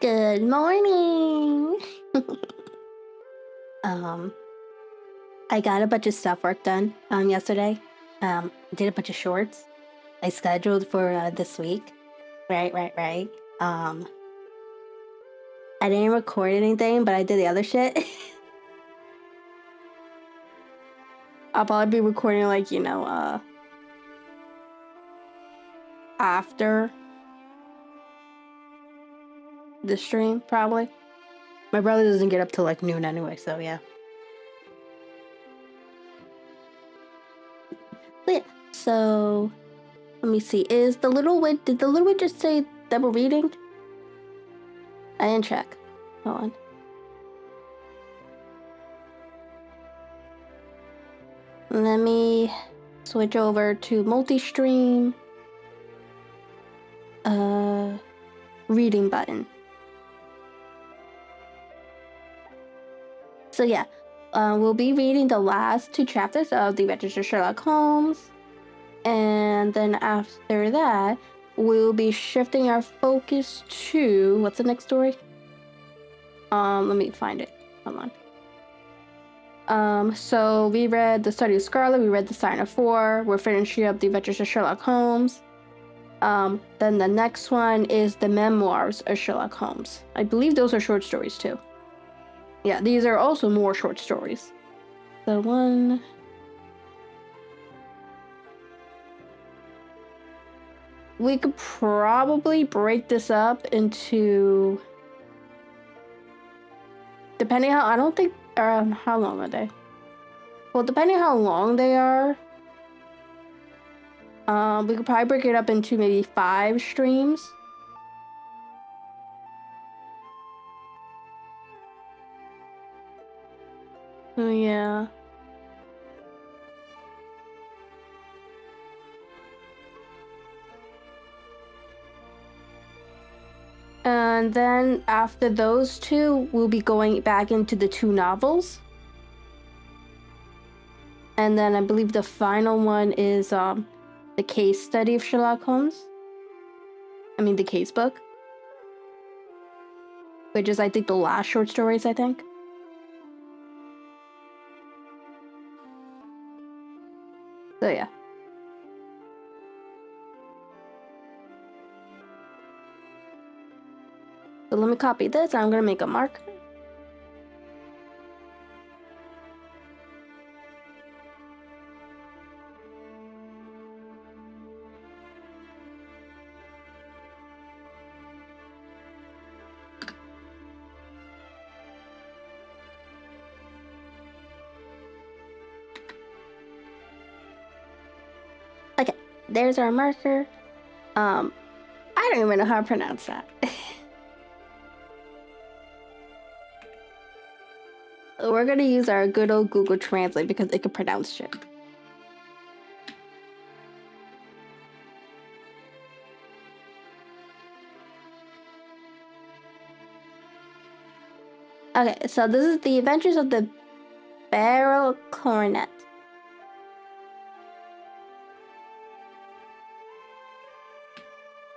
Good morning. I got a bunch of stuff work done yesterday. I did a bunch of shorts I scheduled for this week. Right. I didn't record anything, but I did the other shit. I'll probably be recording after the stream, probably. My brother doesn't get up till like noon anyway, so yeah. But yeah, so let me see. Did the little witch just say that we're reading? I didn't check. Hold on. Let me switch over to multi-stream. Reading button. So yeah, we'll be reading the last 2 chapters of The Adventures of Sherlock Holmes. And then after that, we'll be shifting our focus to... What's the next story? Let me find it. Hold on. So we read The Study of Scarlet, we read The Sign of Four, we're finishing up The Adventures of Sherlock Holmes. Then the next one is The Memoirs of Sherlock Holmes. I believe those are short stories too. Yeah, these are also more short stories. The one... We could probably break this up into... Depending how... I don't think... how long are they? Well, depending how long they are... we could probably break it up into maybe 5 streams. Oh, yeah. And then after those 2, we'll be going back into the 2 novels. And then I believe the final one is the case study of Sherlock Holmes. I mean, the case book. Which is, I think, the last short stories, I think. So, yeah. So let me copy this. I'm going to make a marker. Okay, there's our marker. I don't even know how to pronounce that. We're gonna use our good old Google Translate because it can pronounce shit. Okay, so this is The Adventures of the Barrel Coronet.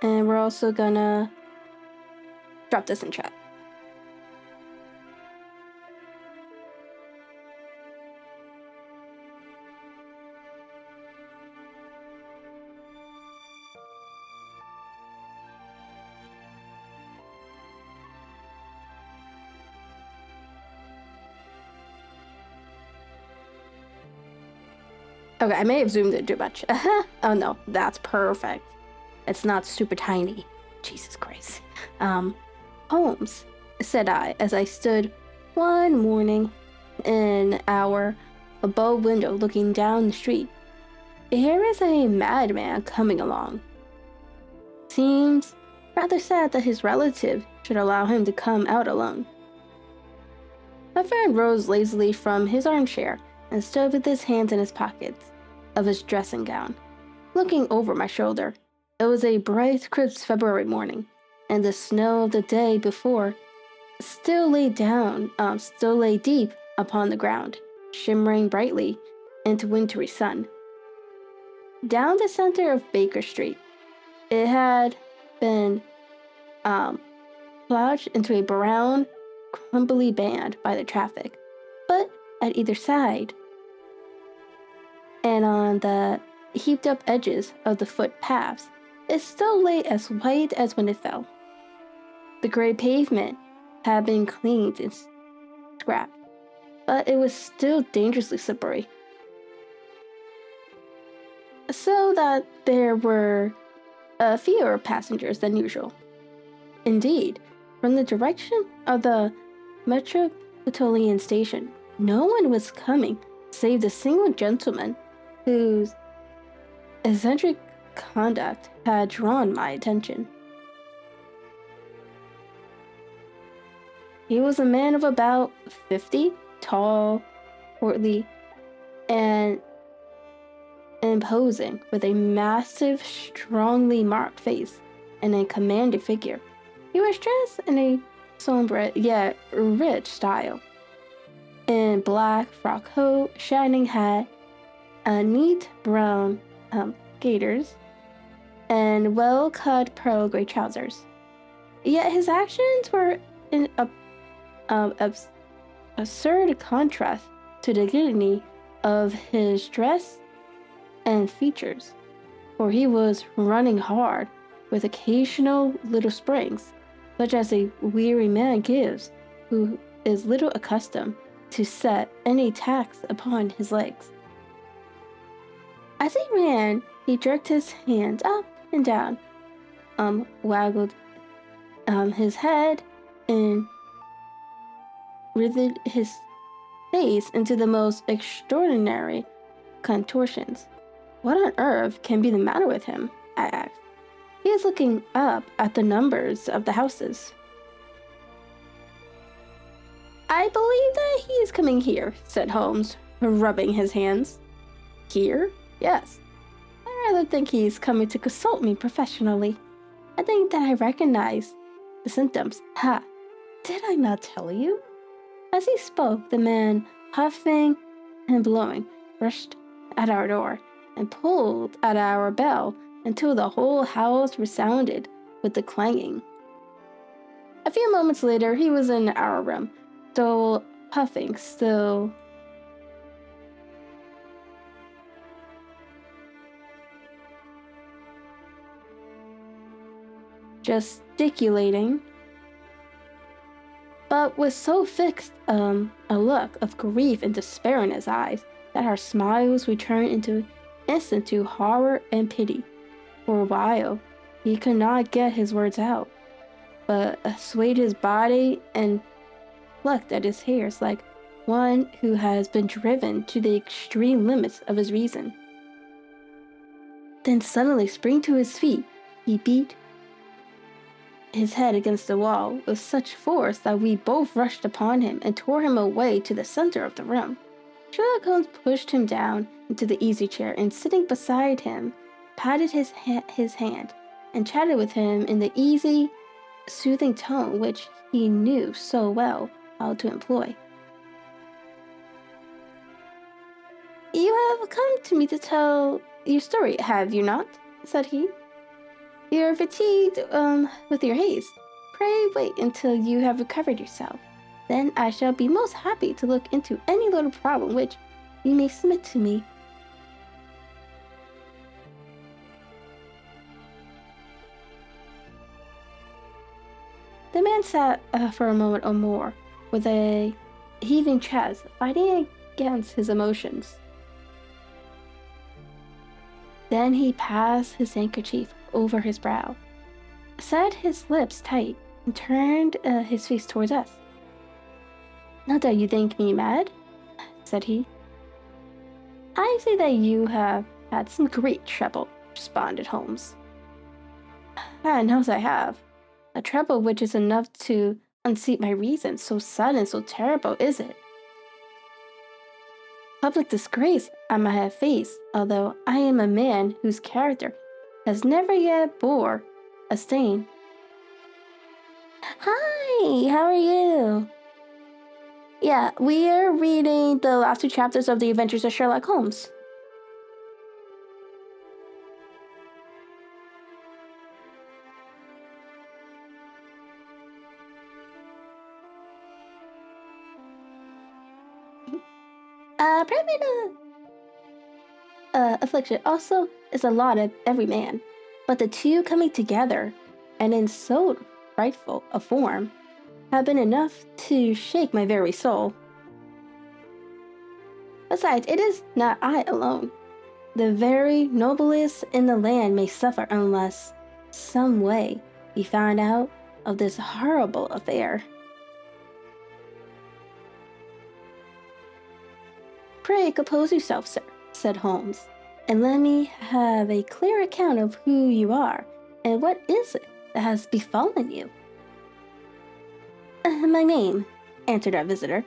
And we're also gonna drop this in chat. Okay, I may have zoomed in too much. Oh no, that's perfect. It's not super tiny. Jesus Christ. Holmes, said I, as I stood one morning in our above window looking down the street. Here is a madman coming along. Seems Rather sad that his relative should allow him to come out alone. My friend rose lazily from his armchair and stood with his hands in his pockets of his dressing gown, looking over my shoulder. It was a bright, crisp February morning, and the snow of the day before still lay deep upon the ground, shimmering brightly into wintry sun. Down the center of Baker Street, it had been plowed into a brown, crumbly band by the traffic, but at either side, and on the heaped-up edges of the footpaths, it still lay as white as when it fell. The gray pavement had been cleaned and scrapped, but it was still dangerously slippery, so that there were fewer passengers than usual. Indeed, from the direction of the Metropolitan station, no one was coming save the single gentleman whose eccentric conduct had drawn my attention. He was a man of about 50, tall, portly, and imposing, with a massive, strongly marked face and a commanding figure. He was dressed in a sombra yet rich style, in black frock coat, shining hat, neat brown gaiters, and well-cut pearl gray trousers. Yet his actions were in absurd contrast to the dignity of his dress and features, for he was running hard, with occasional little springs, such as a weary man gives who is little accustomed to set any tax upon his legs. As he ran, he jerked his hands up and down, waggled his head, and writhed his face into the most extraordinary contortions. What on earth can be the matter with him? I asked. He is looking up at the numbers of the houses. I believe that he is coming here, said Holmes, rubbing his hands. Here? Yes. I rather think he's coming to consult me professionally. I think that I recognize the symptoms. Ha! Did I not tell you? As he spoke, the man, puffing and blowing, rushed at our door and pulled at our bell until the whole house resounded with the clanging. A few moments later, he was in our room, still puffing, still gesticulating, but with so fixed a look of grief and despair in his eyes that our smiles returned into instant to horror and pity. For a while, he could not get his words out, but swayed his body and plucked at his hairs like one who has been driven to the extreme limits of his reason. Then suddenly springing to his feet, he beat his head against the wall with such force that we both rushed upon him and tore him away to the center of the room. Sherlock Holmes pushed him down into the easy chair and, sitting beside him, patted his hand and chatted with him in the easy, soothing tone which he knew so well how to employ. You have come to me to tell your story, have you not? Said he. You are fatigued with your haste. Pray wait until you have recovered yourself. Then I shall be most happy to look into any little problem which you may submit to me. The man sat for a moment or more, with a heaving chest, fighting against his emotions. Then he passed his handkerchief over his brow, set his lips tight, and turned his face towards us. Not that you think me mad, said he. I say that you have had some great trouble, responded Holmes. God knows I have, A trouble which is enough to unseat my reason. So sudden, so terrible is it? Public disgrace I might have faced, although I am a man whose character has never yet bore a stain. Hi, how are you? Yeah, we are reading the last 2 chapters of The Adventures of Sherlock Holmes. Private affliction also is a lot of every man, but the two coming together, and in so frightful a form, have been enough to shake my very soul. Besides, it is not I alone. The very noblest in the land may suffer unless some way be found out of this horrible affair. Pray compose yourself, sir, said Holmes, and let me have a clear account of who you are, and what is it that has befallen you. My name, answered our visitor,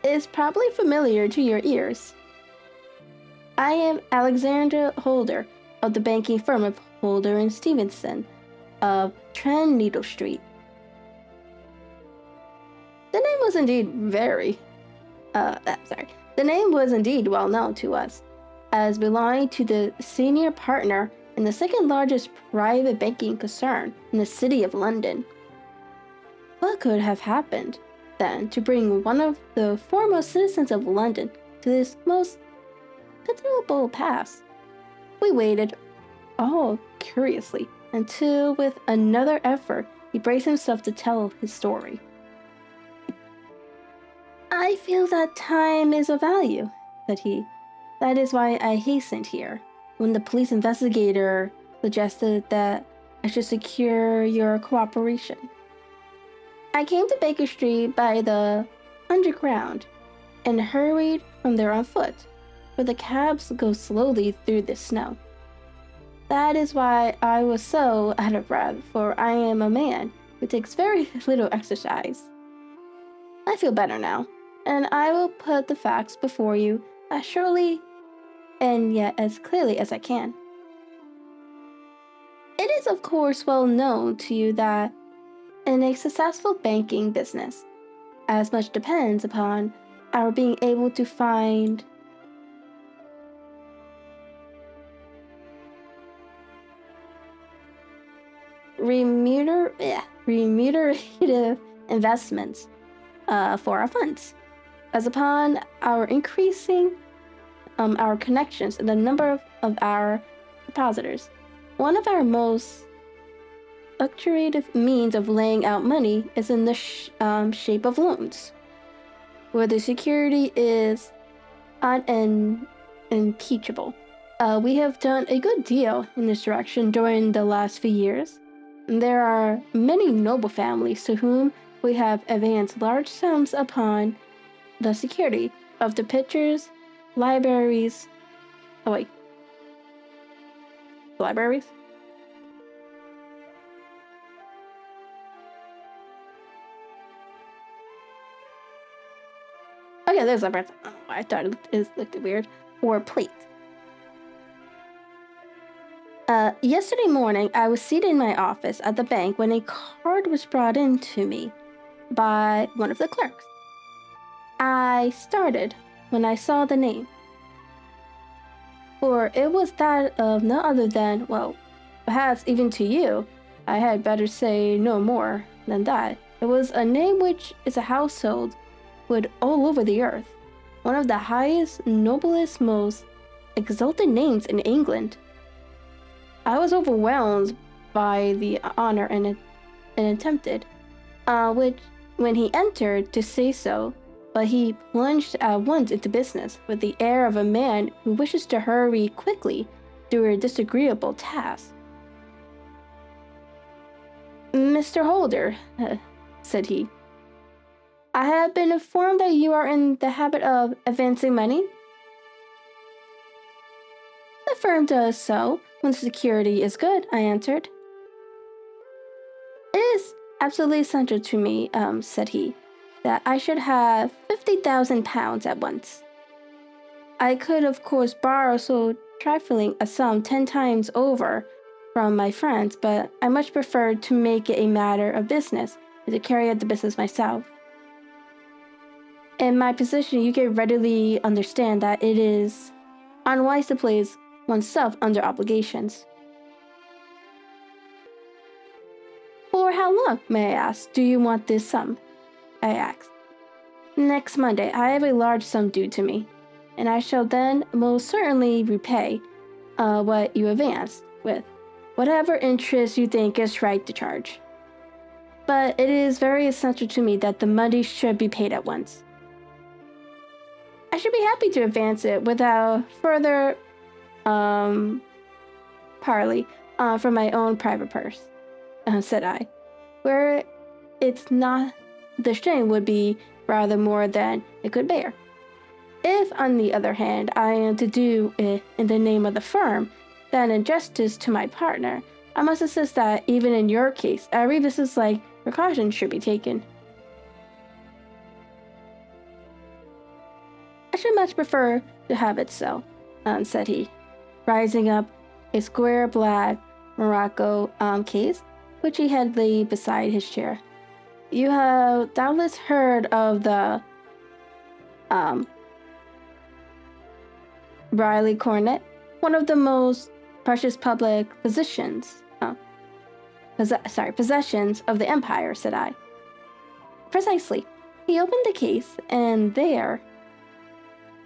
is probably familiar to your ears. I am Alexander Holder, of the banking firm of Holder and Stevenson, of Needle Street. The name was indeed The name was indeed well known to us, as belonging to the senior partner in the second largest private banking concern in the city of London. What could have happened, then, to bring one of the foremost citizens of London to this most pitiable pass? We waited, all curiously, until with another effort he braced himself to tell his story. I feel that time is of value, said he. That is why I hastened here, when the police investigator suggested that I should secure your cooperation. I came to Baker Street by the Underground and hurried from there on foot, for the cabs go slowly through the snow. That is why I was so out of breath, for I am a man who takes very little exercise. I feel better now, and I will put the facts before you as surely and yet as clearly as I can. It is of course well known to you that in a successful banking business, as much depends upon our being able to find remunerative investments for our funds, as upon our increasing our connections and the number of our depositors. One of our most lucrative means of laying out money is in the shape of loans, where the security is unimpeachable. We have done a good deal in this direction during the last few years. There are many noble families to whom we have advanced large sums upon the security of the pictures, libraries. Libraries? Okay, there's a breath. Oh, I thought it looked weird. Or plate. Yesterday morning, I was seated in my office at the bank when a card was brought in to me by one of the clerks. I started when I saw the name, for it was that of no other than, well, perhaps even to you, I had better say no more than that. It was a name which is a household word all over the earth, one of the highest, noblest, most exalted names in England. I was overwhelmed by the honor and attempted, which, when he entered, to say so, but he plunged at once into business with the air of a man who wishes to hurry quickly through a disagreeable task. Mr. Holder, said he, I have been informed that you are in the habit of advancing money. The firm does so when the security is good, I answered. It is absolutely essential to me, said he, that I should have 50,000 pounds at once. I could, of course, borrow so trifling a sum 10 times over from my friends, but I much prefer to make it a matter of business and to carry out the business myself. In my position, you can readily understand that it is unwise to place oneself under obligations. For how long, may I ask, do you want this sum? I asked. Next Monday, I have a large sum due to me, and I shall then most certainly repay what you advanced with whatever interest you think is right to charge. But it is very essential to me that the money should be paid at once. I should be happy to advance it without further parley from my own private purse, said I, where it's not the strain would be rather more than it could bear. If, on the other hand, I am to do it in the name of the firm, then in justice to my partner, I must insist that even in your case, every business-like precaution should be taken. I should much prefer to have it so, said he, rising up a square black Morocco case, which he had laid beside his chair. You have doubtless heard of the Riley Coronet, one of the most precious public possessions of the empire, said I. Precisely. He opened the case, and there,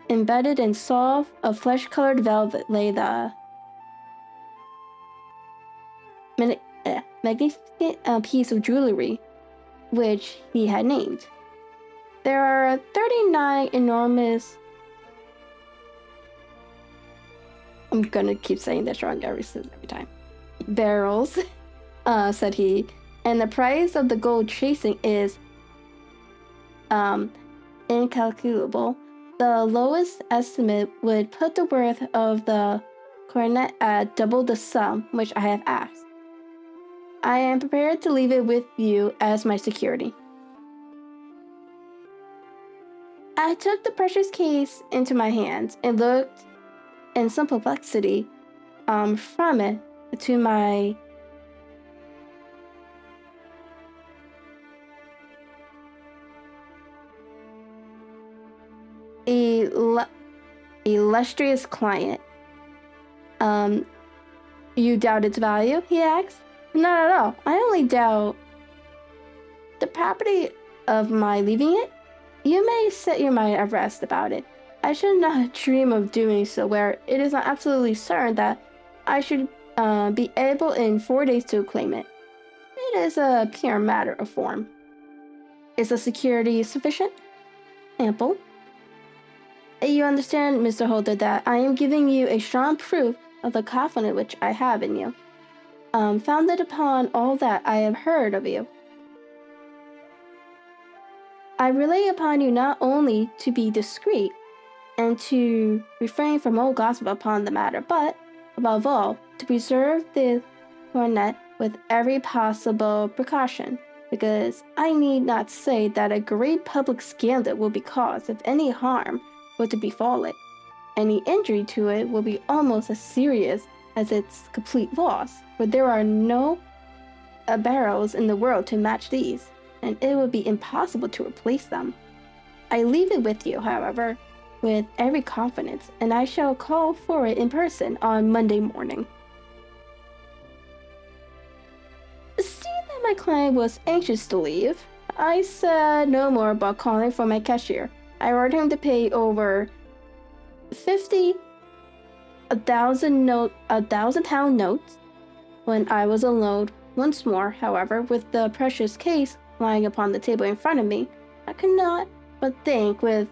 embedded in soft, flesh-colored velvet, lay the magnificent piece of jewelry which he had named. There are 39 enormous... I'm gonna keep saying this wrong every time. Barrels, said he, and the price of the gold chasing is incalculable. The lowest estimate would put the worth of the coronet at double the sum which I have asked. I am prepared to leave it with you as my security. I took the precious case into my hands and looked in some perplexity from it to my illustrious client. You doubt its value? He asked. Not at all. I only doubt the property of my leaving it. You may set your mind at rest about it. I should not dream of doing so where it is not absolutely certain that I should be able in 4 days to claim it. It is a pure matter of form. Is the security sufficient? Ample? You understand, Mr. Holder, that I am giving you a strong proof of the confidence which I have in you, founded upon all that I have heard of you. I rely upon you not only to be discreet and to refrain from all gossip upon the matter, but, above all, to preserve the coronet with every possible precaution, because I need not say that a great public scandal will be caused if any harm were to befall it. Any injury to it will be almost as serious as its complete loss, for there are no barrels in the world to match these, and it would be impossible to replace them. I leave it with you, however, with every confidence, and I shall call for it in person on Monday morning. Seeing that my client was anxious to leave, I said no more about calling for my cashier. I ordered him to pay over 1,000-pound notes when I was alone once more. However, with the precious case lying upon the table in front of me, I could not but think with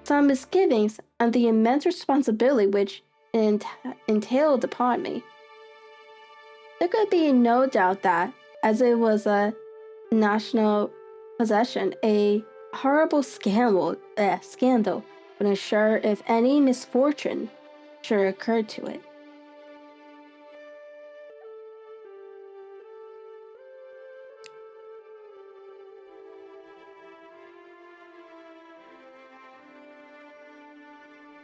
some misgivings on the immense responsibility which entailed upon me. There could be no doubt that, as it was a national possession, a horrible scandal would ensure if any misfortune should occur to it.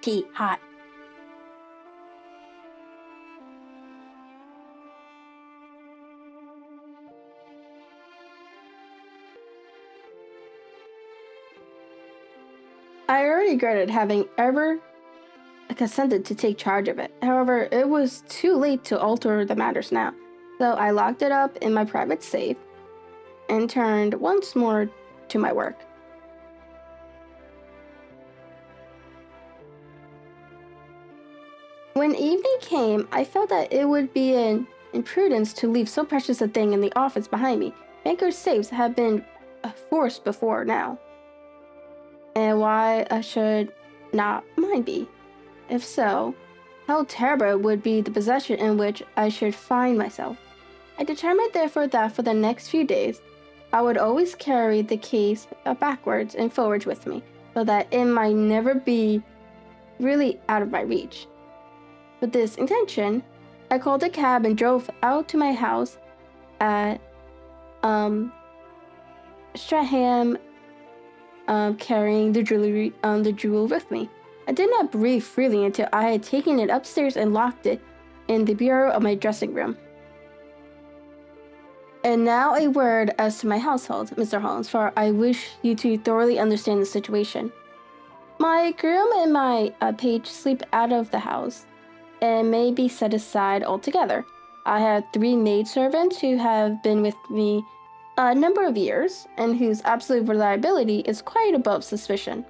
pee hot. I already regretted having ever consented to take charge of it. However, it was too late to alter the matters now, so I locked it up in my private safe and turned once more to my work. When evening came, I felt that it would be an imprudence to leave so precious a thing in the office behind me. Bankers' safes have been forced before now, and why should not mine be? If so, how terrible would be the possession in which I should find myself. I determined therefore that for the next few days, I would always carry the case backwards and forwards with me, so that it might never be really out of my reach. With this intention, I called a cab and drove out to my house at Stratham, carrying the jewel with me. I did not breathe freely until I had taken it upstairs and locked it in the bureau of my dressing room. And now a word as to my household, Mr. Holmes, for I wish you to thoroughly understand the situation. My groom and my page sleep out of the house and may be set aside altogether. I have 3 maidservants who have been with me a number of years and whose absolute reliability is quite above suspicion.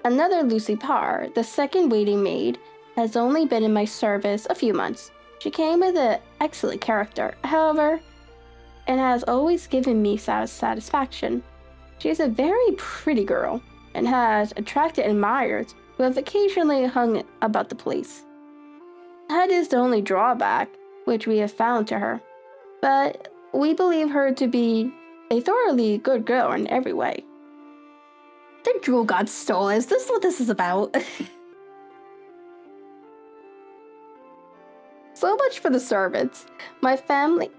Another Lucy Parr, the second waiting maid, has only been in my service a few months. She came with an excellent character, however, and has always given me satisfaction. She is a very pretty girl and has attracted admirers who have occasionally hung about the place. That is the only drawback which we have found to her, but we believe her to be a thoroughly good girl in every way. The jewel got stolen. Is this what this is about? So much for the servants. My family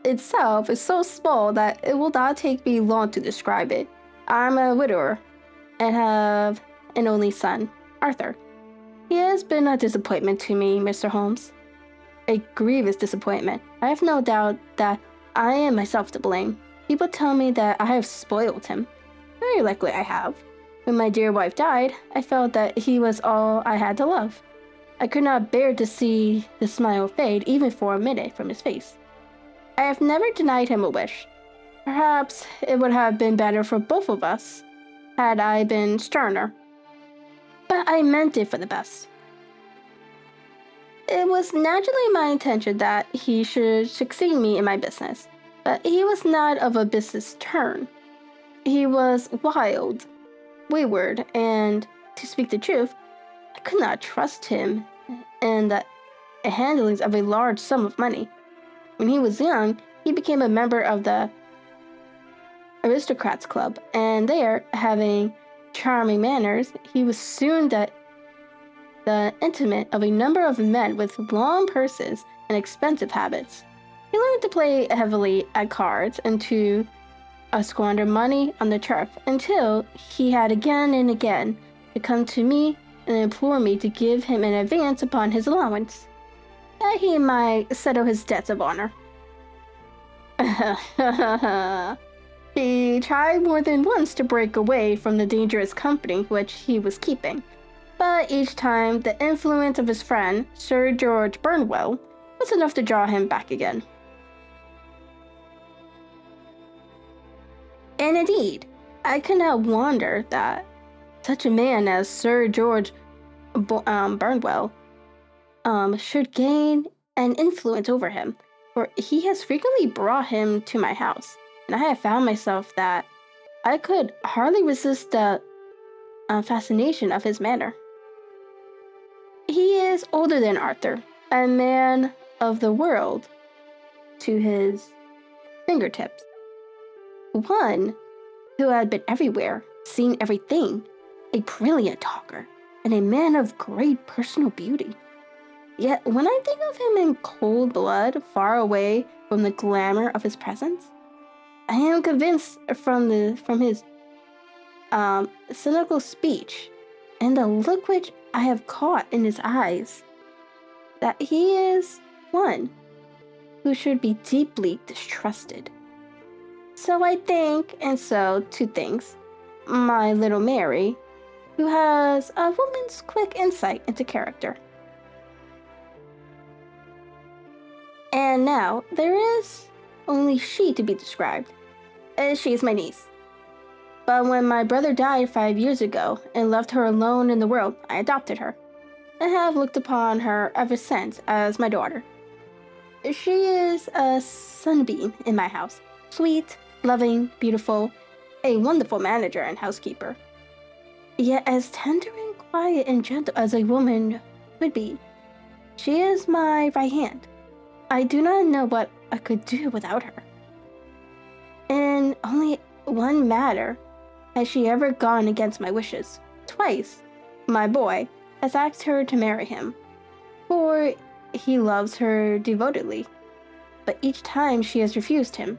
itself is so small that it will not take me long to describe it. I'm a widower and have an only son, Arthur. He has been a disappointment to me, Mr. Holmes. A grievous disappointment. I have no doubt that I am myself to blame. People tell me that I have spoiled him. Very likely I have. When my dear wife died, I felt that he was all I had to love. I could not bear to see the smile fade even for a minute from his face. I have never denied him a wish. Perhaps it would have been better for both of us had I been sterner. But I meant it for the best. It was naturally my intention that he should succeed me in my business, but he was not of a business turn. He was wild, wayward, and, to speak the truth, I could not trust him in the handlings of a large sum of money. When he was young, he became a member of the Aristocrats Club, and there, having charming manners, he was soon the intimate of a number of men with long purses and expensive habits. He learned to play heavily at cards and to squander money on the turf until he had again and again to come to me and implore me to give him an advance upon his allowance, that he might settle his debts of honor. He tried more than once to break away from the dangerous company which he was keeping, but each time the influence of his friend, Sir George Burnwell, was enough to draw him back again. And indeed, I could not wonder that such a man as Sir George Burnwell should gain an influence over him, for he has frequently brought him to my house, and I have found myself that I could hardly resist the fascination of his manner. He is older than Arthur, a man of the world to his fingertips. One who had been everywhere, seen everything, a brilliant talker, and a man of great personal beauty. Yet when I think of him in cold blood, far away from the glamour of his presence, I am convinced from his cynical speech and the look which I have caught in his eyes that he is one who should be deeply distrusted. So I think, and so two things, my little Mary, who has a woman's quick insight into character. And now, there is only she to be described. She is my niece. But when my brother died 5 years ago and left her alone in the world, I adopted her, and have looked upon her ever since as my daughter. She is a sunbeam in my house, sweet, loving, beautiful, a wonderful manager and housekeeper. Yet as tender and quiet and gentle as a woman would be, she is my right hand. I do not know what I could do without her. In only one matter has she ever gone against my wishes. Twice, my boy has asked her to marry him, for he loves her devotedly, but each time she has refused him.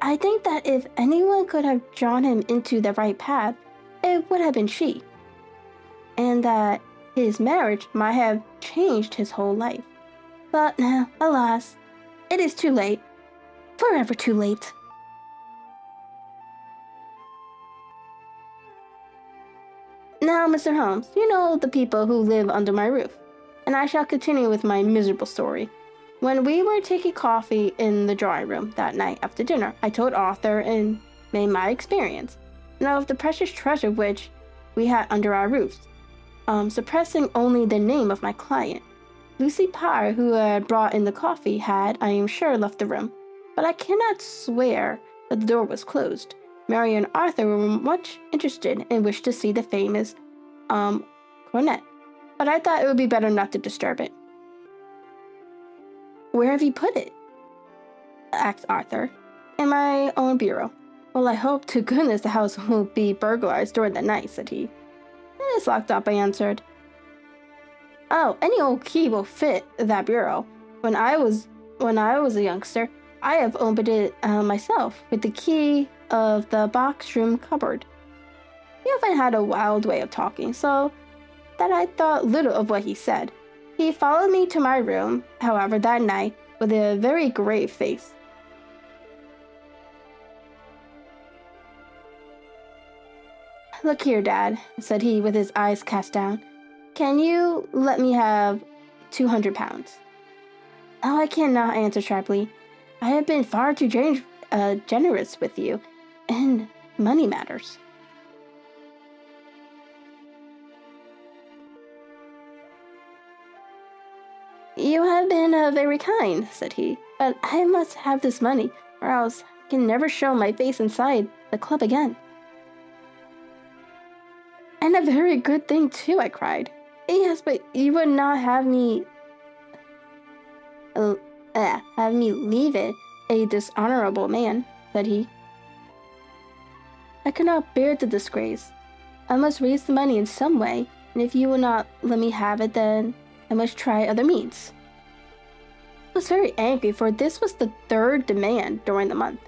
I think that if anyone could have drawn him into the right path, it would have been she, and that his marriage might have changed his whole life. But now, alas, it is too late. Forever too late. Now, Mr. Holmes, you know the people who live under my roof, and I shall continue with my miserable story. When we were taking coffee in the drawing room that night after dinner, I told Arthur and made my experience, and of the precious treasure which we had under our roofs, suppressing only the name of my client. Lucy Parr, who had brought in the coffee, had, I am sure, left the room, but I cannot swear that the door was closed. Mary and Arthur were much interested and wished to see the famous cornet, but I thought it would be better not to disturb it. "Where have you put it?" asked Arthur. "In my own bureau." "Well, I hope to goodness the house won't be burglarized during the night," said he. "It's locked up," I answered. "Oh, any old key will fit that bureau. When I was a youngster, I have opened it myself with the key of the box room cupboard." He often had a wild way of talking, so that I thought little of what he said. He followed me to my room, however, that night with a very grave face. "Look here, Dad," said he with his eyes cast down. "Can you let me have £200? "Oh, I cannot," I answered sharply. "I have been far too generous with you in money matters." "You have been very kind," said he, "but I must have this money, or else I can never show my face inside the club again." "And a very good thing, too," I cried. "Yes, but you would not have me leave it a dishonorable man," said he. "I could not bear the disgrace. I must raise the money in some way, and if you will not let me have it, then I must try other means." I was very angry, for this was the third demand during the month.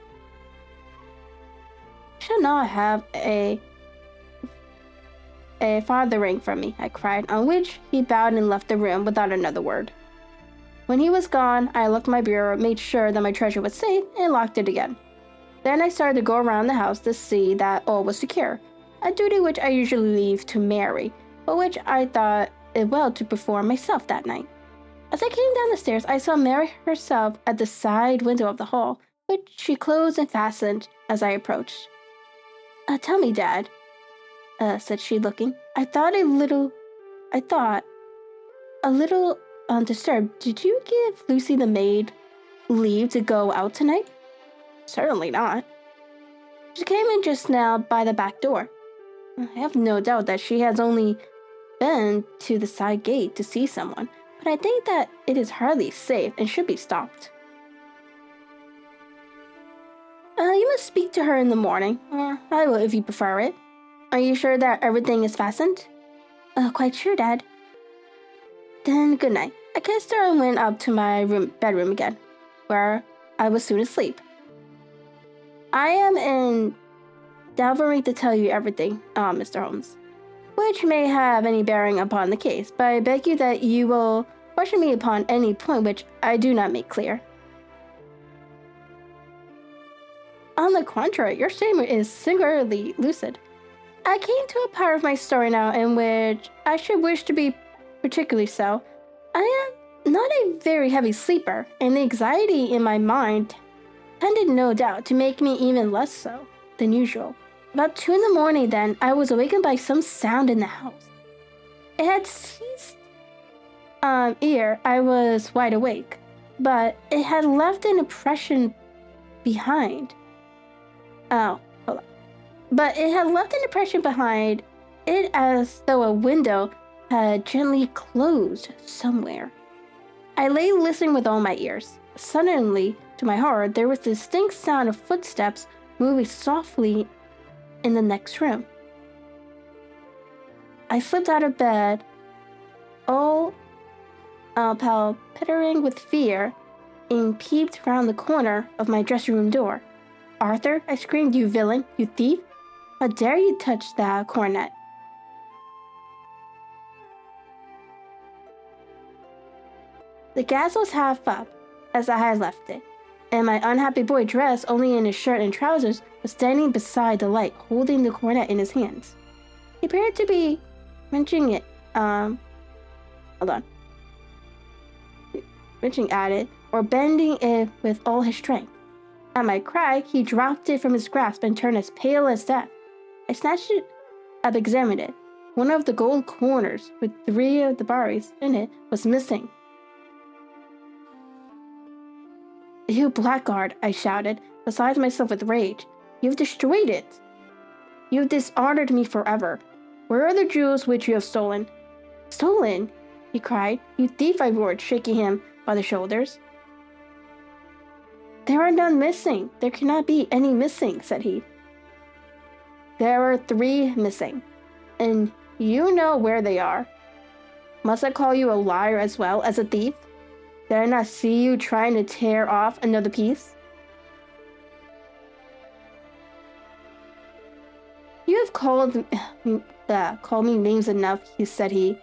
"You shall not have a farthing from me," I cried, on which he bowed and left the room without another word. When he was gone, I locked my bureau, made sure that my treasure was safe, and locked it again. Then I started to go around the house to see that all was secure, a duty which I usually leave to Mary, but which I thought it well to perform myself that night. As I came down the stairs, I saw Mary herself at the side window of the hall, which she closed and fastened as I approached. "Tell me, Dad," said she, looking. I thought a little undisturbed. "Did you give Lucy the maid leave to go out tonight?" "Certainly not. She came in just now by the back door. I have no doubt that she has only been to the side gate to see someone, but I think that it is hardly safe and should be stopped." "You must speak to her in the morning, or I will if you prefer it. Are you sure that everything is fastened?" "Quite sure, Dad." "Then good night." I kissed her and went up to my bedroom again, where I was soon asleep. I am endeavoring to tell you everything, Mr. Holmes. which may have any bearing upon the case, but I beg you that you will question me upon any point which I do not make clear. On the contrary, your statement is singularly lucid. I came to a part of my story now in which I should wish to be particularly so. I am not a very heavy sleeper, and the anxiety in my mind tended no doubt to make me even less so than usual. About 2 in the morning then, I was awakened by some sound in the house. It had ceased ere I was wide awake, but it had left an impression behind. But it had left an impression behind it as though a window had gently closed somewhere. I lay listening with all my ears. Suddenly, to my horror, there was the distinct sound of footsteps moving softly in the next room. I slipped out of bed, all palpitating with fear, and peeped round the corner of my dressing room door. "Arthur," I screamed, "you villain, you thief! How dare you touch that cornet?" The gas was half up, as I had left it, and my unhappy boy, dressed only in his shirt and trousers, was standing beside the light, holding the cornet in his hands. He appeared to be wrenching at it, or bending it with all his strength. At my cry, he dropped it from his grasp and turned as pale as death. I snatched it up, examined it. One of the gold corners, with 3 of the bars in it, was missing. "You blackguard," I shouted, beside myself with rage. "You've destroyed it. You've dishonored me forever. Where are the jewels which you have stolen?" "Stolen?" he cried. "You thief," I roared, shaking him by the shoulders. "There are none missing. There cannot be any missing," said he. "There are 3 missing, and you know where they are. Must I call you a liar as well as a thief? Did I not see you trying to tear off another piece?" "You have called me names enough," said he.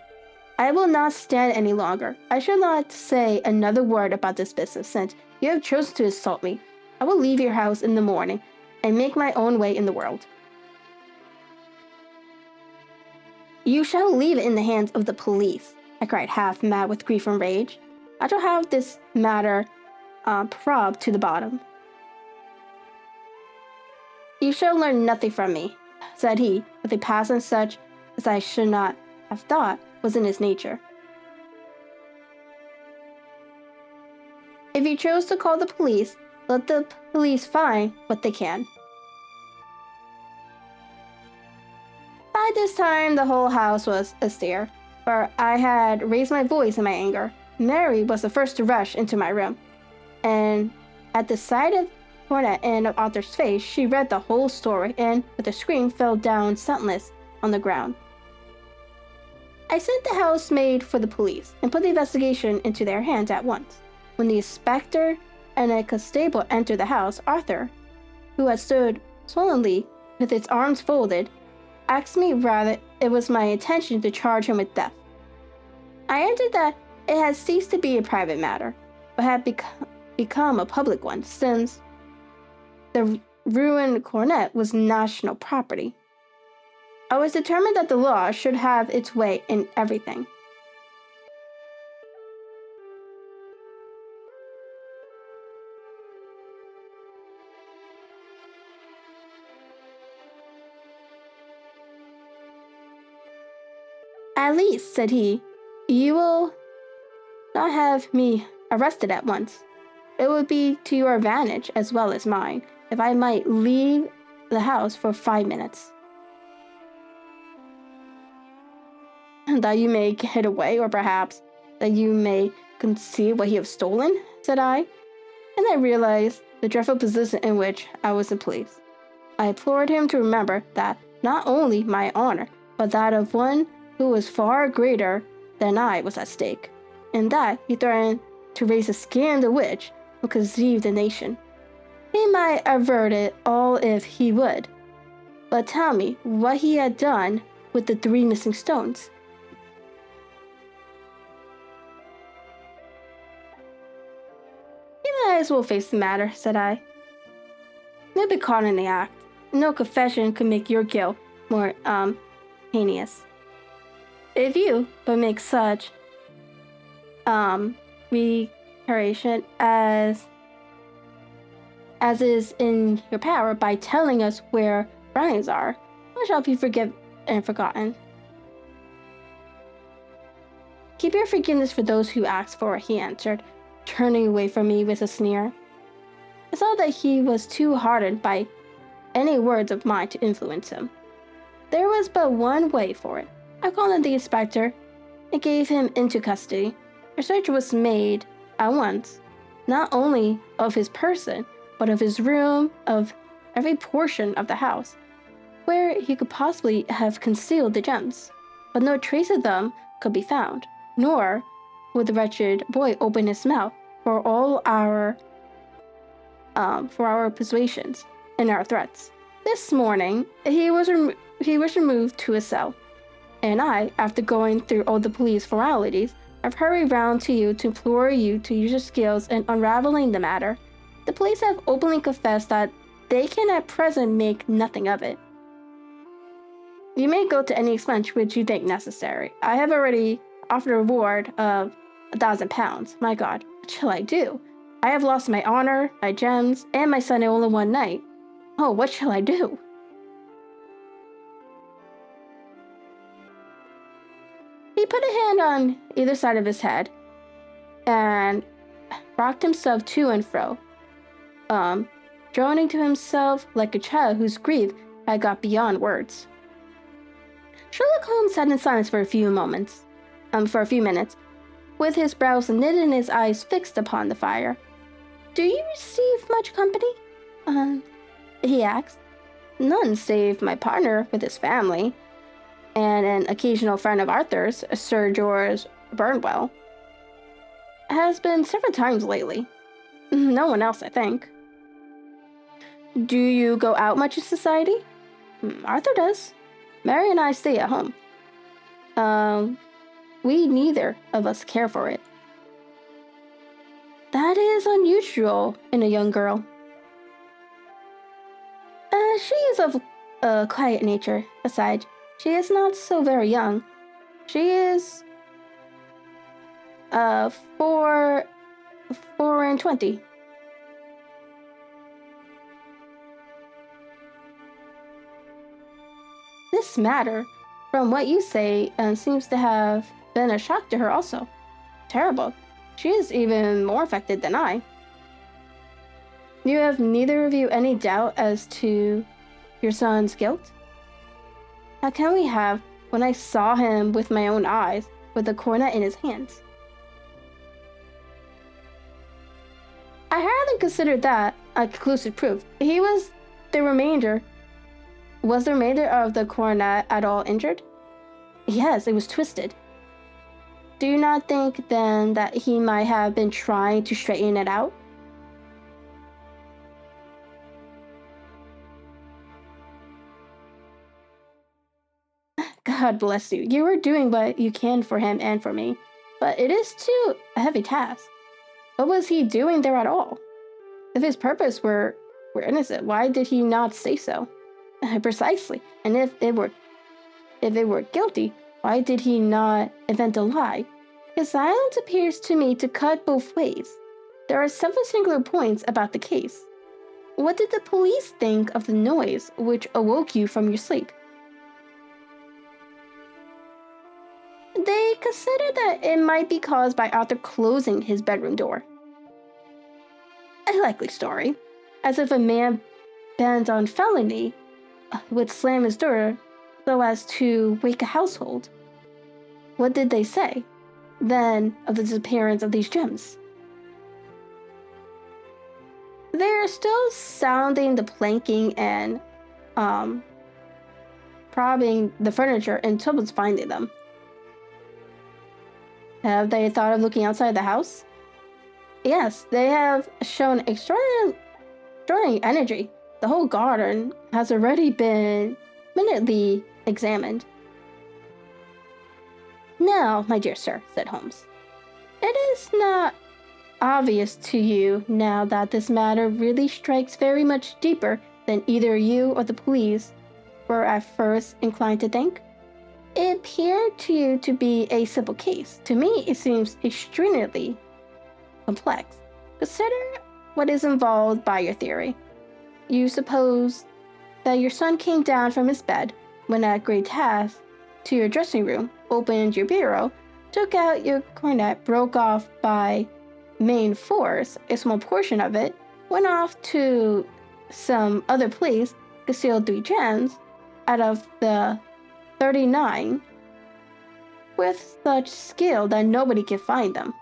"I will not stand any longer. I shall not say another word about this business, since you have chosen to insult me. I will leave your house in the morning, and make my own way in the world." "You shall leave it in the hands of the police," I cried, half mad with grief and rage. "I shall have this matter probed to the bottom." "You shall learn nothing from me," said he, with a passion such as I should not have thought was in his nature. "If you chose to call the police, let the police find what they can." By this time, the whole house was astir, for I had raised my voice in my anger. Mary was the first to rush into my room, and at the sight of cornet and of Arthur's face, she read the whole story, and with a scream fell down senseless on the ground. I sent the housemaid for the police, and put the investigation into their hands at once. When the inspector and a constable entered the house, Arthur, who had stood sullenly with his arms folded, asked me whether it was my intention to charge him with theft. I answered that it had ceased to be a private matter, but had become a public one, since the ruined cornet was national property. I was determined that the law should have its way in everything. "At least," said he, "you will not have me arrested at once. It would be to your advantage as well as mine if I might leave the house for 5 minutes." "That you may get away, or perhaps that you may conceal what you have stolen?" said I, and I realized the dreadful position in which I was placed. I implored him to remember that not only my honor, but that of one who was far greater than I was at stake, and that he threatened to raise a scandal which would conceive the nation. He might avert it all if he would, but tell me what he had done with the 3 missing stones. You might as well face the matter, said I. You've been caught in the act. No confession could make your guilt more, heinous. If you but make such, reiteration as is in your power by telling us where brownies are, I shall be forgiven and forgotten. Keep your forgiveness for those who ask for it, he answered, turning away from me with a sneer. I saw that he was too hardened by any words of mine to influence him. There was but one way for it. I called in the inspector and gave him into custody. A search was made at once, not only of his person, but of his room, of every portion of the house, where he could possibly have concealed the gems. But no trace of them could be found, nor would the wretched boy open his mouth for all our persuasions and our threats. This morning, he was removed to a cell, and I, after going through all the police formalities, have hurried round to you to implore you to use your skills in unraveling the matter. The police have openly confessed that they can at present make nothing of it. You may go to any expense which you think necessary. I have already offered a reward of £1,000. My God, what shall I do? I have lost my honor, my gems, and my son in only one night. Oh, what shall I do? He put a hand on either side of his head and rocked himself to and fro, droning to himself like a child whose grief had got beyond words. Sherlock Holmes sat in silence for a few minutes, with his brows knitted and his eyes fixed upon the fire. Do you receive much company? He asked. None save my partner with his family, and an occasional friend of Arthur's, Sir George Burnwell. Has been several times lately. No one else, I think. Do you go out much in society? Arthur does. Mary and I stay at home. We neither of us care for it. That is unusual in a young girl. She is of a quiet nature. Besides, she is not so very young. She is 4 and 20. This matter, from what you say, seems to have been a shock to her also. Terrible. She is even more affected than I. You have neither of you any doubt as to your son's guilt? How can we have, when I saw him with my own eyes, with the coronet in his hands? I hardly considered that a conclusive proof. Was the remainder of the coronet at all injured? Yes, it was twisted. Do you not think, then, that he might have been trying to straighten it out? God bless you. You are doing what you can for him and for me, but it is too a heavy task. What was he doing there at all? If his purpose were innocent, why did he not say so? Precisely. And if they were guilty, why did he not invent a lie? His silence appears to me to cut both ways. There are several singular points about the case. What did the police think of the noise which awoke you from your sleep? They considered that it might be caused by Arthur closing his bedroom door. A likely story, as if a man bent on felony would slam his door so as to wake a household. What did they say, then, of the disappearance of these gems? They're still sounding the planking and probing the furniture until it's finding them. Have they thought of looking outside the house? Yes, they have shown extraordinary energy. The whole garden has already been minutely examined. "Now, my dear sir," said Holmes, "it is not obvious to you now that this matter really strikes very much deeper than either you or the police were at first inclined to think? It appeared to you to be a simple case. To me, it seems extremely complex. Consider what is involved by your theory. You suppose that your son came down from his bed, went at great task to your dressing room, opened your bureau, took out your cornet, broke off by main force a small portion of it, went off to some other place, concealed 3 gems out of the 39 with such skill that nobody could find them,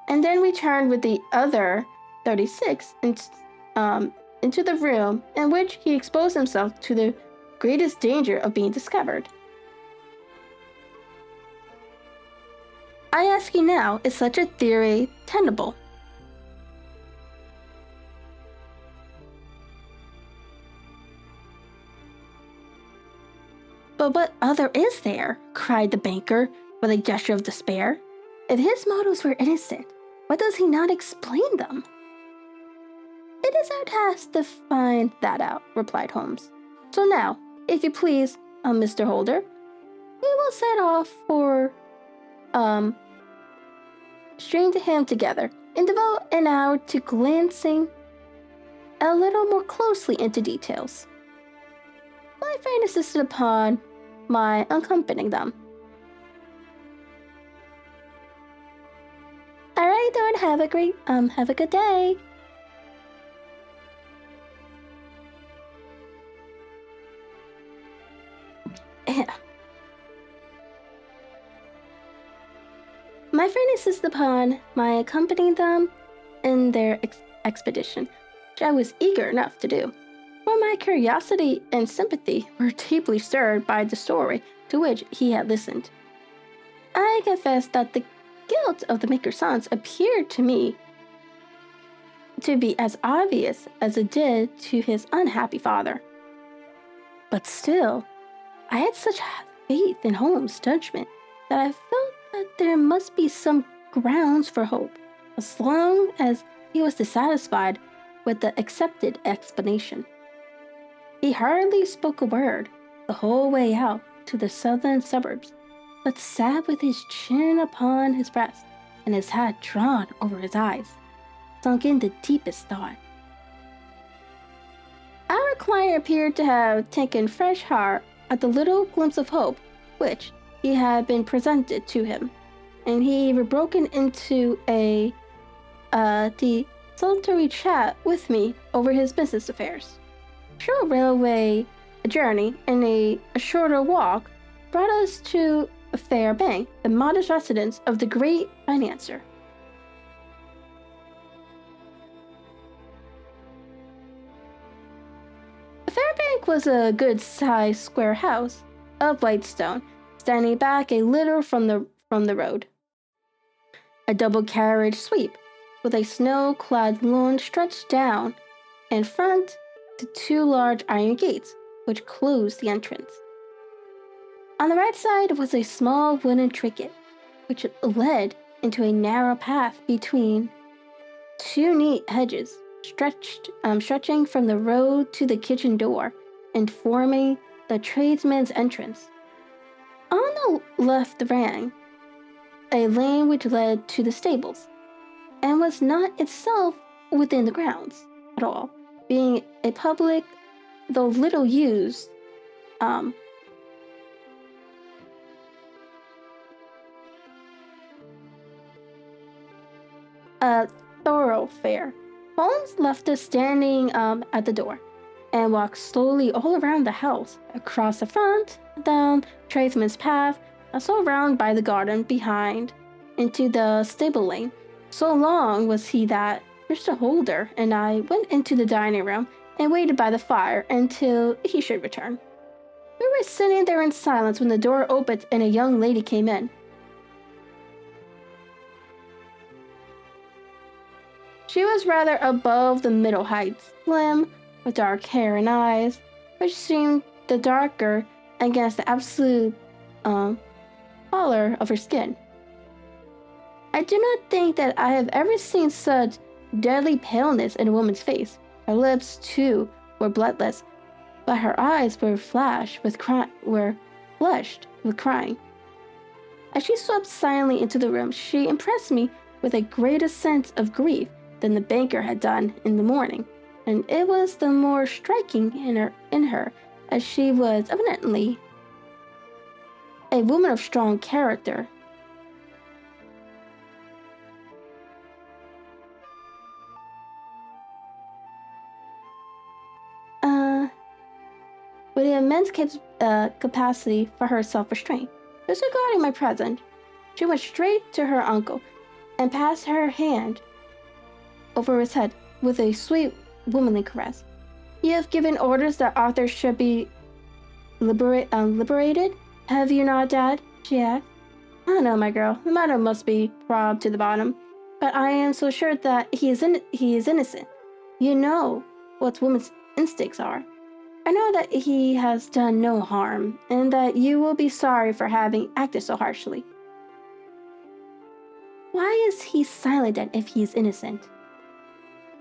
and then returned with the other 36 into the room in which he exposed himself to the greatest danger of being discovered. I ask you now, is such a theory tenable?" "But what other is there?" cried the banker with a gesture of despair. "If his motives were innocent, why does he not explain them?" "It is our task to find that out," replied Holmes. "So now, if you please, Mr. Holder, we will set off for string him together and devote an hour to glancing a little more closely into details. My friend insisted upon my accompanying them." "All right, then, have a good day." My friend insisted upon my accompanying them in their expedition, which I was eager enough to do, for my curiosity and sympathy were deeply stirred by the story to which he had listened. I confess that the guilt of the maker's sons appeared to me to be as obvious as it did to his unhappy father. But still, I had such faith in Holmes' judgment that I felt that there must be some grounds for hope, as long as he was dissatisfied with the accepted explanation. He hardly spoke a word the whole way out to the southern suburbs, but sat with his chin upon his breast and his hat drawn over his eyes, sunk in the deepest thought. Our client appeared to have taken fresh heart at the little glimpse of hope which he had been presented to him, and he even broken into a desultory chat with me over his business affairs. A short railway journey and a shorter walk brought us to Fairbank, the modest residence of the great financier. Fairbank was a good-sized square house of white stone, standing back a little from the road. A double-carriage sweep with a snow-clad lawn stretched down in front to 2 large iron gates which closed the entrance. On the right side was a small wooden trinket which led into a narrow path between 2 neat hedges stretching from the road to the kitchen door and forming the tradesman's entrance. On the left ran a lane which led to the stables, and was not itself within the grounds at all, being a public, though little used, thoroughfare. Holmes left us standing at the door, and walked slowly all around the house, across the front, down tradesman's path, so around by the garden behind, into the stable lane. So long was he that Mr. Holder and I went into the dining room and waited by the fire until he should return. We were sitting there in silence when the door opened and a young lady came in. She was rather above the middle height, slim, with dark hair and eyes, which seemed the darker against the absolute color of her skin. I do not think that I have ever seen such deadly paleness in a woman's face. Her lips, too, were bloodless, but her eyes were flushed with crying. As she swept silently into the room, she impressed me with a greater sense of grief than the banker had done in the morning, and it was the more striking in her as she was evidently a woman of strong character. With an immense capacity for her self-restraint. Disregarding my present, she went straight to her uncle and passed her hand over his head with a sweet, womanly caress. You have given orders that Arthur should be liberated? Have you not, Dad? She asked. I know, my girl. The matter must be probed to the bottom, but I am so sure that he is innocent. You know what women's instincts are. I know that he has done no harm, and that you will be sorry for having acted so harshly. Why is he silent then if he is innocent?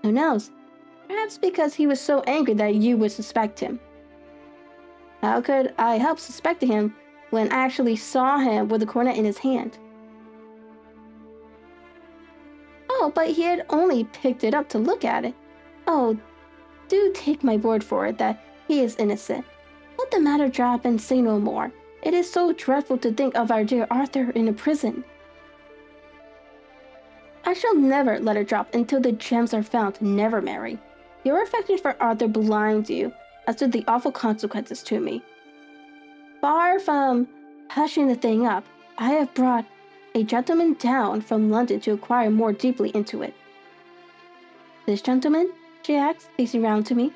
Who knows? Perhaps because he was so angry that you would suspect him. How could I help suspecting him when I actually saw him with the cornet in his hand? Oh, but he had only picked it up to look at it. Oh, do take my word for it that he is innocent. Let the matter drop and say no more. It is so dreadful to think of our dear Arthur in a prison. I shall never let it drop until the gems are found, never, Mary. Your affection for Arthur blinds you as to the awful consequences to me. Far from hushing the thing up, I have brought a gentleman down from London to inquire more deeply into it. This gentleman? She asked, facing round to me.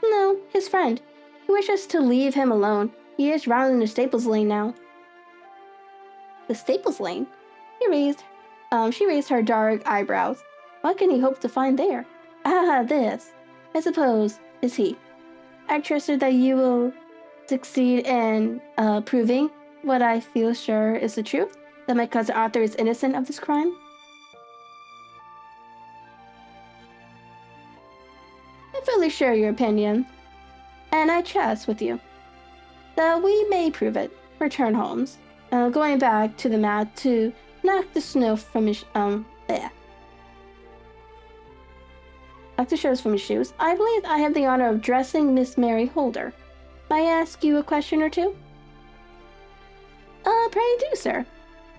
No, his friend. He wishes to leave him alone. He is round in the Staples Lane now. The Staples Lane? She raised her dark eyebrows. What can he hope to find there? Ah, this, I suppose, is he. I trusted that you will succeed in proving what I feel sure is the truth, that my cousin Arthur is innocent of this crime. I fully share your opinion, and I trust with you that we may prove it, returned Holmes, going back to the mat to knock the snow from his knock the shoes from his shoes. I believe I have the honor of dressing Miss Mary Holder. May I ask you a question or two? Pray do, sir,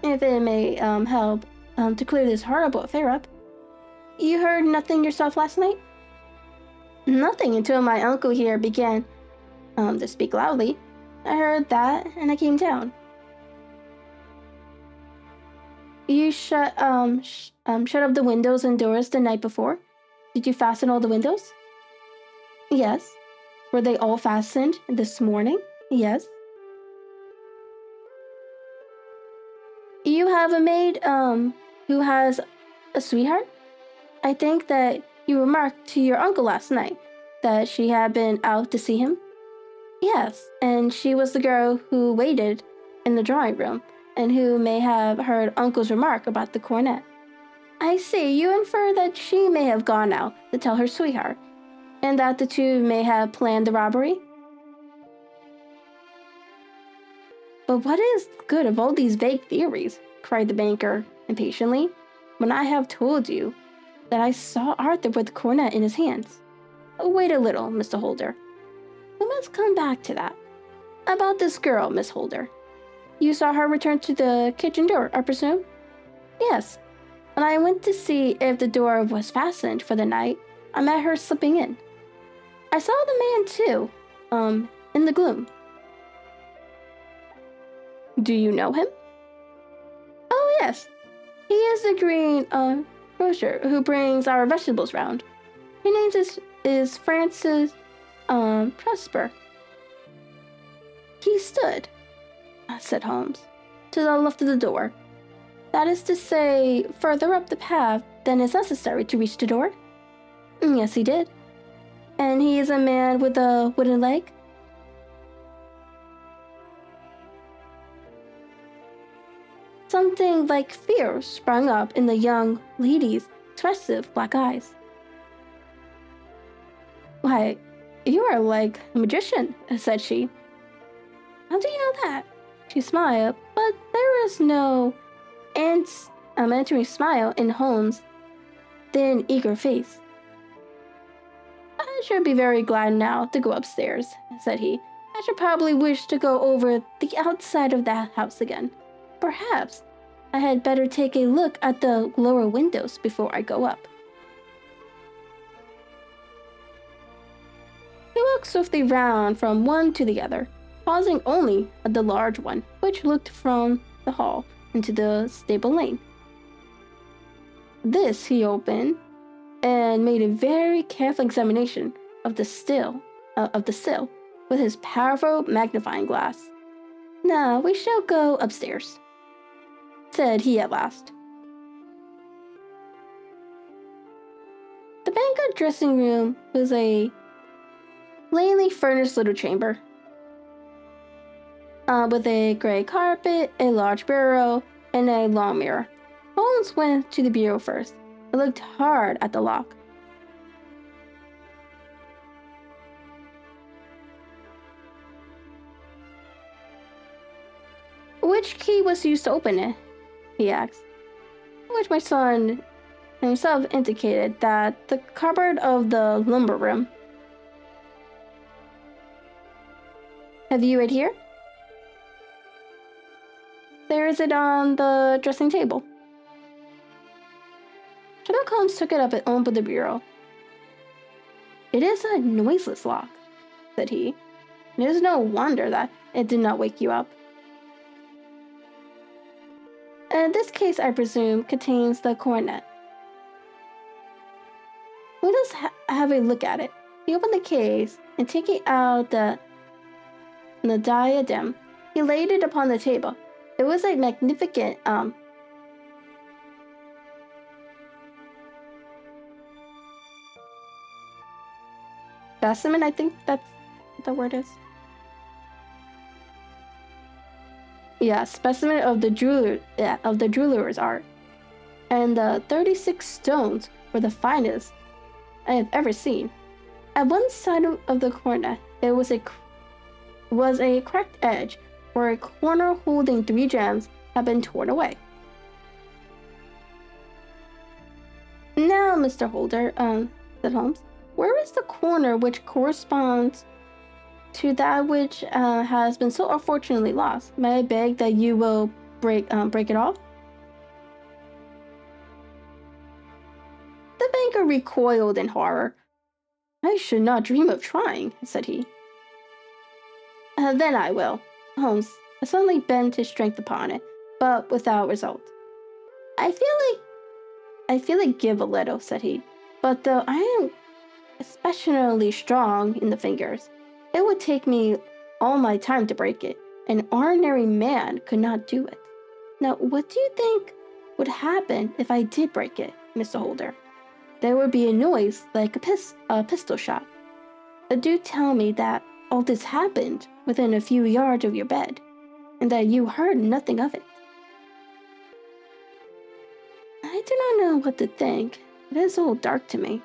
if it may help to clear this horrible affair up. You heard nothing yourself last night? Nothing until my uncle here began to speak loudly. I heard that and I came down. You shut up the windows and doors the night before? Did you fasten all the windows? Yes. Were they all fastened this morning? Yes. You have a maid who has a sweetheart? I think that you remarked to your uncle last night that she had been out to see him? Yes, and she was the girl who waited in the drawing room and who may have heard Uncle's remark about the cornet. I see, you infer that she may have gone out to tell her sweetheart, and that the two may have planned the robbery? But what is the good of all these vague theories? Cried the banker impatiently, when I have told you that I saw Arthur with the cornet in his hands. Wait a little, Mr. Holder. We must come back to that. About this girl, Miss Holder. You saw her return to the kitchen door, I presume? Yes. When I went to see if the door was fastened for the night, I met her slipping in. I saw the man too, in the gloom. Do you know him? Oh, yes. He is the green, grocer who brings our vegetables round. His name is Francis, Prosper. He stood, said Holmes, to the left of the door. That is to say, further up the path than is necessary to reach the door? Yes, he did. And he is a man with a wooden leg? Something like fear sprang up in the young lady's expressive black eyes. "Why, you are like a magician," said she. "How do you know that?" She smiled, but there was no answering smile in Holmes' thin, eager face. "I should be very glad now to go upstairs," said he. "I should probably wish to go over the outside of that house again. Perhaps I had better take a look at the lower windows before I go up." He walked swiftly round from one to the other, pausing only at the large one, which looked from the hall into the stable lane. This he opened and made a very careful examination of the sill with his powerful magnifying glass. "Now we shall go upstairs," said he at last. The banquet dressing room was a plainly furnished little chamber, with a gray carpet, a large bureau, and a long mirror. Holmes went to the bureau first and looked hard at the lock. "Which key was used to open it?" he asked, which my son himself indicated that the cupboard of the lumber room. "Have you it here?" "There is it on the dressing table." Sherlock Holmes took it up and opened the bureau. "It is a noiseless lock," said he. "It is no wonder that it did not wake you up. And this case, I presume, contains the coronet." "Let us have a look at it." He opened the case and, taking out the diadem, he laid it upon the table. It was a magnificent specimen, I think that's what the word is. Yeah, specimen of the jeweler's art. And the 36 stones were the finest I have ever seen. At one side of the corner, it was a cracked edge where a corner holding 3 gems had been torn away. "Now, Mr. Holder," said Holmes, "where is the corner which corresponds to that which has been so unfortunately lost? May I beg that you will break it off?" The banker recoiled in horror. "I should not dream of trying," said he. "Then I will." Holmes suddenly bent his strength upon it, but without result. I feel like give a little," said he. "But though I am especially strong in the fingers, it would take me all my time to break it. An ordinary man could not do it. Now, what do you think would happen if I did break it, Mr. Holder?" "There would be a noise like a pistol shot. Do tell me that all this happened within a few yards of your bed, and that you heard nothing of it." "I do not know what to think. It is all dark to me.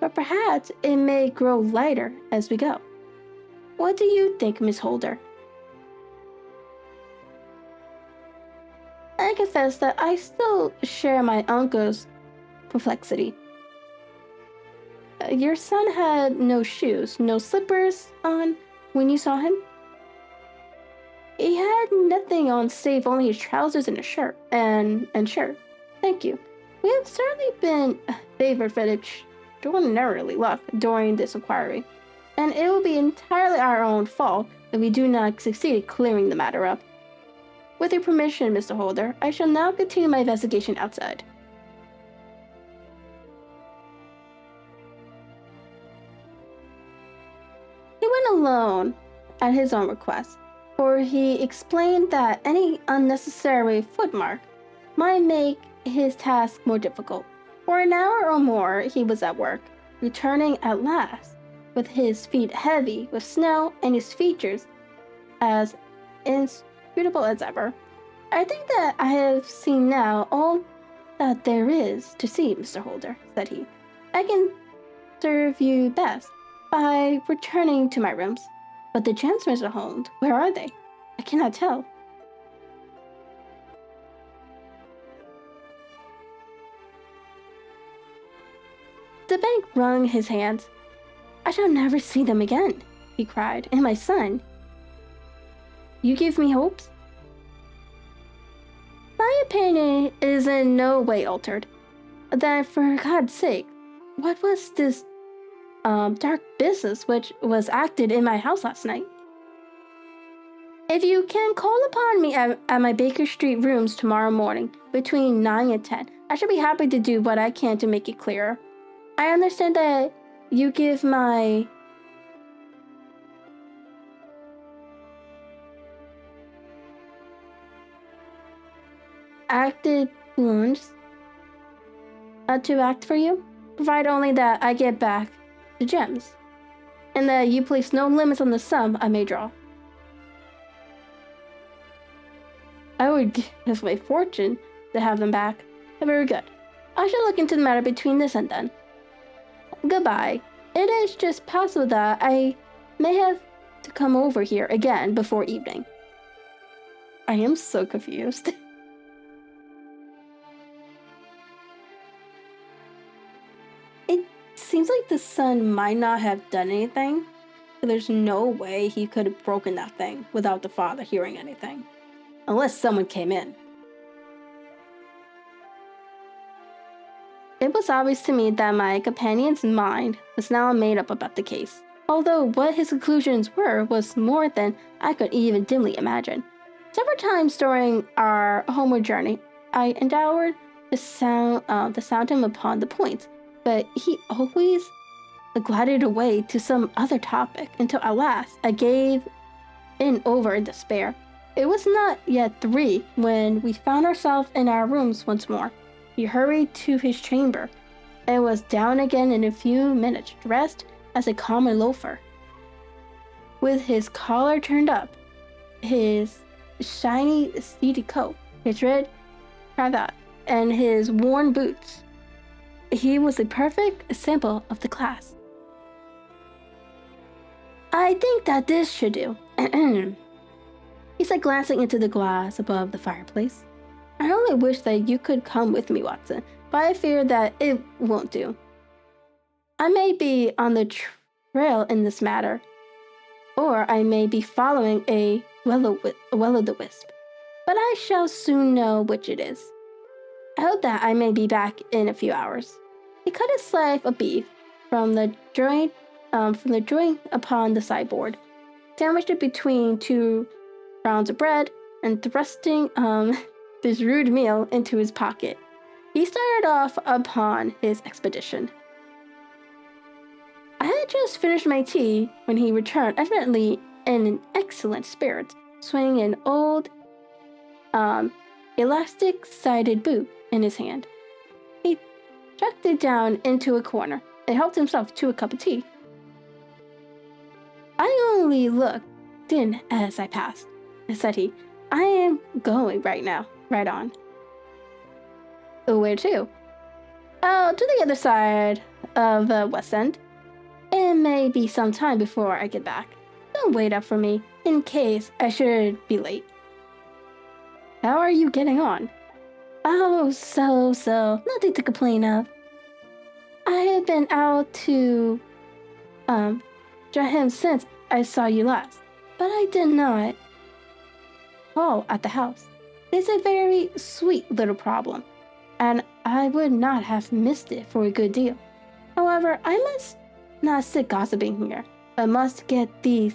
But perhaps it may grow lighter as we go. What do you think, Miss Holder?" I confess that I still share my uncle's perplexity. Your son had no shoes, no slippers on when you saw him?" "He had nothing on save only his trousers and a shirt. And shirt. Thank you. We have certainly been favored for extraordinarily luck during this inquiry, and it will be entirely our own fault if we do not succeed in clearing the matter up. With your permission, Mr. Holder, I shall now continue my investigation outside." He went alone at his own request, for he explained that any unnecessary footmark might make his task more difficult. For an hour or more he was at work, returning at last with his feet heavy with snow and his features as inscrutable as ever. I think that I have seen now all that there is to see, Mr. Holder, said he. I can serve you best by returning to my rooms. But the gems, Mr. Holmes, where are they? I cannot tell. The bank wrung his hands. I shall never see them again, he cried. And my son. You give me hopes? My opinion is in no way altered. Then, for God's sake, what was this dark business which was acted in my house last night? If you can call upon me at my Baker Street rooms tomorrow morning between 9 and 10, I shall be happy to do what I can to make it clearer. I understand that you give my acted wounds to act for you, provide only that I get back the gems, and that you place no limits on the sum I may draw. I would give my fortune to have them back. Very good. I shall look into the matter between this and then. Goodbye. It is just possible that I may have to come over here again before evening. I am so confused. It seems like the son might not have done anything. There's no way he could have broken that thing without the father hearing anything. Unless someone came in. It was obvious to me that my companion's mind was now made up about the case, although what his conclusions were was more than I could even dimly imagine. Several times during our homeward journey, I endeavored to sound him upon the points, but he always glided away to some other topic until at last I gave in over in despair. It was not yet 3 when we found ourselves in our rooms once more. He hurried to his chamber and was down again in a few minutes, dressed as a common loafer. With his collar turned up, his shiny seedy coat, his red cravat, and his worn boots, he was a perfect sample of the class. I think that this should do. He said, glancing into the glass above the fireplace. I only wish that you could come with me, Watson, but I fear that it won't do. I may be on the trail in this matter, or I may be following a will-o'-the-wisp, but I shall soon know which it is. I hope that I may be back in a few hours. He cut a slice of beef from the joint upon the sideboard, sandwiched it between 2 rounds of bread, and thrusting this rude meal into his pocket, he started off upon his expedition. I had just finished my tea when he returned, evidently in an excellent spirit, swinging an old, elastic-sided boot in his hand. He chucked it down into a corner and helped himself to a cup of tea. I only looked in as I passed, said he. I am going right now, right on. Where to? Oh, to the other side of the West End. It may be some time before I get back. Don't wait up for me, in case I should be late. How are you getting on? Oh, so, nothing to complain of. I have been out to, join him since I saw you last, but I did not call at the house. It's a very sweet little problem, and I would not have missed it for a good deal. However, I must not sit gossiping here, but must get these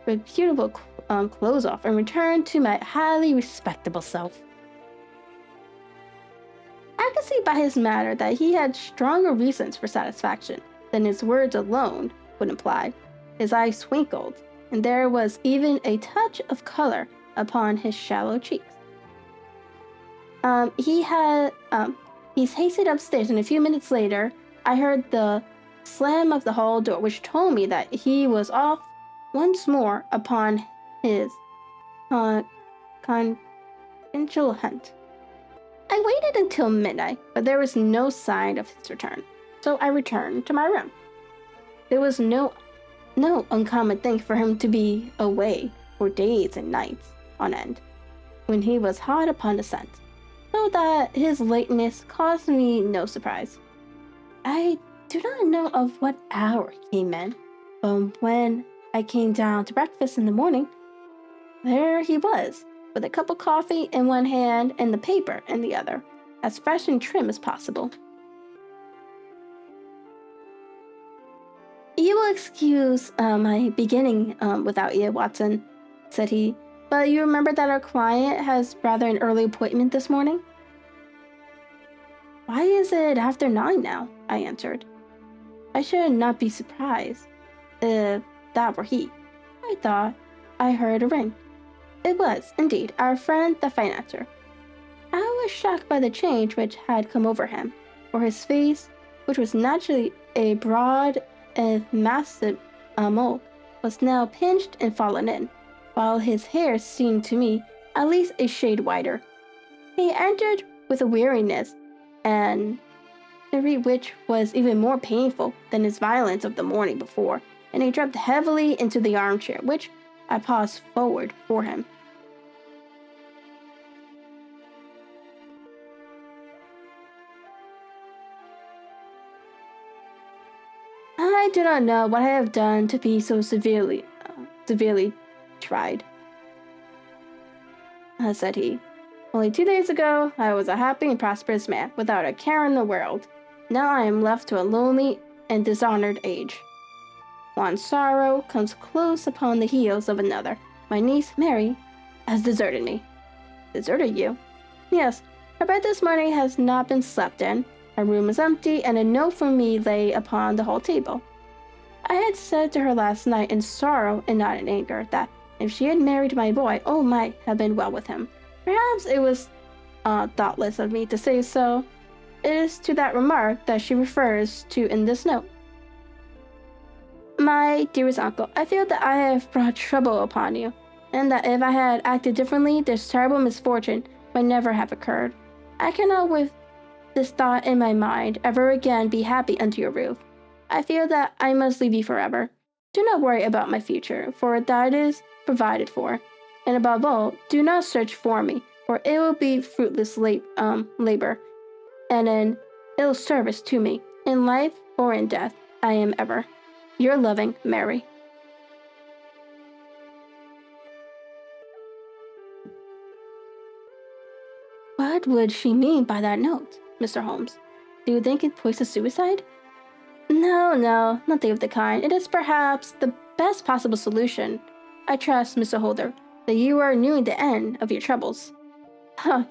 reputable clothes off and return to my highly respectable self. I could see by his manner that he had stronger reasons for satisfaction than his words alone would imply. His eyes twinkled, and there was even a touch of color upon his shallow cheeks. He's hastened upstairs, and a few minutes later, I heard the slam of the hall door, which told me that he was off once more upon his confidential hunt. I waited until midnight, but there was no sign of his return, so I returned to my room. There was no uncommon thing for him to be away for days and nights on end when he was hot upon the scent, so that his lateness caused me no surprise. I do not know of what hour he came in, but when I came down to breakfast in the morning, there he was, with a cup of coffee in one hand and the paper in the other, as fresh and trim as possible. You will excuse my beginning without you, Watson, said he, but you remember that our client has rather an early appointment this morning? Why is it after 9 now? I answered. I should not be surprised if that were he. I thought I heard a ring. It was, indeed, our friend the financier. I was shocked by the change which had come over him, for his face, which was naturally a broad and massive mole, was now pinched and fallen in, while his hair seemed to me at least a shade whiter. He entered with a weariness and which was even more painful than his violence of the morning before, and he dropped heavily into the armchair, which I paused forward for him. I do not know what I have done to be so severely tried, said he. Only 2 days ago, I was a happy and prosperous man, without a care in the world. Now I am left to a lonely and dishonored age. One sorrow comes close upon the heels of another. My niece, Mary, has deserted me. Deserted you? Yes, her bed this morning has not been slept in. Her room is empty, and a note from me lay upon the hall table. I had said to her last night in sorrow and not in anger that if she had married my boy, all might have been well with him. Perhaps it was thoughtless of me to say so. It is to that remark that she refers to in this note. My dearest uncle, I feel that I have brought trouble upon you, and that if I had acted differently, this terrible misfortune might never have occurred. I cannot, with this thought in my mind, ever again be happy under your roof. I feel that I must leave you forever. Do not worry about my future, for that is provided for. And above all, do not search for me, for it will be fruitless labor, and an ill service to me. In life or in death, I am ever your loving Mary. What would she mean by that note, Mr. Holmes? Do you think it points to suicide? No, nothing of the kind. It is perhaps the best possible solution. I trust, Mr. Holder, that you are nearing the end of your troubles.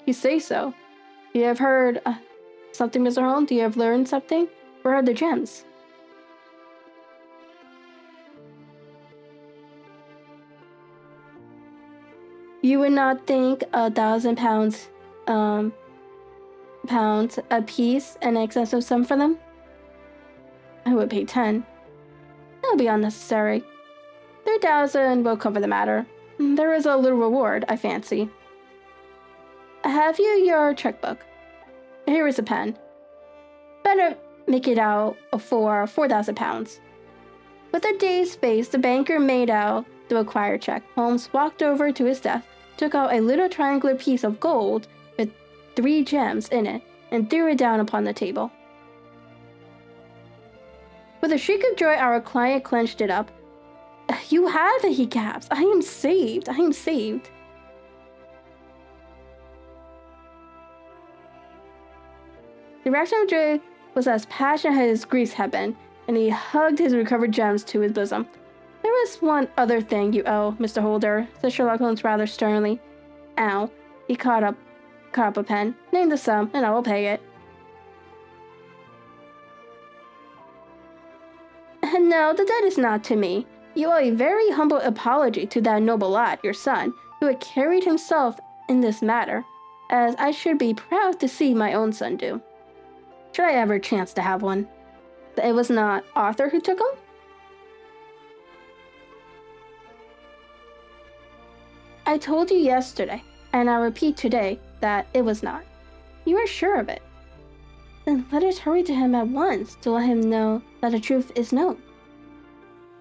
You say so. You have heard something, Mr. Holmes? Do you have learned something? Where are the gems? You would not think £1,000 pounds a piece an excessive sum for them? I would pay 10. That would be unnecessary. 3,000 will cover the matter. There is a little reward, I fancy. Have you your checkbook? Here is a pen. Better make it out for £4,000. With a dazed face, the banker made out the required check. Holmes walked over to his desk, took out a little triangular piece of gold with 3 gems in it, and threw it down upon the table. With a shriek of joy, our client clenched it up. You have it, he gasped. I am saved. The reaction of joy was as passionate as his grief had been, and he hugged his recovered gems to his bosom. There is one other thing you owe, Mr. Holder, said Sherlock Holmes rather sternly. Ow. He caught up a pen. Name the sum, and I will pay it. No, the debt is not to me. You owe a very humble apology to that noble lad, your son, who had carried himself in this matter, as I should be proud to see my own son do. Should I ever chance to have one? It was not Arthur who took him? I told you yesterday, and I repeat today, that it was not. You are sure of it. Then let us hurry to him at once to let him know that the truth is known.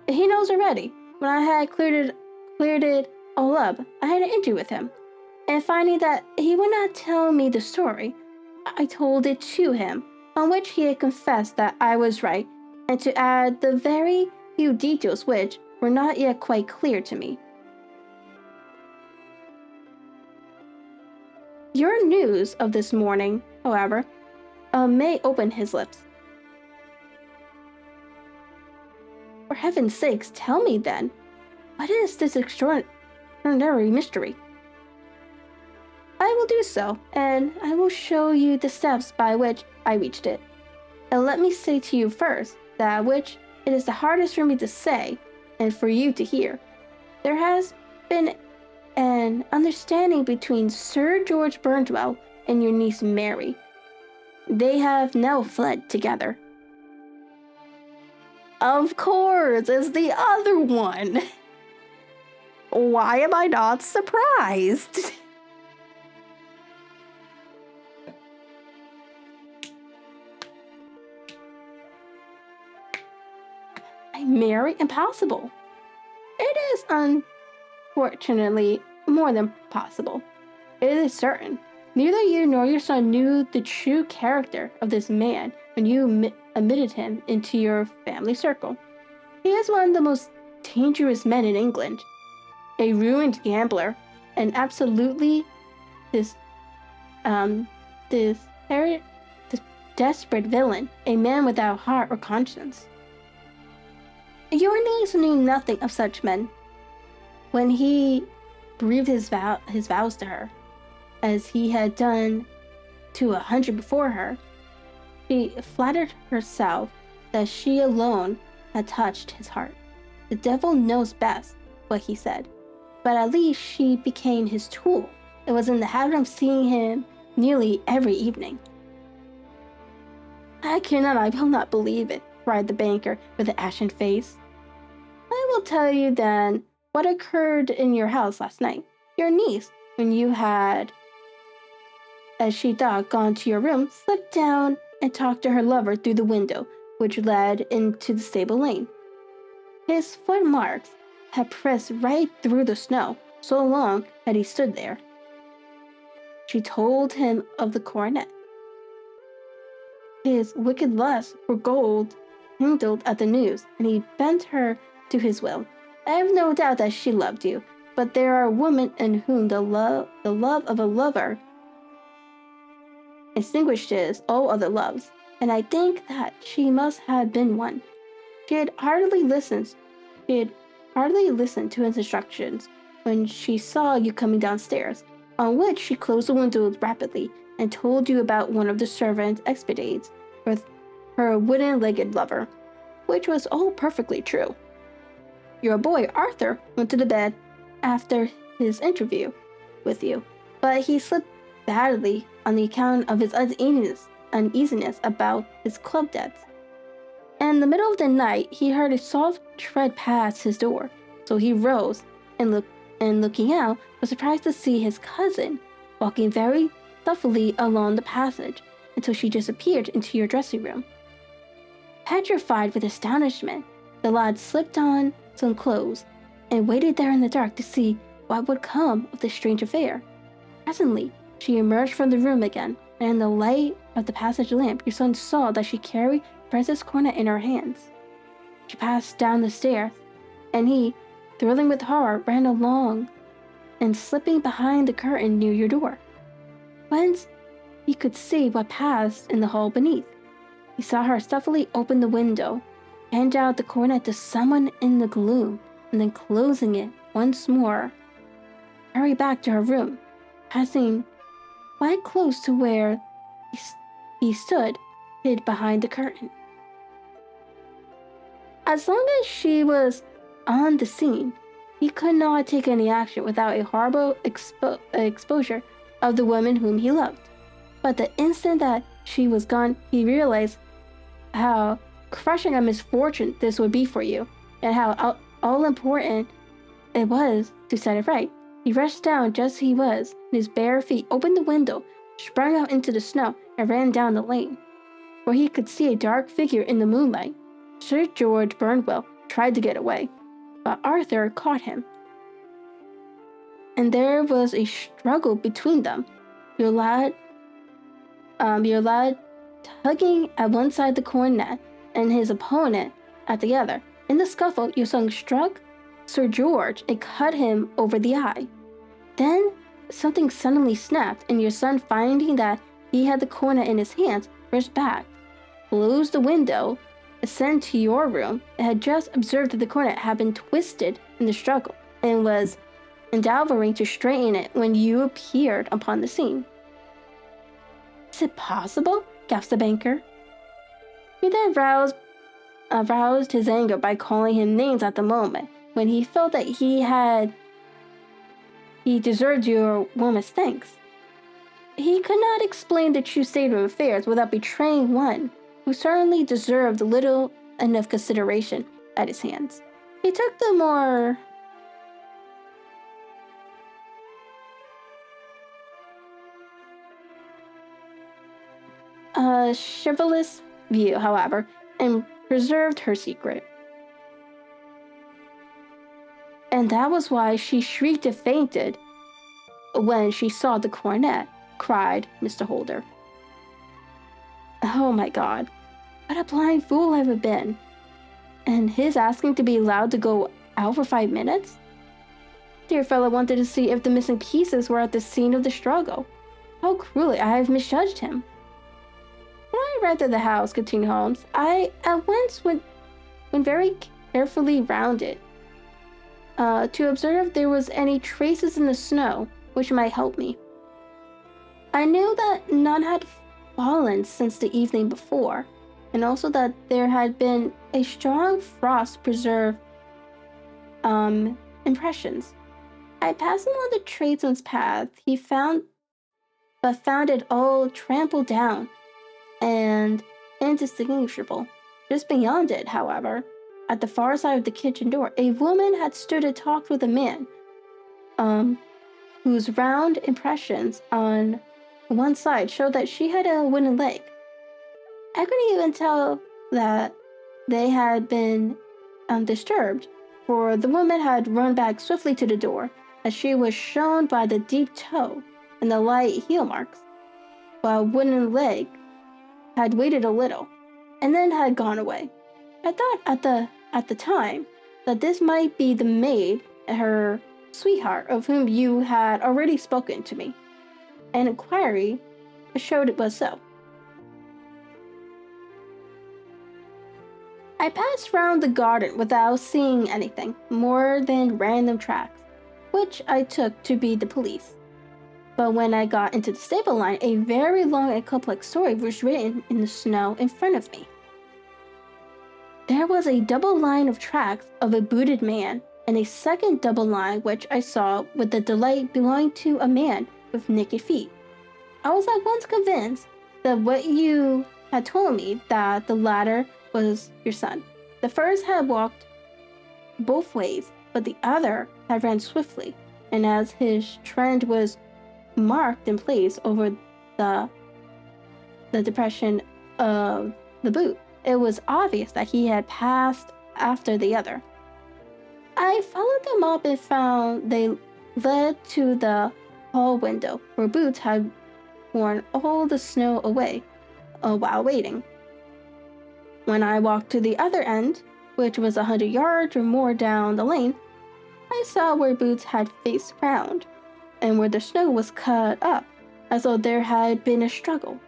He knows already. When I had cleared it all up, I had an interview with him, and finding that he would not tell me the story, I told it to him, on which he had confessed that I was right, and to add the very few details which were not yet quite clear to me. Your news of this morning, however, may open his lips. For heaven's sakes, tell me then, what is this extraordinary mystery? I will do so, and I will show you the steps by which I reached it. And let me say to you first, that which it is the hardest for me to say, and for you to hear. There has been an understanding between Sir George Burnswell and your niece Mary. They have now fled together. Of course, it's the other one. Why am I not surprised? Mary, impossible. It is unfortunately more than possible. It is certain. Neither you nor your son knew the true character of this man when you admitted him into your family circle. He is one of the most dangerous men in England, a ruined gambler, and absolutely this desperate villain, a man without heart or conscience. Your niece knew nothing of such men. When he breathed his vows to her, as he had done to 100 before her, she flattered herself that she alone had touched his heart. The devil knows best, what he said, but at least she became his tool and was in the habit of seeing him nearly every evening. I will not believe it, cried the banker with an ashen face. I will tell you then what occurred in your house last night. Your niece, when you had, as she thought, gone to your room, slipped down and talked to her lover through the window, which led into the stable lane. His foot marks had pressed right through the snow, so long had he stood there. She told him of the coronet. His wicked lust for gold kindled at the news, and he bent her to his will. I have no doubt that she loved you, but there are women in whom the love of a lover extinguishes all other loves, and I think that she must have been one. She had hardly listened to his instructions when she saw you coming downstairs, on which she closed the window rapidly and told you about one of the servants' expedients with her wooden-legged lover, which was all perfectly true. Your boy Arthur went to the bed after his interview with you, but he slept badly on the account of his uneasiness about his club debts. In the middle of the night, he heard a soft tread pass his door, so he rose and looking out, was surprised to see his cousin walking very stealthily along the passage until she disappeared into your dressing room. Petrified with astonishment, the lad slipped on some clothes and waited there in the dark to see what would come of this strange affair. Presently, she emerged from the room again, and in the light of the passage lamp, your son saw that she carried Precious coronet in her hands. She passed down the stairs, and he, thrilling with horror, ran along and slipping behind the curtain near your door, whence he could see what passed in the hall beneath. He saw her stealthily open the window, hand out the coronet to someone in the gloom, and then closing it once more, hurry back to her room, passing quite close to where he stood, hid behind the curtain. As long as she was on the scene, he could not take any action without a horrible exposure of the woman whom he loved. But the instant that she was gone, he realized how crushing a misfortune this would be for you, and how all important it was to set it right. He rushed down just as he was, and his bare feet opened the window, sprung out into the snow, and ran down the lane, where he could see a dark figure in the moonlight. Sir George Burnwell tried to get away, but Arthur caught him. And there was a struggle between them. Your lad tugging at one side of the cornet, and his opponent at the other. In the scuffle, your son struck Sir George and cut him over the eye. Then something suddenly snapped, and your son, finding that he had the cornet in his hands, rushed back, closed the window, ascended to your room, and had just observed that the cornet had been twisted in the struggle, and was endeavoring to straighten it when you appeared upon the scene. Is it possible? Gasped the banker. He then roused his anger by calling him names at the moment, when he felt that he deserved your warmest thanks. He could not explain the true state of affairs without betraying one who certainly deserved little enough consideration at his hands. He took the more chivalrous view, however, and preserved her secret. And that was why she shrieked and fainted when she saw the cornet, cried Mr. Holder. Oh my God, what a blind fool I've been. And his asking to be allowed to go out for 5 minutes? Dear fellow wanted to see if the missing pieces were at the scene of the struggle. How cruelly I have misjudged him. When I arrived at the house, continued Holmes, I at once went very carefully round it, to observe if there was any traces in the snow which might help me. I knew that none had fallen since the evening before, and also that there had been a strong frost preserve impressions. I passed along the tradesman's path but found it all trampled down and indistinguishable. Just beyond it, however, at the far side of the kitchen door, a woman had stood and talked with a man, whose round impressions on one side showed that she had a wooden leg. I couldn't even tell that they had been disturbed, for the woman had run back swiftly to the door, as she was shown by the deep toe and the light heel marks, while wooden leg had waited a little, and then had gone away. I thought at the time that this might be the maid and her sweetheart of whom you had already spoken to me. An inquiry showed it was so. I passed round the garden without seeing anything more than random tracks, which I took to be the police. But when I got into the stable line, a very long and complex story was written in the snow in front of me. There was a double line of tracks of a booted man, and a second double line which I saw with the delight belonging to a man with naked feet. I was at once convinced that what you had told me, that the latter was your son. The first had walked both ways, but the other had ran swiftly, and as his trend was marked in place over the depression of the boot, it was obvious that he had passed after the other. I followed them up and found they led to the hall window, where Boots had worn all the snow away while waiting. When I walked to the other end, which was 100 yards or more down the lane, I saw where Boots had faced round, and where the snow was cut up, as though there had been a struggle.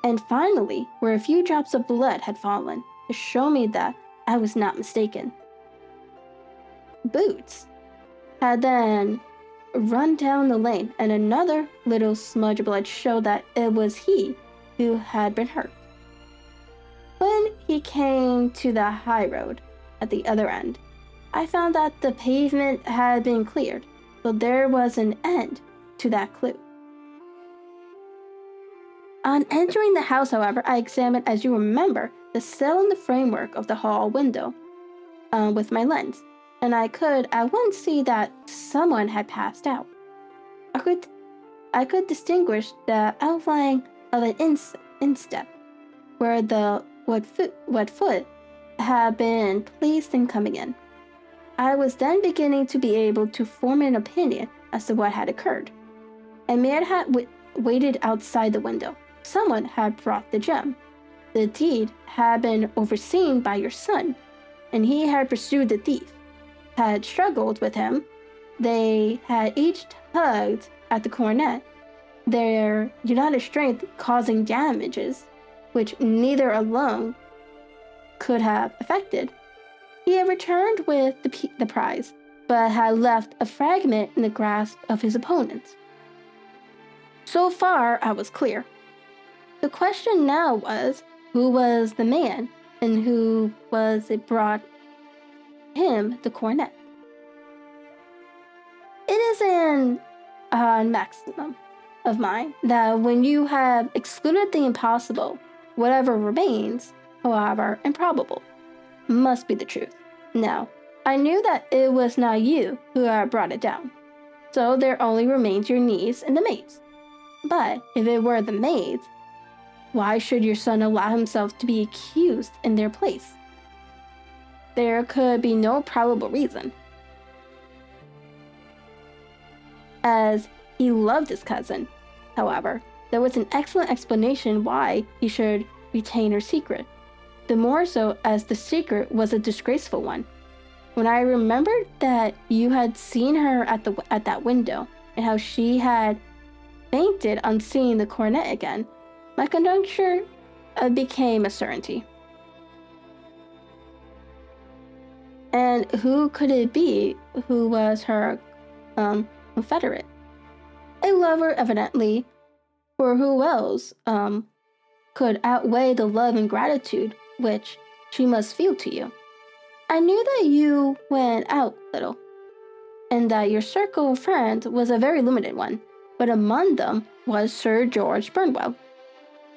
And finally, where a few drops of blood had fallen, to show me that I was not mistaken. Boots had then run down the lane, and another little smudge of blood showed that it was he who had been hurt. When he came to the high road at the other end, I found that the pavement had been cleared, so there was an end to that clue. On entering the house, however, I examined, as you remember, the sill and the framework of the hall window with my lens. and I could at once see that someone had passed out. I could distinguish the outline of an instep, where the wet foot had been placed in coming in. I was then beginning to be able to form an opinion as to what had occurred. A man had waited outside the window. Someone had brought the gem. The deed had been overseen by your son, and he had pursued the thief, had struggled with him. They had each tugged at the coronet, their united strength causing damages which neither alone could have effected. He had returned with the prize, but had left a fragment in the grasp of his opponents. So far, I was clear. The question now was, who was the man, and who was it brought him the coronet? It is an maximum of mine that when you have excluded the impossible, whatever remains, however improbable, must be the truth. Now, I knew that it was not you who had brought it down, so there only remains your niece and the maids. But if it were the maids, why should your son allow himself to be accused in their place? There could be no probable reason. As he loved his cousin, however, there was an excellent explanation why he should retain her secret, the more so as the secret was a disgraceful one. When I remembered that you had seen her at that window, and how she had fainted on seeing the coronet again, my conjecture became a certainty. And who could it be who was her confederate? A lover, evidently, for who else could outweigh the love and gratitude which she must feel to you? I knew that you went out little, and that your circle of friends was a very limited one, but among them was Sir George Burnwell.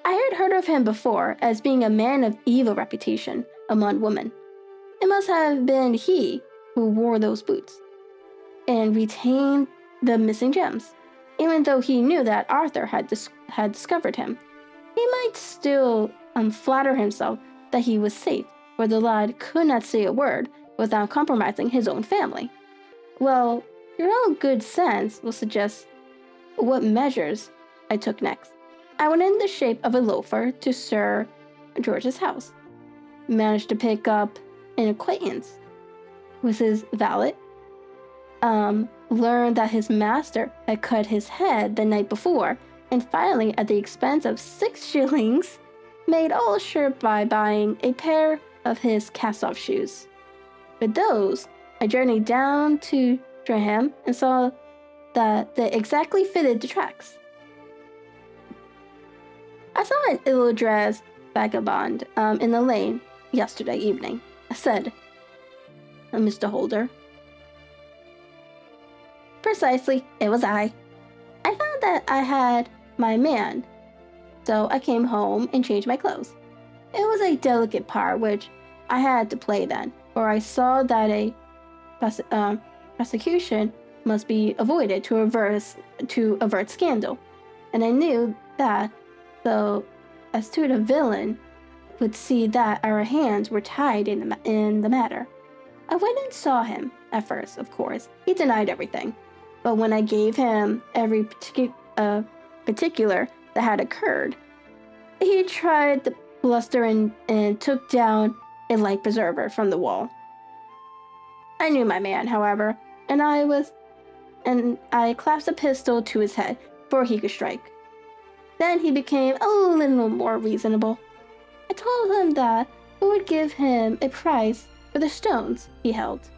I had heard of him before as being a man of evil reputation among women. It must have been he who wore those boots and retained the missing gems, even though he knew that Arthur had discovered him. He might still flatter himself that he was safe, for the lad could not say a word without compromising his own family. Well, your own good sense will suggest what measures I took next. I went in the shape of a loafer to Sir George's house, managed to pick up an acquaintance with his valet, learned that his master had cut his head the night before, and finally, at the expense of 6 shillings, made all sure by buying a pair of his cast-off shoes. With those, I journeyed down to Streatham and saw that they exactly fitted the tracks. I saw an ill-dressed vagabond in the lane yesterday evening, said Mr. Holder. Precisely, it was I. I found that I had my man, so I came home and changed my clothes. It was a delicate part which I had to play then, for I saw that a prosecution must be avoided to avert scandal, and I knew that, so as to the villain would see that our hands were tied in the matter. I went and saw him. At first, of course, he denied everything, but when I gave him every particular that had occurred, he tried to bluster and took down a life preserver from the wall. I knew my man, however, and I clapped a pistol to his head before he could strike. Then he became a little more reasonable. I told him that I would give him a price for the stones he held.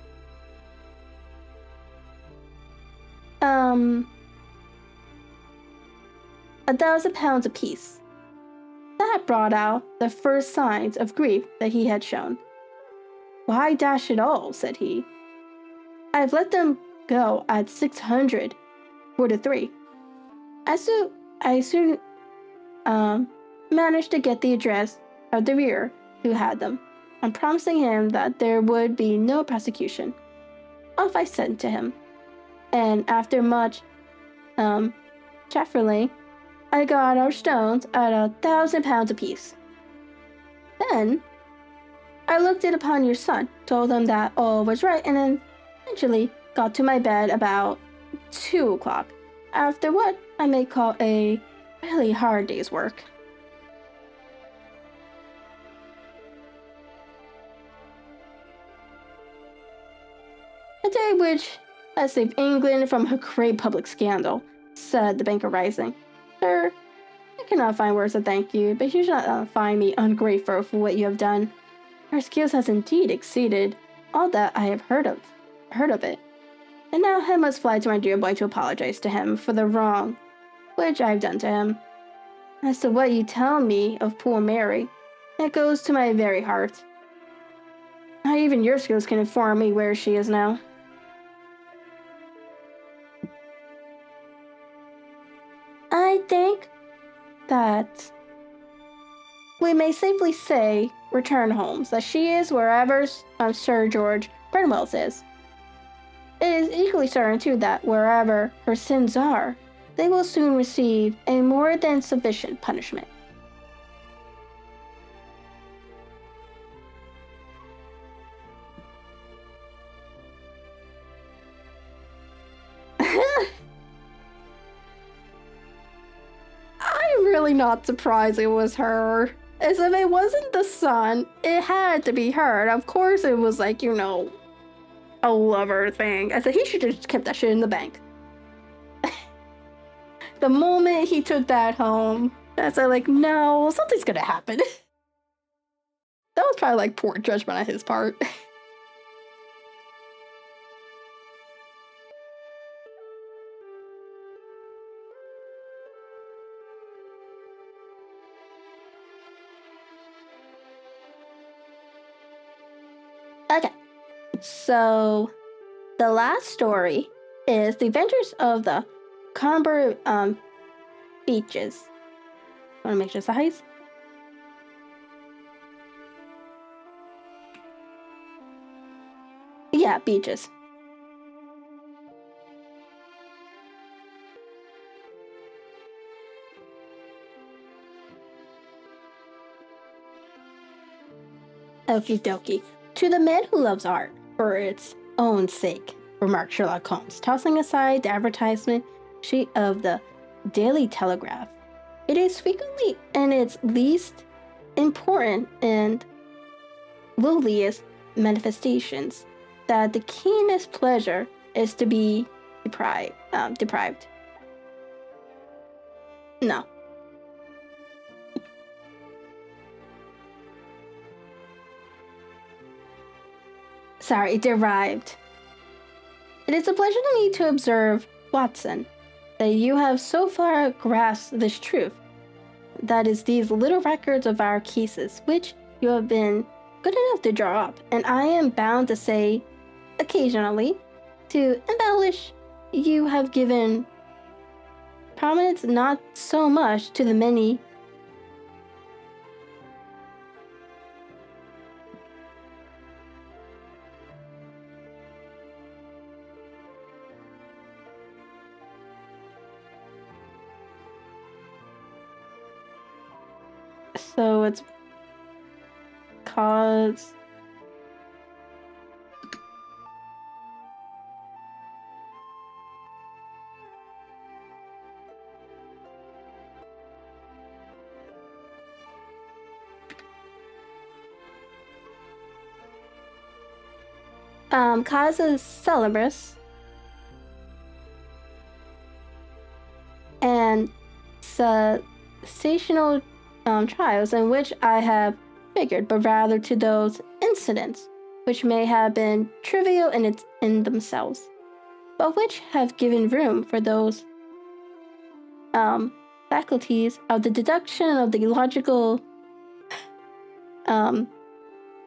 £1,000 apiece. That brought out the first signs of grief that he had shown. Why dash it all, said he. I've let them go at 600 for the 3. I soon managed to get the address of the rearer who had them, and promising him that there would be no prosecution. off I sent to him. And after much chaffering, I got our stones at 1,000 pounds apiece. Then I looked it upon your son, told him that all was right, and then eventually got to my bed about 2 o'clock, after what I may call a really hard day's work. A day which has saved England from a great public scandal, said the banker, rising. Sir, I cannot find words to thank you, but you should not find me ungrateful for what you have done. Your skills has indeed exceeded all that I have heard of it. And now I must fly to my dear boy to apologize to him for the wrong which I have done to him. As to what you tell me of poor Mary, it goes to my very heart. Not even your skills can inform me where she is now. I think that we may safely say, returned Holmes, that she is wherever Sir George Burnwell's is. It is equally certain, too, that wherever her sins are, they will soon receive a more than sufficient punishment. I'm really not surprised it was her. As if it wasn't the son, it had to be her. Of course it was like, a lover thing. I said he should have just kept that shit in the bank. The moment he took that home, that's like, no, something's gonna happen. That was probably like poor judgment on his part. Okay, so the last story is The Adventures of the Carbuncle Beaches. Want to make sure size? Yeah, beaches. Okie dokie. To the man who loves art for its own sake, remarked Sherlock Holmes, tossing aside the advertisement sheet of the Daily Telegraph. It is frequently in its least important and lowliest manifestations that the keenest pleasure is to be deprived. No. Sorry, derived. It is a pleasure to me to observe, Watson, that you have so far grasped this truth. That is these little records of our cases, which you have been good enough to draw up, and I am bound to say, occasionally, to embellish, you have given prominence not so much to the many so it's cause causes celebrus and sensational trials in which I have figured, but rather to those incidents which may have been trivial in themselves, but which have given room for those faculties of the deduction of the logical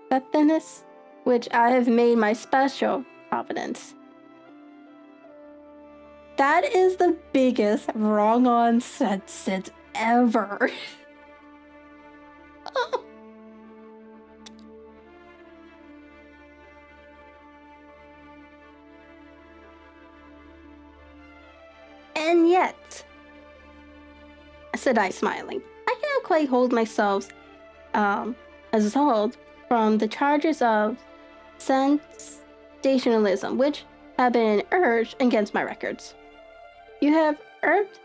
Bethany, which I have made my special providence. That is the biggest wrong on sentence ever. yet, said I, smiling, I cannot quite hold myself absolved from the charges of sensationalism which have been urged against my records. You have urged,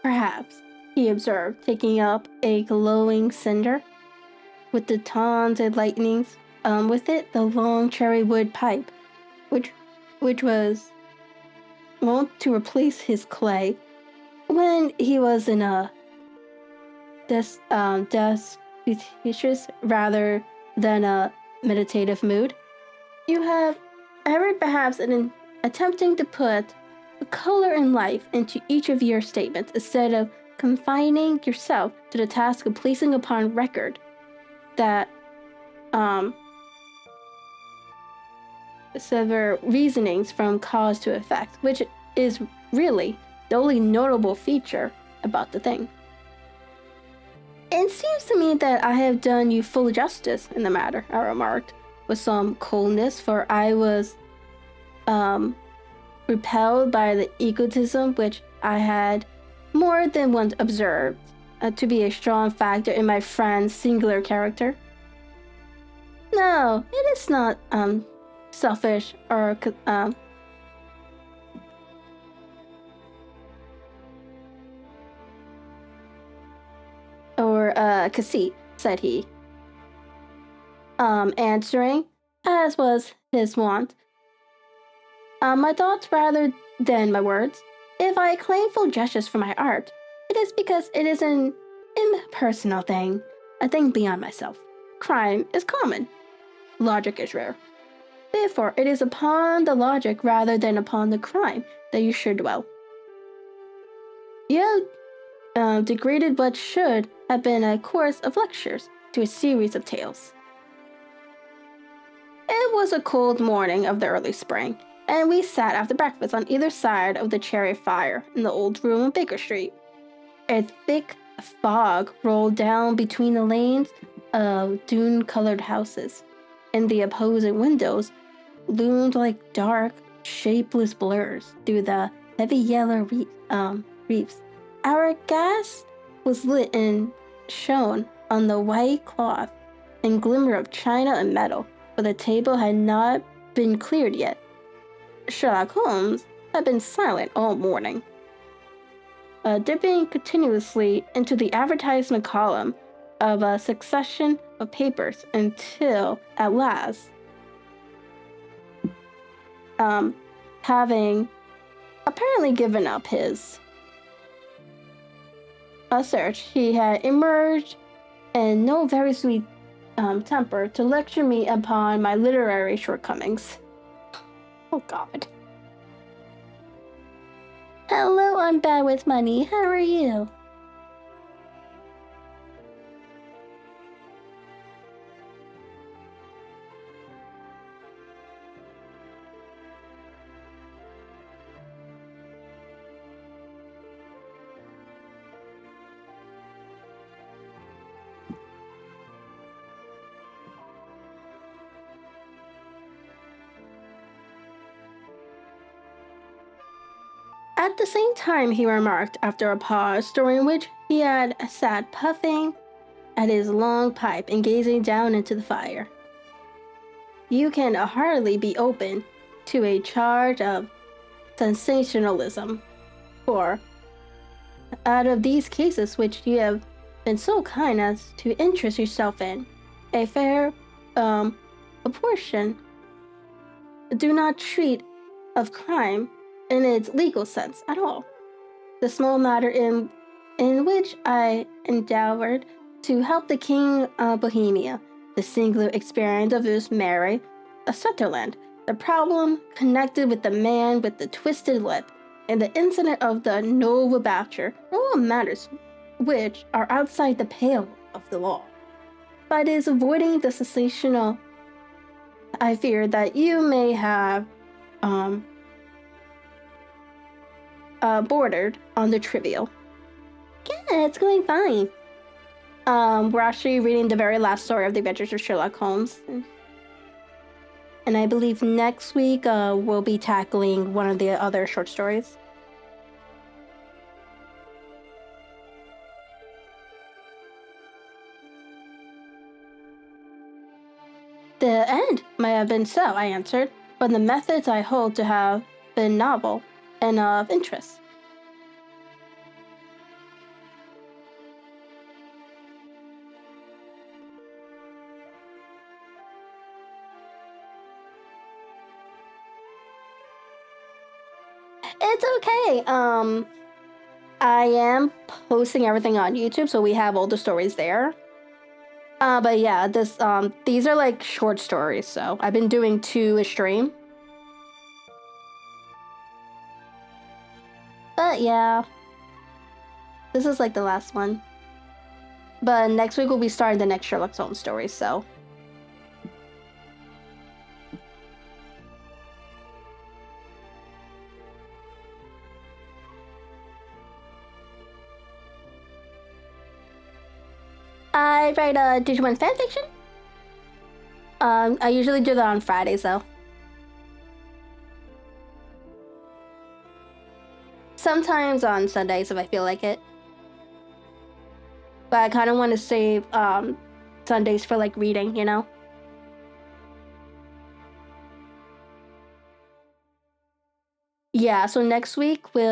perhaps, he observed, taking up a glowing cinder with the tongs and lightnings, with it the long cherry wood pipe, which was wont to replace his clay when he was in a disputatious rather than a meditative mood. You have erred perhaps in attempting to put color and life into each of your statements instead of confining yourself to the task of placing upon record that sever reasonings from cause to effect, which is really the only notable feature about the thing. It seems to me that I have done you full justice in the matter, I remarked, with some coldness, for I was repelled by the egotism which I had more than once observed to be a strong factor in my friend's singular character. No, it is not selfish or conceit, said he, answering, as was his wont, my thoughts rather than my words. If I claim full justice for my art, it is because it is an impersonal thing, a thing beyond myself. Crime is common. Logic is rare. Therefore, it is upon the logic rather than upon the crime that you should dwell. You have degraded what should have been a course of lectures to a series of tales. It was a cold morning of the early spring, and we sat after breakfast on either side of the cherry fire in the old room on Baker Street. A thick fog rolled down between the lanes of dune-colored houses, and the opposing windows loomed like dark, shapeless blurs through the heavy yellow reefs. Our gas was lit and shone on the white cloth and glimmer of china and metal, but the table had not been cleared yet. Sherlock Holmes had been silent all morning, dipping continuously into the advertisement column of a succession of papers until, at last, having apparently given up his search, he had emerged in no very sweet temper to lecture me upon my literary shortcomings. Oh God. Hello, I'm bad with money. How are you? At the same time, he remarked after a pause, during which he had sat puffing at his long pipe and gazing down into the fire. You can hardly be open to a charge of sensationalism, for out of these cases which you have been so kind as to interest yourself in, a fair proportion do not treat of crime in its legal sense at all. The small matter in which I endeavored to help the King of Bohemia, the singular experience of his Mary of Sutherland, the problem connected with the man with the twisted lip, and the incident of the noble bachelor are all matters which are outside the pale of the law. But it is avoiding the sensational, I fear that you may have bordered on the trivial. Yeah, it's going fine. We're actually reading the very last story of the Adventures of Sherlock Holmes. And I believe next week we'll be tackling one of the other short stories. The end may have been so, I answered, but the methods I hold to have been novel and of interest. It's okay. I am posting everything on YouTube, so we have all the stories there. But yeah, these are like short stories, so I've been doing 2 a stream. But yeah, this is like the last one. But next week we'll be starting the next Sherlock Holmes story, so. I write Digimon fanfiction. I usually do that on Fridays, though. Sometimes on Sundays if I feel like it. But I kind of want to save Sundays for like reading, you know? Yeah, so next week we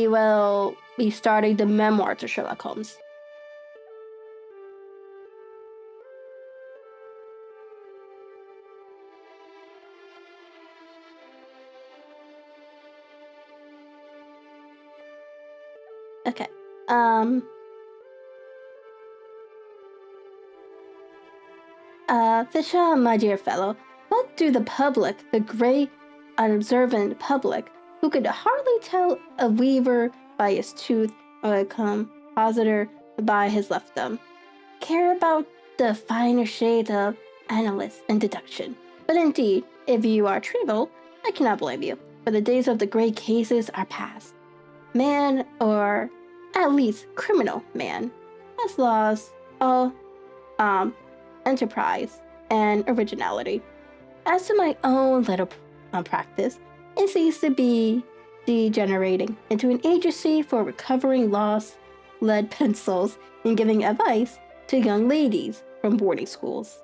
will be starting the memoirs of Sherlock Holmes. Okay. Fisher, my dear fellow, what do the public, the great unobservant public, who could hardly tell a weaver by his tooth or a compositor by his left thumb, care about the finer shades of analysis and deduction? But indeed, if you are trivial, I cannot blame you, for the days of the great cases are past. Man, or at least criminal man, has lost all enterprise and originality. As to my own little practice, it seems to be degenerating into an agency for recovering lost lead pencils and giving advice to young ladies from boarding schools.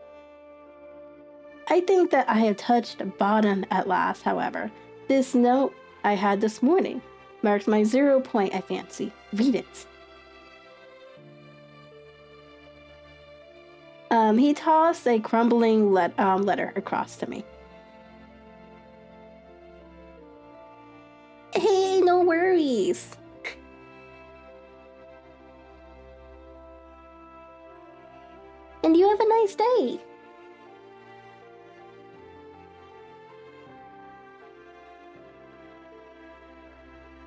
I think that I have touched bottom at last, however. This note I had this morning marks my 0 point, I fancy. Read it. He tossed a crumbling letter across to me. Hey, no worries. And you have a nice day.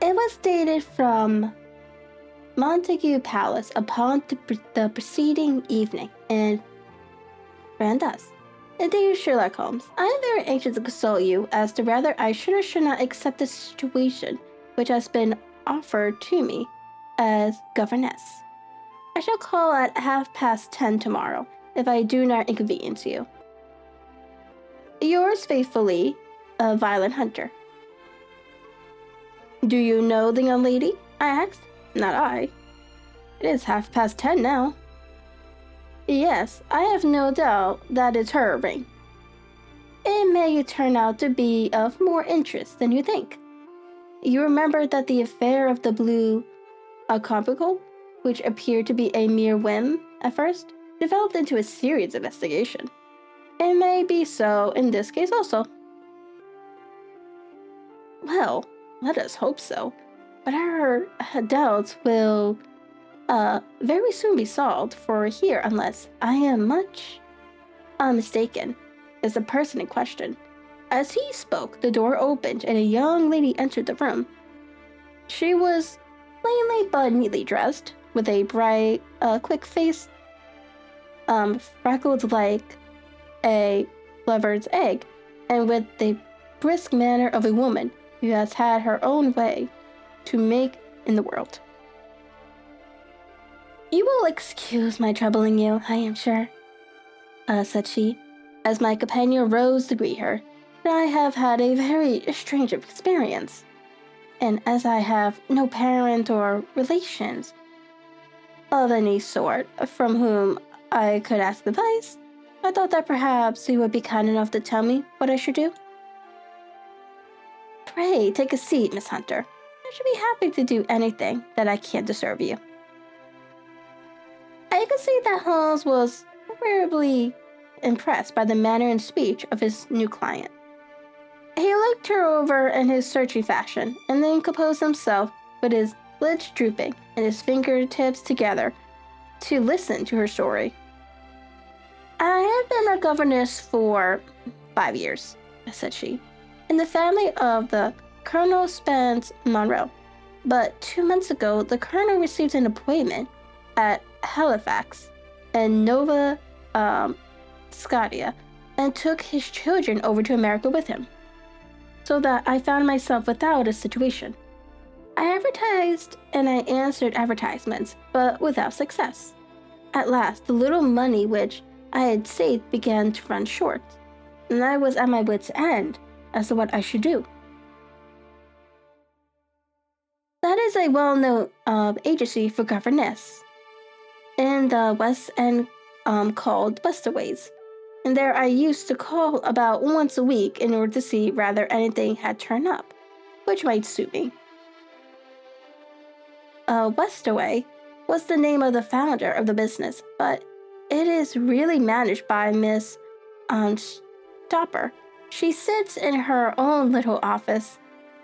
It was dated from Montague Palace upon the preceding evening, and ran thus. Dear Sherlock Holmes, I am very anxious to consult you as to whether I should or should not accept the situation which has been offered to me as governess. I shall call at 10:30 tomorrow, if I do not inconvenience you. Yours faithfully, a Violent Hunter. Do you know the young lady? I asked. Not I. It is 10:30 now. Yes, I have no doubt that it's her ring. It may turn out to be of more interest than you think. You remember that the affair of the blue Carbuncle, which appeared to be a mere whim at first, developed into a serious investigation. It may be so in this case also. Well, let us hope so, but our doubts will very soon be solved, for here, unless I am much mistaken, is the person in question. As he spoke, the door opened and a young lady entered the room. She was plainly but neatly dressed, with a bright, quick face, freckled like a plover's egg, and with the brisk manner of a woman who has had her own way to make in the world. You will excuse my troubling you, I am sure, said she, as my companion rose to greet her. I have had a very strange experience, and as I have no parent or relations of any sort from whom I could ask advice, I thought that perhaps you would be kind enough to tell me what I should do. Pray, take a seat, Miss Hunter. I should be happy to do anything that I can to serve you. I could see that Holmes was favorably impressed by the manner and speech of his new client. He looked her over in his searching fashion, and then composed himself with his lids drooping and his fingertips together to listen to her story. I have been a governess for 5 years, said she, in the family of the Colonel Spence Monroe. But 2 months ago, the Colonel received an appointment at Halifax in Nova Scotia and took his children over to America with him, so that I found myself without a situation. I advertised and I answered advertisements, but without success. At last, the little money which I had saved began to run short, and I was at my wits' end as to what I should do. That is a well-known agency for governess in the West End called Bustaways, and there I used to call about once a week in order to see whether anything had turned up, which might suit me. Westaway was the name of the founder of the business, but it is really managed by Miss Stopper. She sits in her own little office,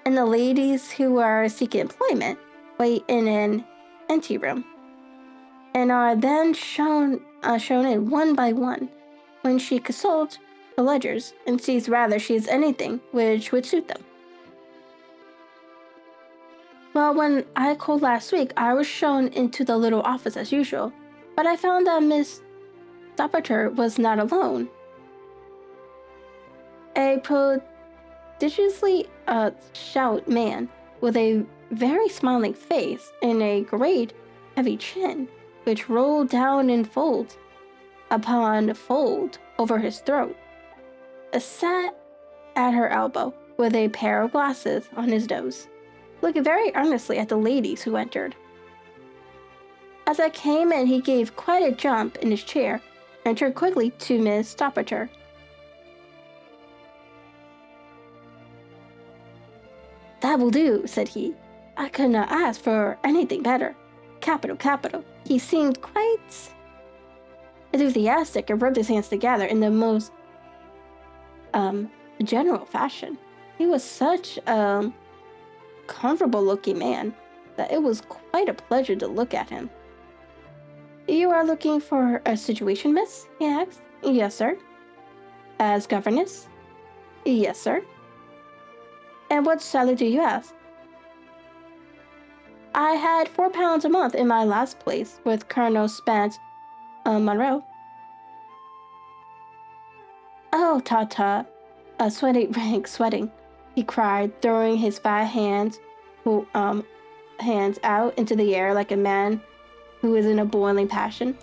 and the ladies who are seeking employment wait in an anteroom, and are then shown in one by one when she consults the ledgers and sees whether she has anything which would suit them. Well, when I called last week, I was shown into the little office as usual, but I found that Miss Stopper was not alone. A prodigiously stout man with a very smiling face and a great heavy chin, which rolled down in fold upon fold over his throat, sat at her elbow with a pair of glasses on his nose, looking very earnestly at the ladies who entered. As I came in, he gave quite a jump in his chair and turned quickly to Miss Stopper. "That will do," said he. "I could not ask for anything better. Capital, capital." He seemed quite enthusiastic and rubbed his hands together in the most general fashion. He was such a comfortable-looking man that it was quite a pleasure to look at him. "You are looking for a situation, miss?" he asked. "Yes, sir." "As governess?" "Yes, sir." "And what salary do you ask?" "I had £4 a month in my last place with Colonel Spence Monroe." "Oh, ta-ta, sweating," he cried, throwing his fat hands out into the air like a man who is in a boiling passion.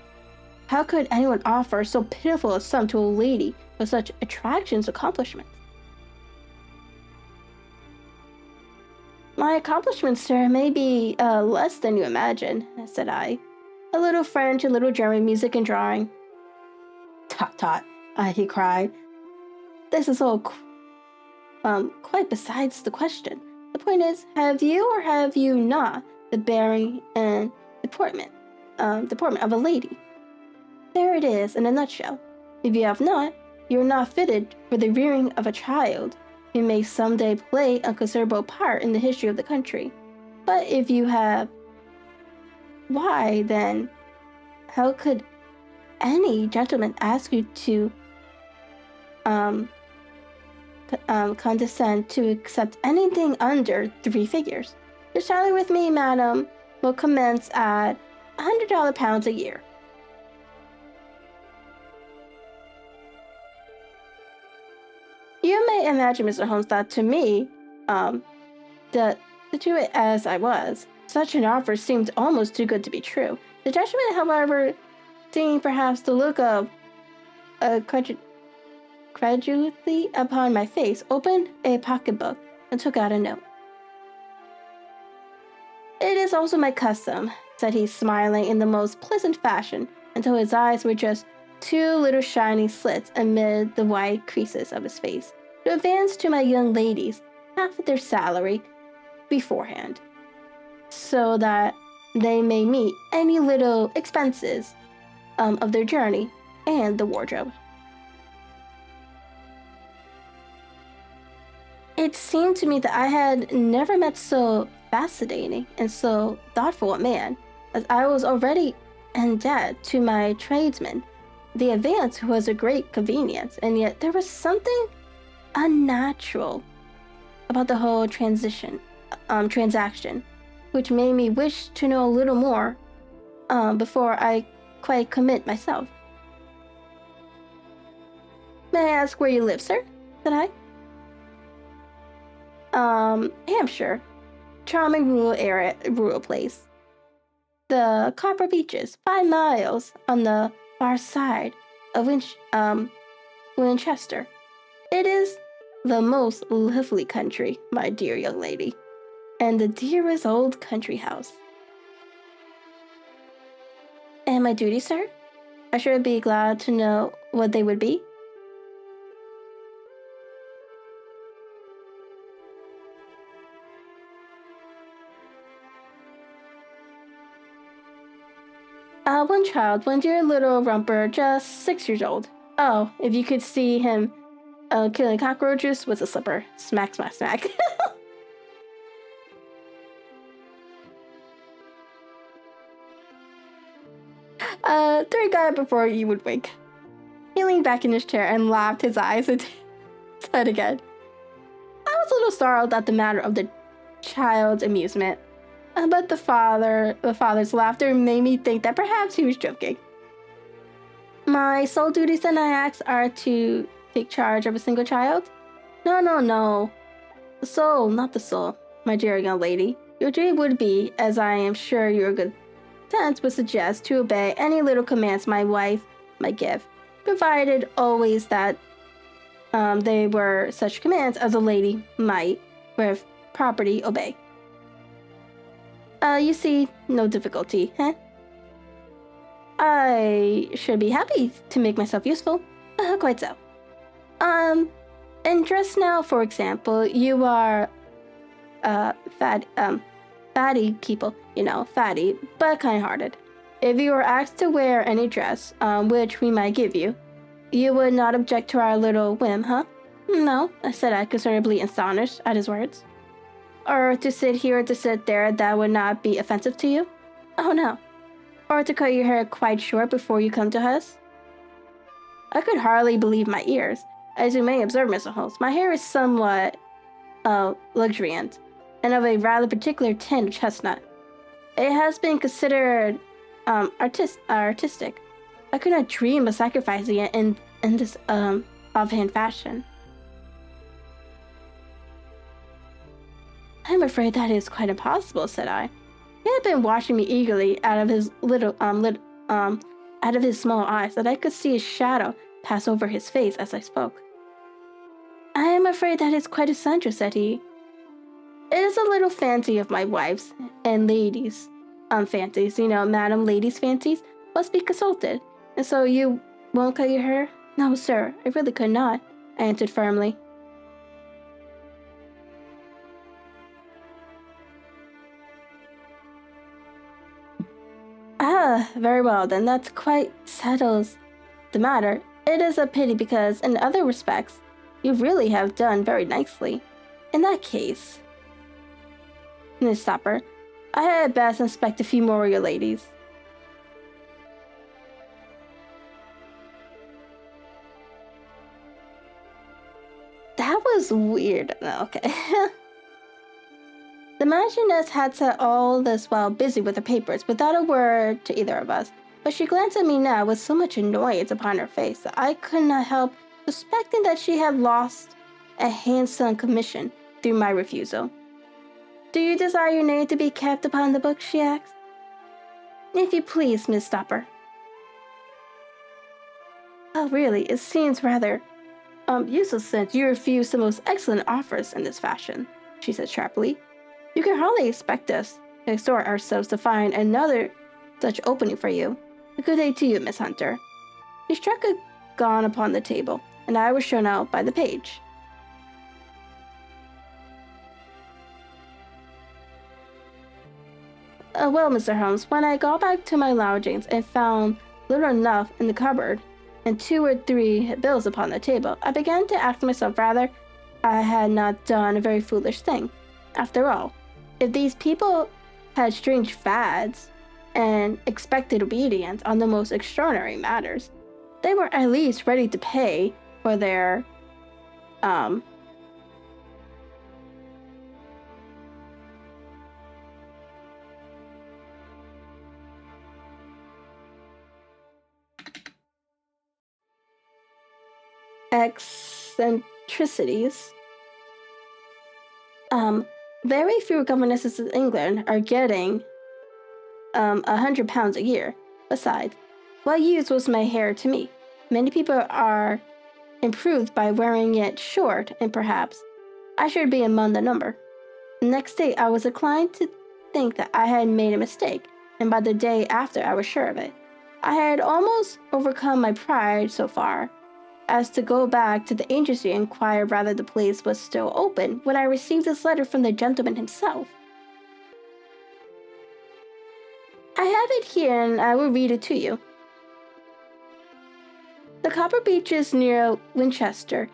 How could anyone offer so pitiful a sum to a lady with such attractions and accomplishments? "My accomplishments, sir, may be less than you imagine," said I. "A little French, a little German, music and drawing." "Tut, tut," he cried. "This is all quite besides the question. The point is, have you or have you not the bearing and deportment of a lady? There it is in a nutshell. If you have not, you are not fitted for the rearing of a child who may someday play a considerable part in the history of the country. But if you have, why then, how could any gentleman ask you to condescend to accept anything under 3 figures? Your salary with me, madam, will commence at £100 a year." You may imagine, Mr. Holmes, that to me, situate as I was, such an offer seemed almost too good to be true. The gentleman, however, seeing perhaps the look of credulity upon my face, opened a pocketbook and took out a note. "It is also my custom," said he, smiling in the most pleasant fashion until his eyes were just two little shiny slits amid the white creases of his face, to advance to my young ladies half of their salary beforehand, so that they may meet any little expenses of their journey and the wardrobe. It seemed to me that I had never met so fascinating and so thoughtful a man, as I was already in debt to my tradesman. The advance was a great convenience, and yet there was something unnatural about the whole transaction, which made me wish to know a little more before I quite commit myself. "May I ask where you live, sir?" said I. "Hampshire. Charming rural place. The Copper Beaches, 5 miles on the far side of Winchester. It is the most lovely country, my dear young lady, and the dearest old country house." "And my duty, sir? I should be glad to know what they would be." "One child, one dear little romper, just 6 years old. Oh, if you could see him killing cockroaches with a slipper. Smack, smack, smack." Third guy before you would wink. He leaned back in his chair and laughed his eyes and said again. I was a little startled at the matter of the child's amusement, but the father's laughter made me think that perhaps he was joking. "My sole duties, then," I asked, "are to take charge of a single child?" No. The soul, not the soul, my dear young lady. Your duty would be, as I am sure your good sense would suggest, to obey any little commands my wife might give, provided always that they were such commands as a lady might, with property, obey. You see no difficulty, eh? I should be happy to make myself useful. Quite so. And dress now, for example, you are, fatty people, fatty, but kind-hearted. If you were asked to wear any dress, which we might give you, you would not object to our little whim, huh? No, said I, considerably astonished at his words. Or to sit here or to sit there, that would not be offensive to you? Oh, no. Or to cut your hair quite short before you come to us? I could hardly believe my ears. As you may observe, Mr. Holmes, my hair is somewhat luxuriant, and of a rather particular tint of chestnut. It has been considered artistic. I could not dream of sacrificing it in this offhand fashion. I'm afraid that is quite impossible, said I. He had been watching me eagerly out of his out of his small eyes, that I could see a shadow pass over his face as I spoke. I am afraid that is quite essential, said he. It is a little fancy of my wife's and ladies' fancies, madam ladies' fancies must be consulted. And so you won't cut your hair? No, sir, I really could not, I answered firmly. Ah, very well, then that quite settles the matter. It is a pity because, in other respects, you really have done very nicely. In that case, Miss Stopper, I had best inspect a few more of your ladies. That was weird. Okay. The Marchioness had said all this while busy with her papers, without a word to either of us, but she glanced at me now with so much annoyance upon her face that I could not help suspecting that she had lost a handsome commission through my refusal. Do you desire your name to be kept upon the book? She asked. If you please, Miss Stopper. Oh, really, it seems rather useless since you refuse the most excellent offers in this fashion, she said sharply. You can hardly expect us to exert ourselves to find another such opening for you. A good day to you, Miss Hunter. He struck a gong upon the table, and I was shown out by the page. Well, Mr. Holmes, when I got back to my lodgings and found little enough in the cupboard and 2 or 3 bills upon the table, I began to ask myself whether I had not done a very foolish thing. After all, if these people had strange fads and expected obedience on the most extraordinary matters, they were at least ready to pay for their eccentricities. Very few governesses in England are getting £100 a year. Besides, what use was my hair to me? Many people are improved by wearing it short, and perhaps I should be among the number. The next day I was inclined to think that I had made a mistake, and by the day after I was sure of it. I had almost overcome my pride so far as to go back to the agency and inquire whether the place was still open when I received this letter from the gentleman himself. I have it here and I will read it to you. The Copper Beech is near Winchester.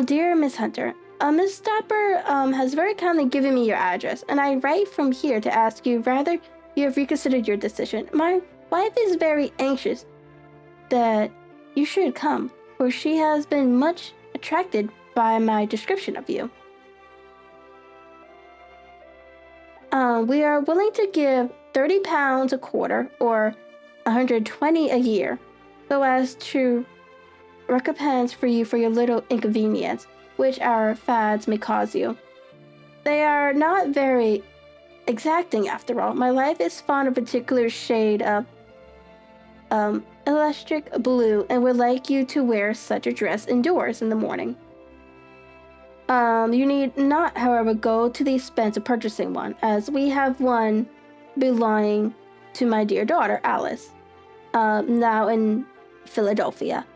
Dear Miss Hunter, Miss Stopper has very kindly given me your address, and I write from here to ask you whether you have reconsidered your decision. My wife is very anxious that you should come, for she has been much attracted by my description of you. We are willing to give £30 a quarter, or £120 a year, so as to recompense for you for your little inconvenience, which our fads may cause you. They are not very exacting after all. My wife is fond of a particular shade of electric blue and would like you to wear such a dress indoors in the morning. You need not, however, go to the expense of purchasing one, as we have one belonging to my dear daughter, Alice, now in Philadelphia,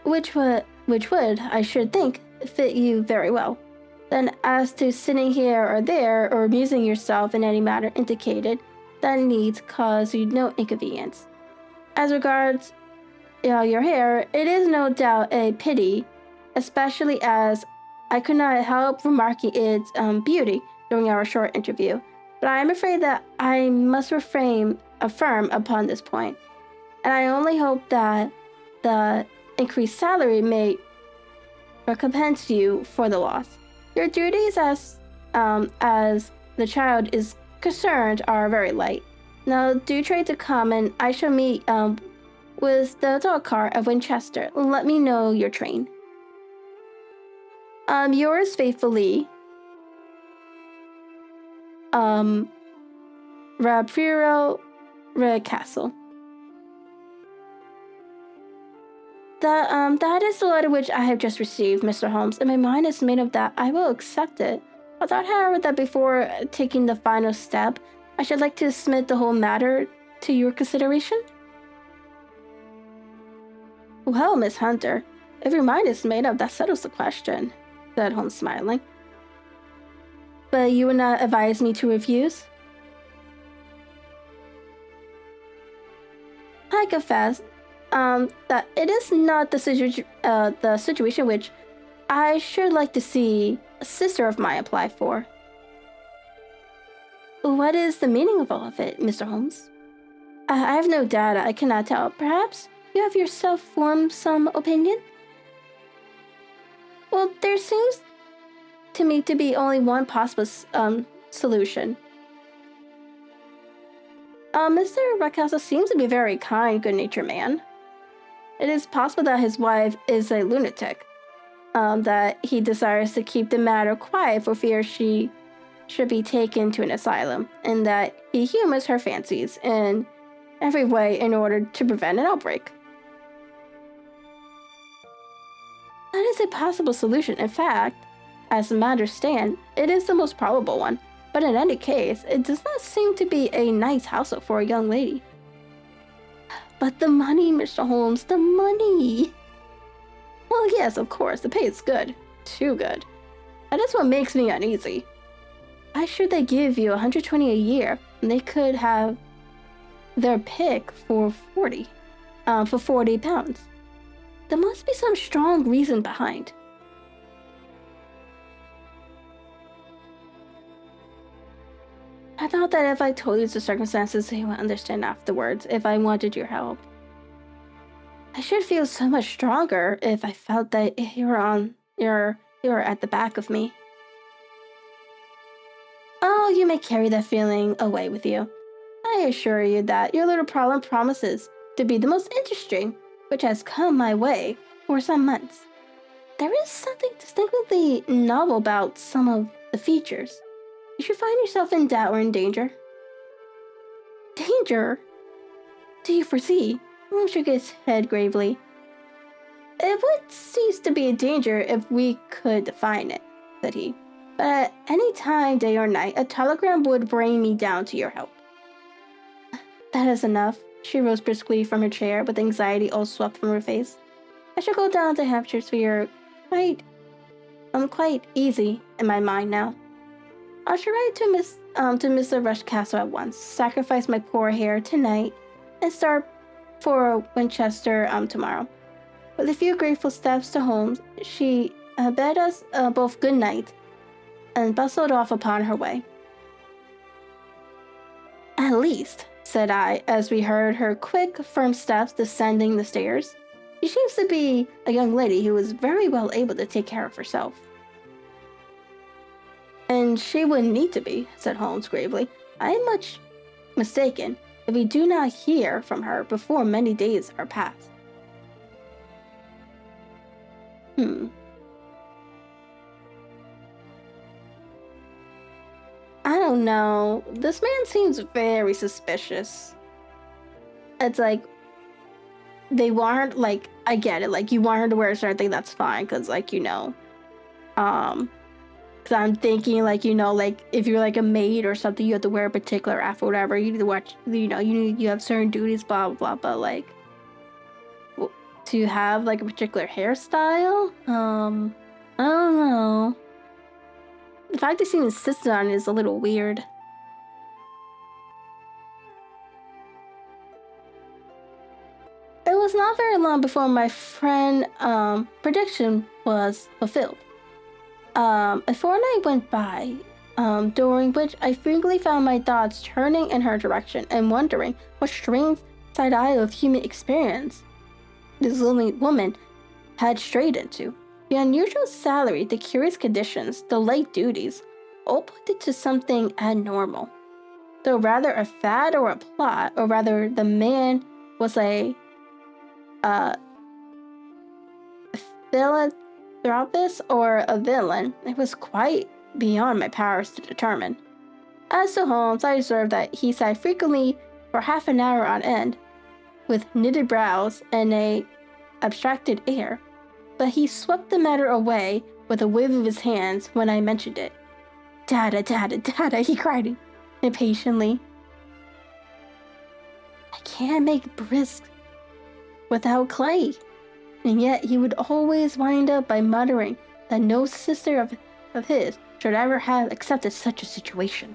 which would, I should think, fit you very well. Then, as to sitting here or there, or amusing yourself in any manner indicated, that needs cause you no inconvenience. As regards your hair, it is no doubt a pity, especially as I could not help remarking its beauty during our short interview, but I am afraid that I must refrain firm upon this point, and I only hope that the increased salary may recompense you for the loss. Your duties as the child is concerned are very light. Now do try to come, and I shall meet with the dog cart of Winchester. Let me know your train. Yours faithfully, Rapiro Castle. That is the letter which I have just received, Mr. Holmes, and my mind is made up that I will accept it. I thought, however, that before taking the final step, I should like to submit the whole matter to your consideration. Well, Miss Hunter, if your mind is made up, that settles the question, said Holmes, smiling. But you would not advise me to refuse? I confess that it is not the situation which I should like to see a sister of mine apply for. What is the meaning of all of it, Mr. Holmes? I have no data. I cannot tell. Perhaps you have yourself formed some opinion? Well, there seems to me to be only one possible solution. Mr. Ruckcastle seems to be a very kind, good-natured man. It is possible that his wife is a lunatic, that he desires to keep the matter quiet for fear she should be taken to an asylum, and that he humors her fancies in every way in order to prevent an outbreak. That is a possible solution. In fact, as matters stand, it is the most probable one. But in any case, it does not seem to be a nice household for a young lady. But the money, Mr. Holmes, the money! Well, yes, of course, the pay is good. Too good. And that's what makes me uneasy. Why should they give you 120 a year when they could have their pick for 40 pounds? There must be some strong reason behind. I thought that if I told you the circumstances, you would understand afterwards if I wanted your help. I should feel so much stronger if I felt that you're at the back of me. Oh, you may carry that feeling away with you. I assure you that your little problem promises to be the most interesting which has come my way for some months. There is something distinctly novel about some of the features. You should find yourself in doubt or in danger. Danger? Do you foresee? Holmes shook his head gravely. It would cease to be a danger if we could define it, said he. But at any time, day or night, a telegram would bring me down to your help. That is enough. She rose briskly from her chair, with anxiety all swept from her face. I shall go down to Hampshire Sphere quite easy in my mind now. I shall write to Mr. Rushcastle at once, sacrifice my poor hair tonight, and start for Winchester tomorrow. With a few grateful steps to Holmes, she bade us both good night, and bustled off upon her way. At least, said I, as we heard her quick, firm steps descending the stairs, she seems to be a young lady who is very well able to take care of herself. And she wouldn't need to be, said Holmes gravely. I am much mistaken if we do not hear from her before many days are past. I don't know. This man seems very suspicious. It's like, they want her, like, I get it. Like, you want her to wear a certain thing, that's fine. Because, like, because I'm thinking, like, like, if you're, like, a maid or something, you have to wear a particular outfit or whatever. You need to watch, you have certain duties, blah, blah, blah. But, like, to have, like, a particular hairstyle, I don't know. The fact they seem insistent on it is a little weird. It was not very long before my friend's prediction was fulfilled. A fortnight went by, during which I frequently found my thoughts turning in her direction and wondering what strange side eye of human experience this lonely woman had strayed into. The unusual salary, the curious conditions, the late duties, all pointed to something abnormal. Though rather a fad or a plot, or rather the man was a philanthropist or a villain, it was quite beyond my powers to determine. As to Holmes, I observed that he sat frequently for half an hour on end, with knitted brows and a abstracted air, but he swept the matter away with a wave of his hands when I mentioned it. Dada, dada, dada, he cried impatiently. I can't make brisk without clay. And yet he would always wind up by muttering that no sister of his should ever have accepted such a situation.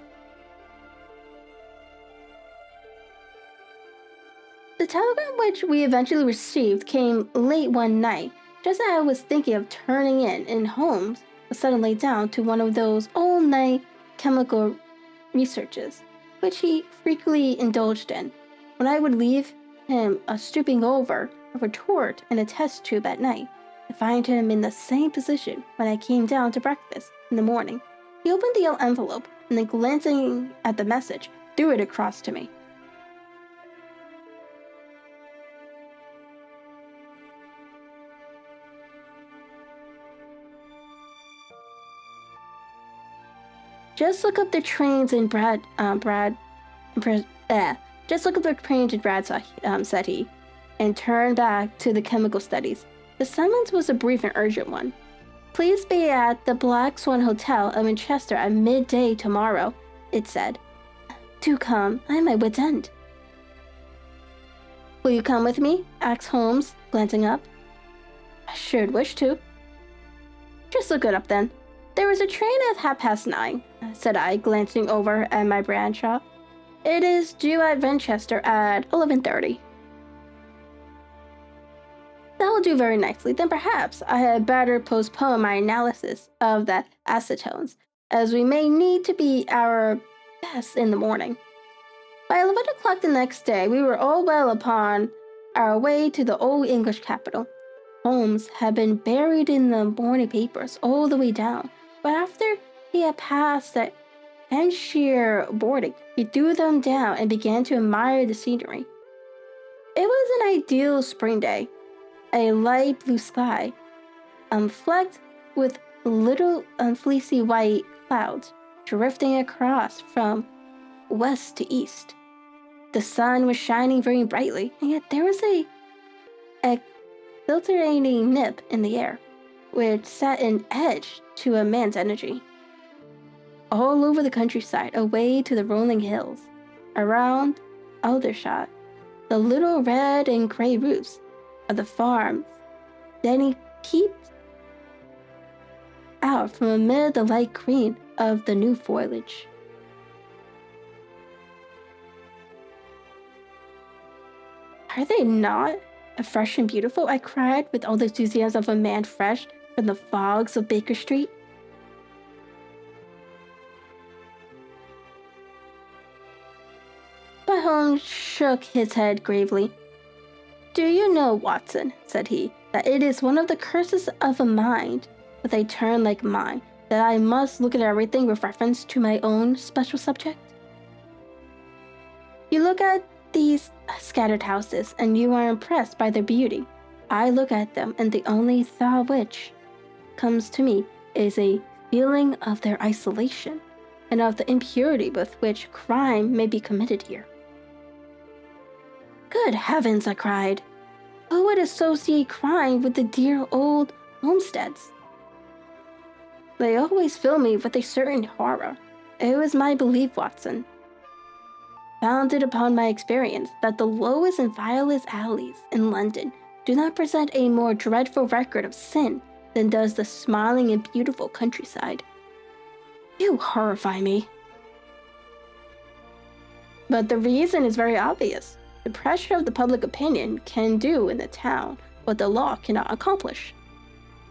The telegram which we eventually received came late one night, just as I was thinking of turning in, and Holmes was suddenly down to one of those all-night chemical researches, which he frequently indulged in. When I would leave him stooping over a retort and a test tube at night, I find him in the same position when I came down to breakfast in the morning. He opened the envelope and then, glancing at the message, threw it across to me. Just look up the trains in just look up the trains in Bradshaw, said he, and turned back to the chemical studies. The summons was a brief and urgent one. Please be at the Black Swan Hotel in Winchester at midday tomorrow, it said. Do come, I am at wit's end. Will you come with me? Asked Holmes, glancing up. I should wish to. Just look it up then. There is a train at 9:30, said I, glancing over at my Branshaw. It is due at Winchester at 11:30. That will do very nicely. Then perhaps I had better postpone my analysis of the acetones, as we may need to be our best in the morning. By 11 o'clock the next day, we were all well upon our way to the old English capital. Holmes had been buried in the morning papers all the way down, but after he had passed the Hampshire boarding, he threw them down and began to admire the scenery. It was an ideal spring day, a light blue sky, flecked with little fleecy white clouds drifting across from west to east. The sun was shining very brightly, and yet there was a exhilarating nip in the air, which set an edge to a man's energy. All over the countryside, away to the rolling hills, around Aldershot, the little red and gray roofs of the farms, then he peeped out from amid the light green of the new foliage. Are they not fresh and beautiful? I cried with all the enthusiasm of a man fresh from the fogs of Baker Street. But Holmes shook his head gravely. Do you know, Watson, said he, that it is one of the curses of a mind with a turn like mine that I must look at everything with reference to my own special subject? You look at these scattered houses, and you are impressed by their beauty. I look at them, and the only thought which comes to me is a feeling of their isolation, and of the impurity with which crime may be committed here. Good heavens, I cried. Who would associate crime with the dear old homesteads? They always fill me with a certain horror. It was my belief, Watson, founded upon my experience, that the lowest and vilest alleys in London do not present a more dreadful record of sin than does the smiling and beautiful countryside. You horrify me. But the reason is very obvious. The pressure of the public opinion can do in the town what the law cannot accomplish.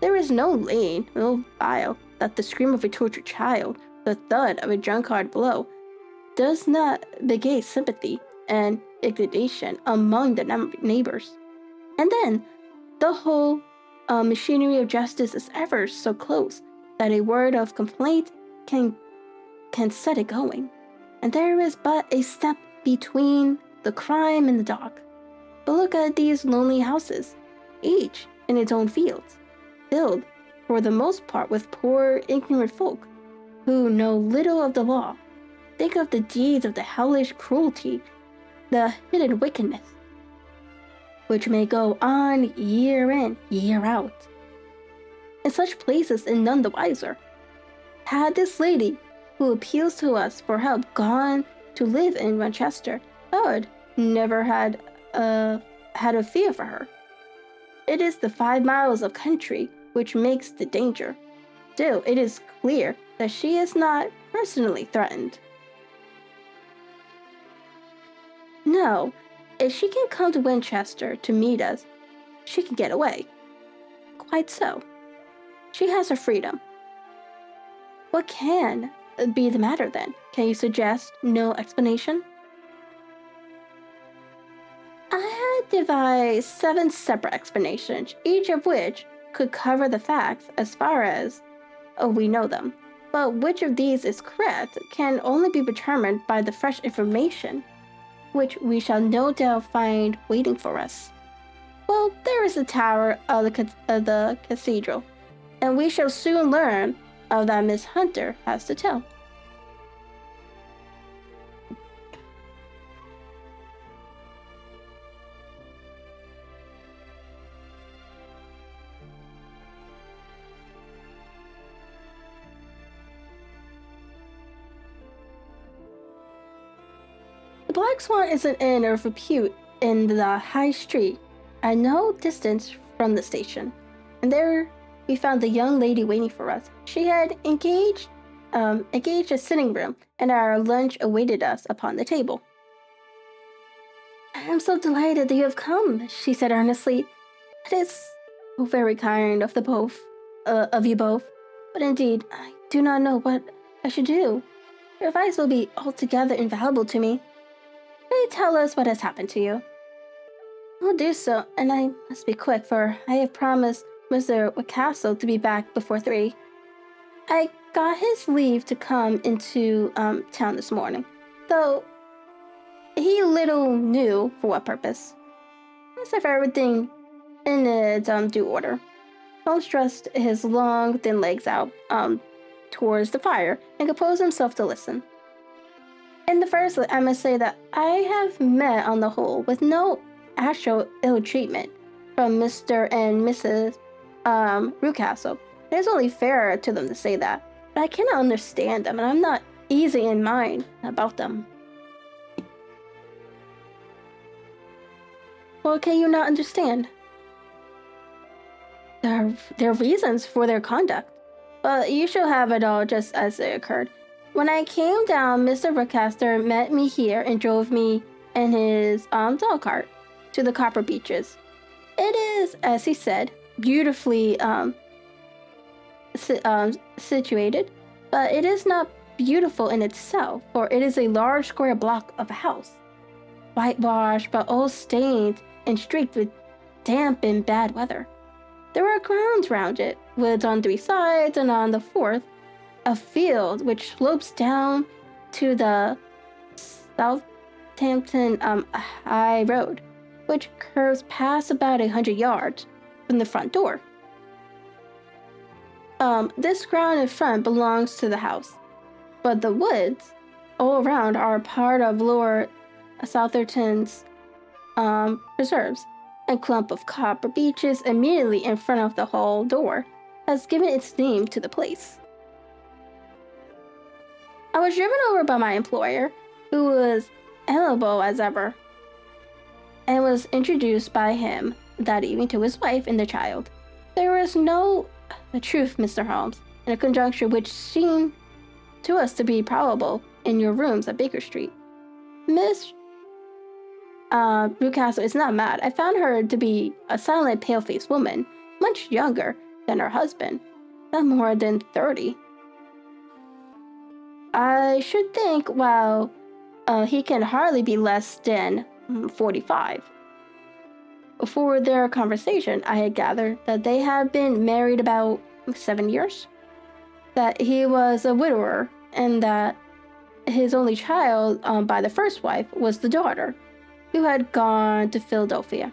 There is no lane, no aisle, that the scream of a tortured child, the thud of a drunkard blow, does not beget sympathy and indignation among the neighbors. And then, the whole machinery of justice is ever so close that a word of complaint can set it going, and there is but a step between the crime and the dock. But look at these lonely houses, each in its own fields, filled for the most part with poor ignorant folk who know little of the law. Think of the deeds of the hellish cruelty, the hidden wickedness, which may go on year in, year out. In such places and none the wiser. Had this lady, who appeals to us for help, gone to live in Manchester, I would never had a fear for her. It is the 5 miles of country which makes the danger. Still, it is clear that she is not personally threatened. No, if she can come to Winchester to meet us, she can get away. Quite so. She has her freedom. What can be the matter then? Can you suggest no explanation? I had devised 7 separate explanations, each of which could cover the facts as far as we know them. But which of these is correct can only be determined by the fresh information which we shall no doubt find waiting for us. Well, there is the tower of the cathedral, and we shall soon learn of that Miss Hunter has to tell. The Black Swan is an inn of repute in the high street, at no distance from the station, and there we found the young lady waiting for us. She had engaged a sitting room, and our lunch awaited us upon the table. "I am so delighted that you have come," she said earnestly. "It is so very kind of of you both, but indeed I do not know what I should do. Your advice will be altogether invaluable to me. Pray tell us what has happened to you." "I'll do so, and I must be quick, for I have promised Mr. Castle to be back before 3. I got his leave to come into town this morning, though he little knew for what purpose. Let's have everything in its due order." Holmes stretched his long, thin legs out towards the fire and composed himself to listen. "In the first place, I must say that I have met on the whole with no actual ill treatment from Mr. and Mrs. Rucastle. It is only fair to them to say that, but I cannot understand them, and I'm not easy in mind about them." "What can you not understand?" There are reasons for their conduct, but you shall have it all just as it occurred. When I came down, Mr. Rucaster met me here and drove me in his dog cart to the Copper Beaches. It is, as he said, beautifully situated, but it is not beautiful in itself, for it is a large square block of a house, whitewashed but all stained and streaked with damp and bad weather. There are grounds round it, woods on 3 sides, and on the 4th, a field which slopes down to the Southampton High Road, which curves past about 100 yards from the front door. This ground in front belongs to the house, but the woods all around are part of Lord Southampton's preserves. A clump of copper beeches immediately in front of the hall door has given its name to the place. I was driven over by my employer, who was amiable as ever, and was introduced by him that evening to his wife and the child. There was no truth, Mr. Holmes, in a conjuncture which seemed to us to be probable in your rooms at Baker Street. Miss Rucastle is not mad. I found her to be a silent, pale-faced woman, much younger than her husband, not more than 30. I should think, well, he can hardly be less than 45. For their conversation, I had gathered that they had been married about 7 years, that he was a widower, and that his only child by the first wife was the daughter, who had gone to Philadelphia.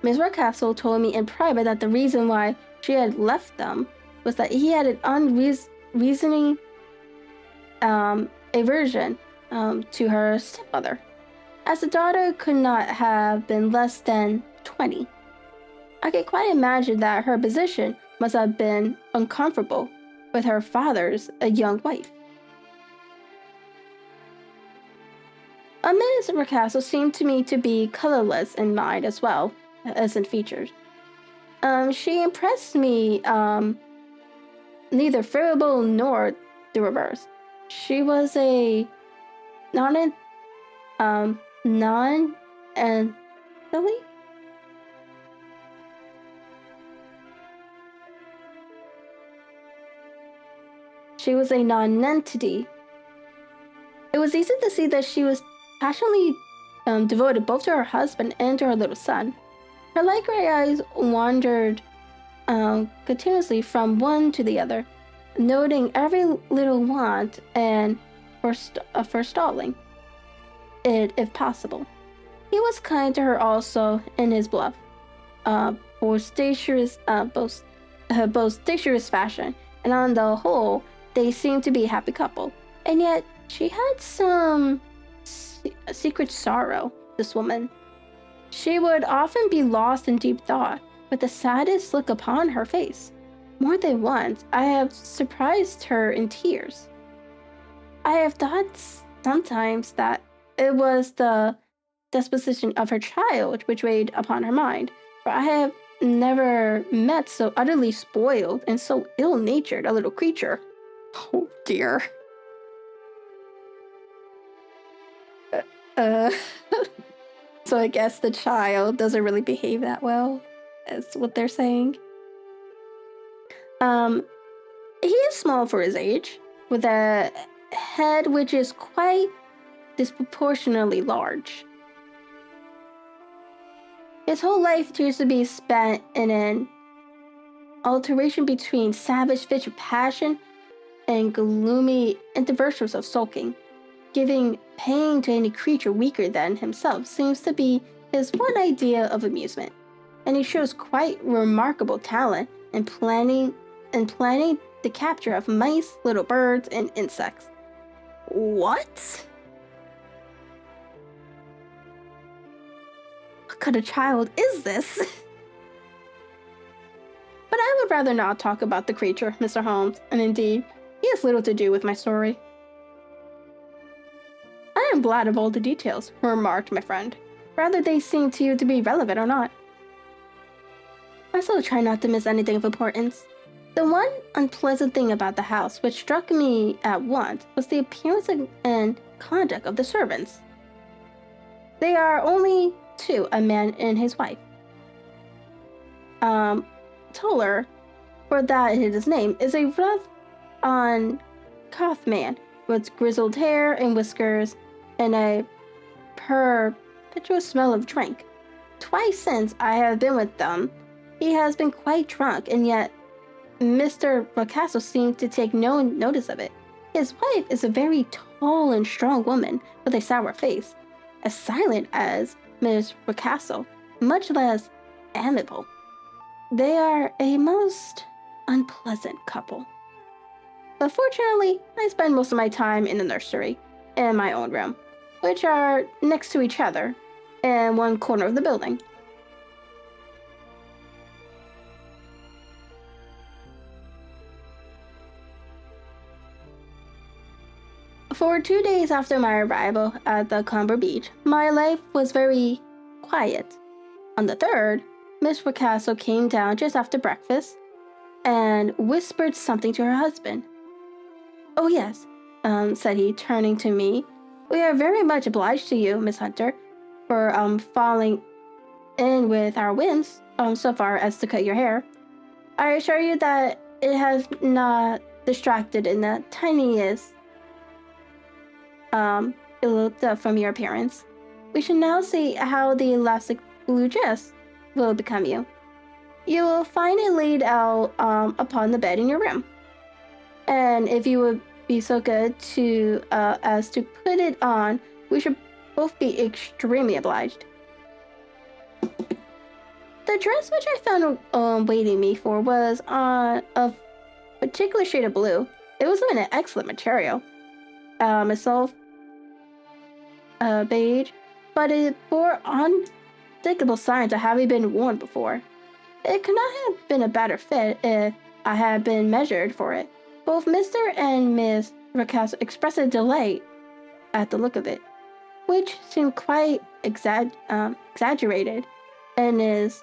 Miss Rucastle told me in private that the reason why she had left them was that he had an unreasoning aversion to her stepmother, as the daughter could not have been less than 20. I can quite imagine that her position must have been uncomfortable with her father's young wife. Miss Rucastle seemed to me to be colorless in mind as well as in features. She impressed me neither favorable nor the reverse. She was a non and Lily? She was a non-entity. It was easy to see that she was passionately devoted both to her husband and to her little son. Her light gray eyes wandered continuously from one to the other, noting every little want and forestalling it if possible. He was kind to her also in his bluff, boisterous fashion, and on the whole, they seemed to be a happy couple. And yet, she had some secret sorrow, this woman. She would often be lost in deep thought, with the saddest look upon her face. More than once, I have surprised her in tears. I have thought sometimes that it was the disposition of her child which weighed upon her mind, for I have never met so utterly spoiled and so ill-natured a little creature. Oh dear. So I guess the child doesn't really behave that well, is what they're saying. He is small for his age, with a head which is quite disproportionately large. His whole life appears to be spent in an alternation between savage fits of passion and gloomy interversions of sulking. Giving pain to any creature weaker than himself seems to be his one idea of amusement, and he shows quite remarkable talent in planning the capture of mice, little birds, and insects. What? What kind of child is this? But I would rather not talk about the creature, Mr. Holmes, and indeed, he has little to do with my story. I am glad of all the details, remarked my friend, whether they seem to you to be relevant or not. I still try not to miss anything of importance. The one unpleasant thing about the house which struck me at once was the appearance and conduct of the servants. They are only two, a man and his wife. Toller, for that is his name, is a rough, uncouth man with grizzled hair and whiskers and a perpetual smell of drink. Twice since I have been with them, he has been quite drunk, and yet Mr. Rocastle seemed to take no notice of it. His wife is a very tall and strong woman with a sour face, as silent as Miss Rocastle, much less amiable. They are a most unpleasant couple. But fortunately, I spend most of my time in the nursery and my own room, which are next to each other in one corner of the building. For 2 days after my arrival at the Comber Beach, my life was very quiet. On the third, Miss Rocastle came down just after breakfast and whispered something to her husband. "Oh yes," said he, turning to me. "We are very much obliged to you, Miss Hunter, for falling in with our whims so far as to cut your hair. I assure you that it has not distracted in the tiniest iota from your appearance. We should now see how the elastic blue dress will become you. You will find it laid out upon the bed in your room, and if you would be so good to as to put it on, we should both be extremely obliged." The dress which I found waiting me for was of particular shade of blue. It was of an excellent material, itself beige, but it bore unmistakable signs of having been worn before. It could not have been a better fit if I had been measured for it. Both Mr. and Miss Rocastle expressed a delight at the look of it, which seemed quite exaggerated in his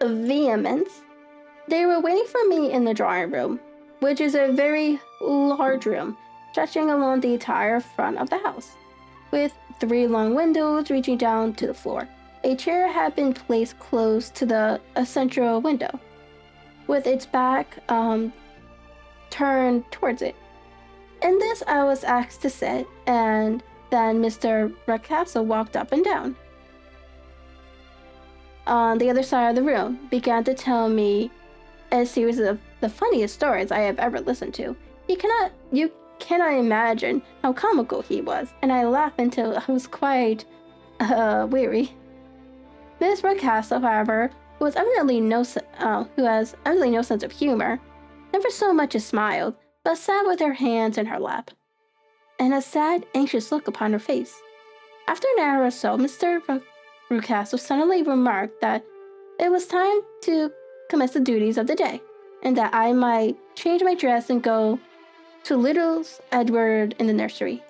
vehemence. They were waiting for me in the drawing room, which is a very large room stretching along the entire front of the house, with 3 long windows reaching down to the floor. A chair had been placed close to the central window, with its back turned towards it. In this I was asked to sit, and then Mr. Rocastle walked up and down on the other side of the room, began to tell me a series of the funniest stories I have ever listened to. You cannot imagine how comical he was, and I laughed until I was quite weary. Miss Rocastle, however, who has evidently no sense of humor, never so much as smiled, but sat with her hands in her lap, and a sad, anxious look upon her face. After an hour or so, Mr. Rocastle suddenly remarked that it was time to commence the duties of the day, and that I might change my dress and go to little Edward in the nursery.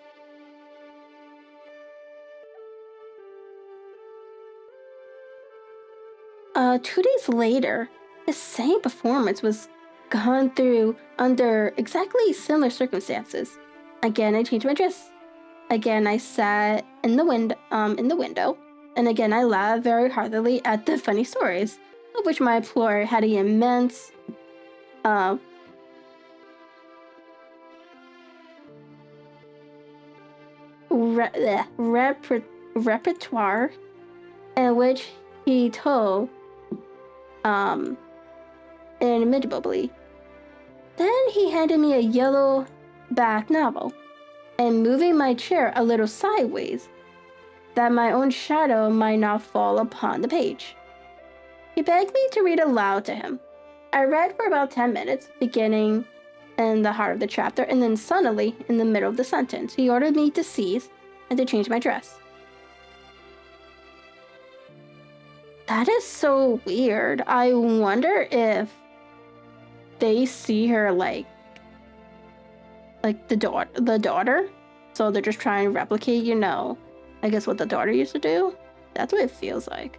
Two days later, the same performance was gone through under exactly similar circumstances. Again, I changed my dress. Again, I sat in the window, and again, I laughed very heartily at the funny stories, of which my employer had an immense repertoire, in which he told inimitable. Then he handed me a yellow back novel, and moving my chair a little sideways, that my own shadow might not fall upon the page. He begged me to read aloud to him. I read for about 10 minutes, beginning in the heart of the chapter, and then suddenly, in the middle of the sentence, he ordered me to cease and to change my dress. That is so weird. I wonder if they see her like the daughter, so they're just trying to replicate, I guess what the daughter used to do. That's what it feels like.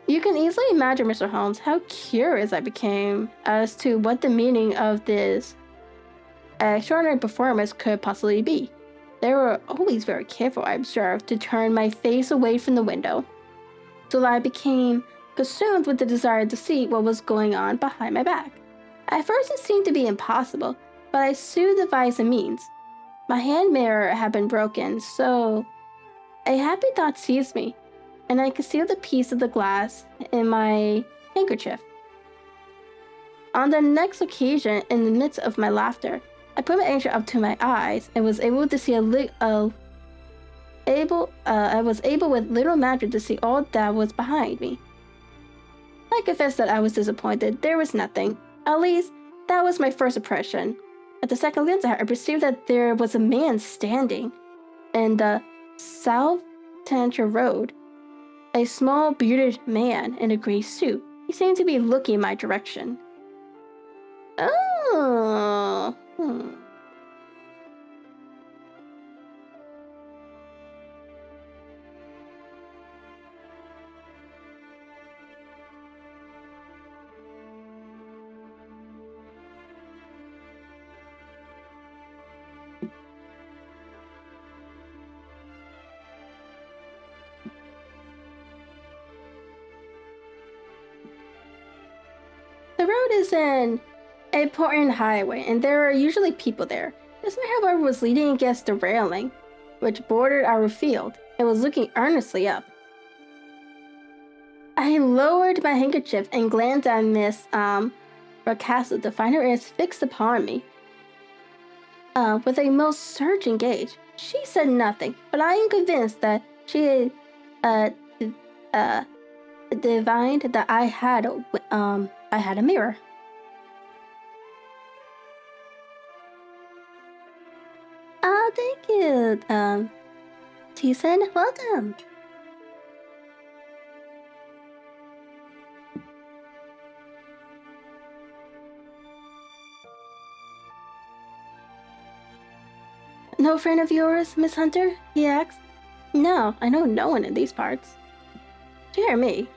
You can easily imagine, Mr. Holmes, how curious I became as to what the meaning of this extraordinary performance could possibly be. They were always very careful, I observed, to turn my face away from the window, so that I became consumed with the desire to see what was going on behind my back. At first it seemed to be impossible, but I soon devised a means. My hand mirror had been broken, so a happy thought seized me, and I concealed the piece of the glass in my handkerchief. On the next occasion, in the midst of my laughter, I put my handkerchief up to my eyes and was able to see I was able with little magic to see all that was behind me. I confess that I was disappointed. There was nothing. At least, that was my first impression. At the second glance, I perceived that there was a man standing in the South Tantra Road. A small, bearded man in a gray suit. He seemed to be looking in my direction. Oh. The road is an important highway, and there are usually people there. This man, however, was leaning against the railing, which bordered our field, and was looking earnestly up. I lowered my handkerchief and glanced at Miss Rucastle to find her eyes fixed upon me with a most searching gaze. She said nothing, but I am convinced that she divined that I had a mirror. Oh, thank you, Jason. Welcome. No friend of yours, Miss Hunter? He asked. No, I know no one in these parts. Dear me.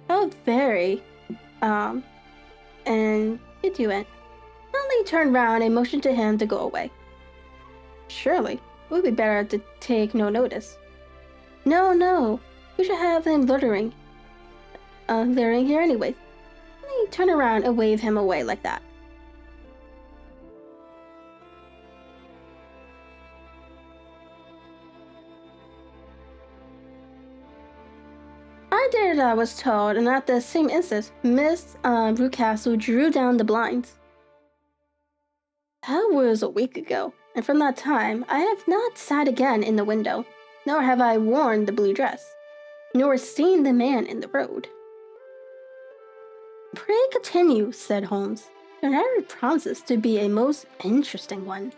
Oh, very, and you do it. Suddenly turned round and motioned to him to go away. Surely, it would be better to take no notice. No, we should have him littering here anyway. Let me turn around and wave him away like that. I did as I was told, and at the same instant, Miss Rucastle drew down the blinds. That was a week ago, and from that time, I have not sat again in the window, nor have I worn the blue dress, nor seen the man in the road. Pray continue, said Holmes. Your narrative promises to be a most interesting one.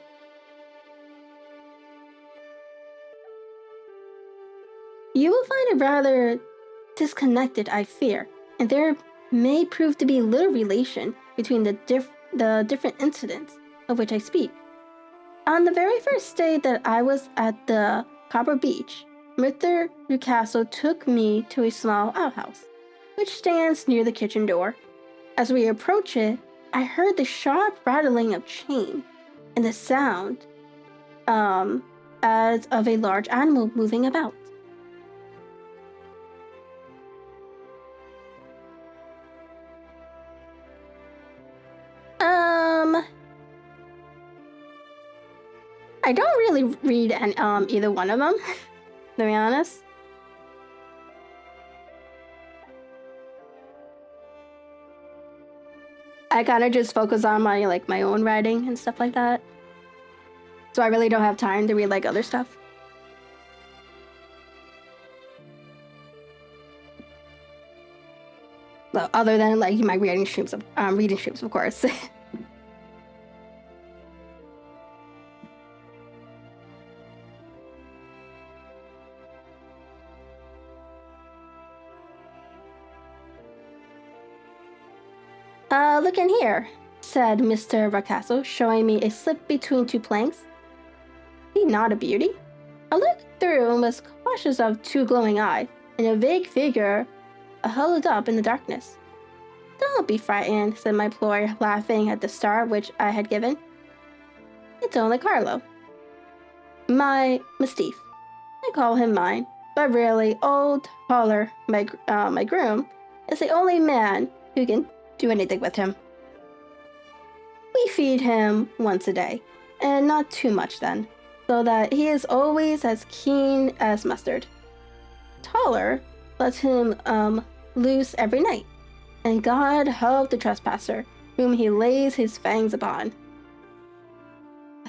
You will find it rather disconnected, I fear, and there may prove to be little relation between the different incidents of which I speak. On the very first day that I was at the Copper Beach, Mr. Newcastle took me to a small outhouse, which stands near the kitchen door. As we approached it, I heard the sharp rattling of chain and the sound as of a large animal moving about. I don't really read either one of them, to be honest. I kind of just focus on my own writing and stuff like that. So I really don't have time to read other stuff. Well, other than my reading streams of course. Look in here, said Mr. Newcastle, showing me a slip between two planks. Is he not a beauty? I looked through and was cautious of two glowing eyes and a vague figure huddled up in the darkness. Don't be frightened, said my employer, laughing at the start which I had given. It's only Carlo. My Mastiff. I call him mine, but really, old Haller, my groom, is the only man who can do anything with him. We feed him once a day, and not too much then, so that he is always as keen as mustard. Taller lets him loose every night, and God help the trespasser whom he lays his fangs upon.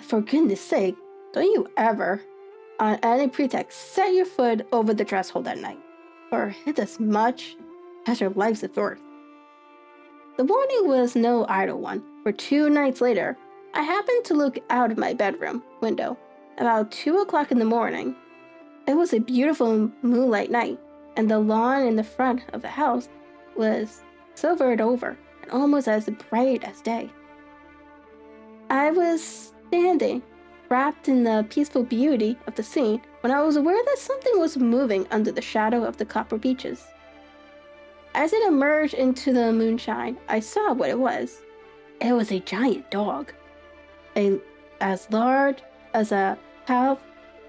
For goodness sake, don't you ever, on any pretext, set your foot over the threshold at night, for it's as much as your life's worth. The morning was no idle one, for 2 nights later, I happened to look out of my bedroom window about 2 o'clock in the morning. It was a beautiful moonlight night, and the lawn in the front of the house was silvered over and almost as bright as day. I was standing, wrapped in the peaceful beauty of the scene, when I was aware that something was moving under the shadow of the copper beeches. As it emerged into the moonshine, I saw what it was. It was a giant dog, as large as a half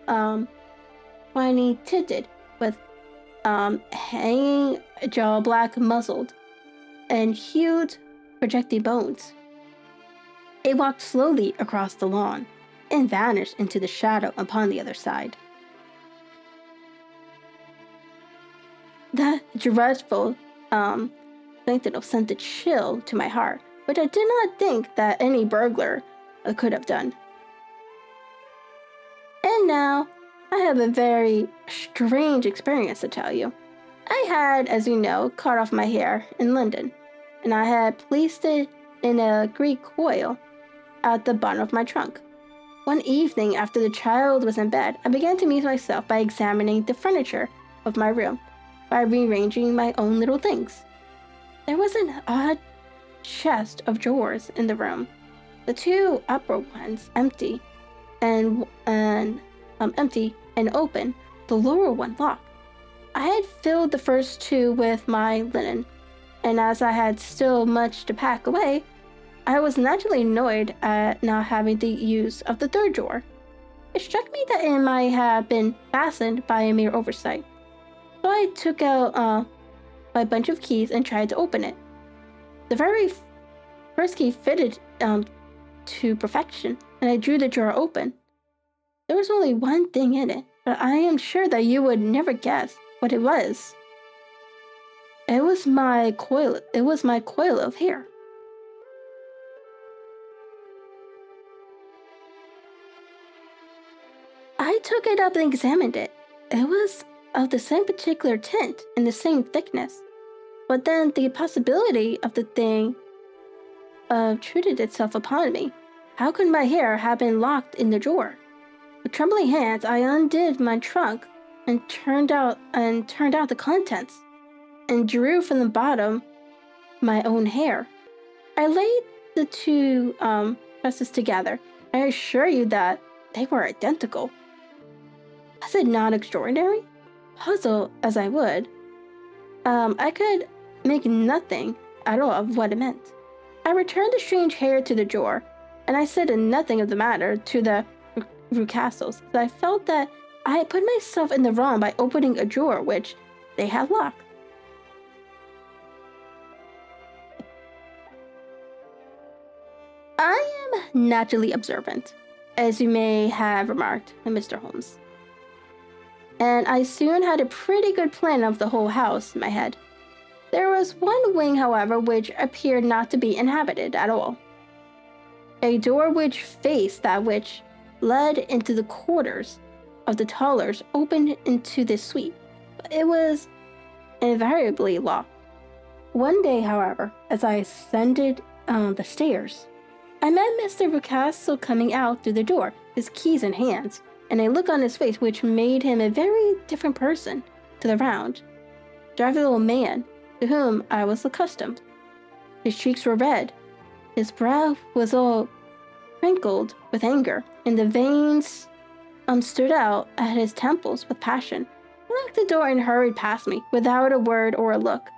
whiny titted, with hanging jaw, black muzzled, and huge projecting bones. It walked slowly across the lawn and vanished into the shadow upon the other side. That dreadful sentinel sent a chill to my heart, which I did not think that any burglar could have done. And now, I have a very strange experience to tell you. I had, as you know, cut off my hair in London, and I had placed it in a Greek coil at the bottom of my trunk. One evening after the child was in bed, I began to amuse myself by examining the furniture of my room, by rearranging my own little things. There was an odd chest of drawers in the room, the 2 upper ones empty and open, the lower one locked. I had filled the first 2 with my linen, and as I had still much to pack away, I was naturally annoyed at not having the use of the 3rd drawer. It struck me that it might have been fastened by a mere oversight, so I took out my bunch of keys and tried to open it. The very first key fitted to perfection, and I drew the drawer open. There was only one thing in it, but I am sure that you would never guess what it was. It was my coil of hair. I took it up and examined it. It was of the same particular tint and the same thickness. But then the possibility of the thing obtruded itself upon me. How could my hair have been locked in the drawer? With trembling hands, I undid my trunk and turned out the contents. and drew from the bottom my own hair. I laid the two pieces together, and I assure you that they were identical. Was it not extraordinary? Puzzled as I would, I could make nothing at all of what it meant. I returned the strange hair to the drawer, and I said nothing of the matter to the Rucastles, but I felt that I had put myself in the wrong by opening a drawer which they had locked. I am naturally observant, as you may have remarked, Mr. Holmes, and I soon had a pretty good plan of the whole house in my head. There was one wing, however, which appeared not to be inhabited at all. A door which faced that which led into the quarters of the Tollers opened into this suite, but it was invariably locked. One day, however, as I ascended the stairs, I met Mr. Rucastle coming out through the door, his keys in hands, and a look on his face which made him a very different person to the round, driving little man to whom I was accustomed. His cheeks were red, his brow was all wrinkled with anger, and the veins stood out at his temples with passion. He locked the door and hurried past me without a word or a look.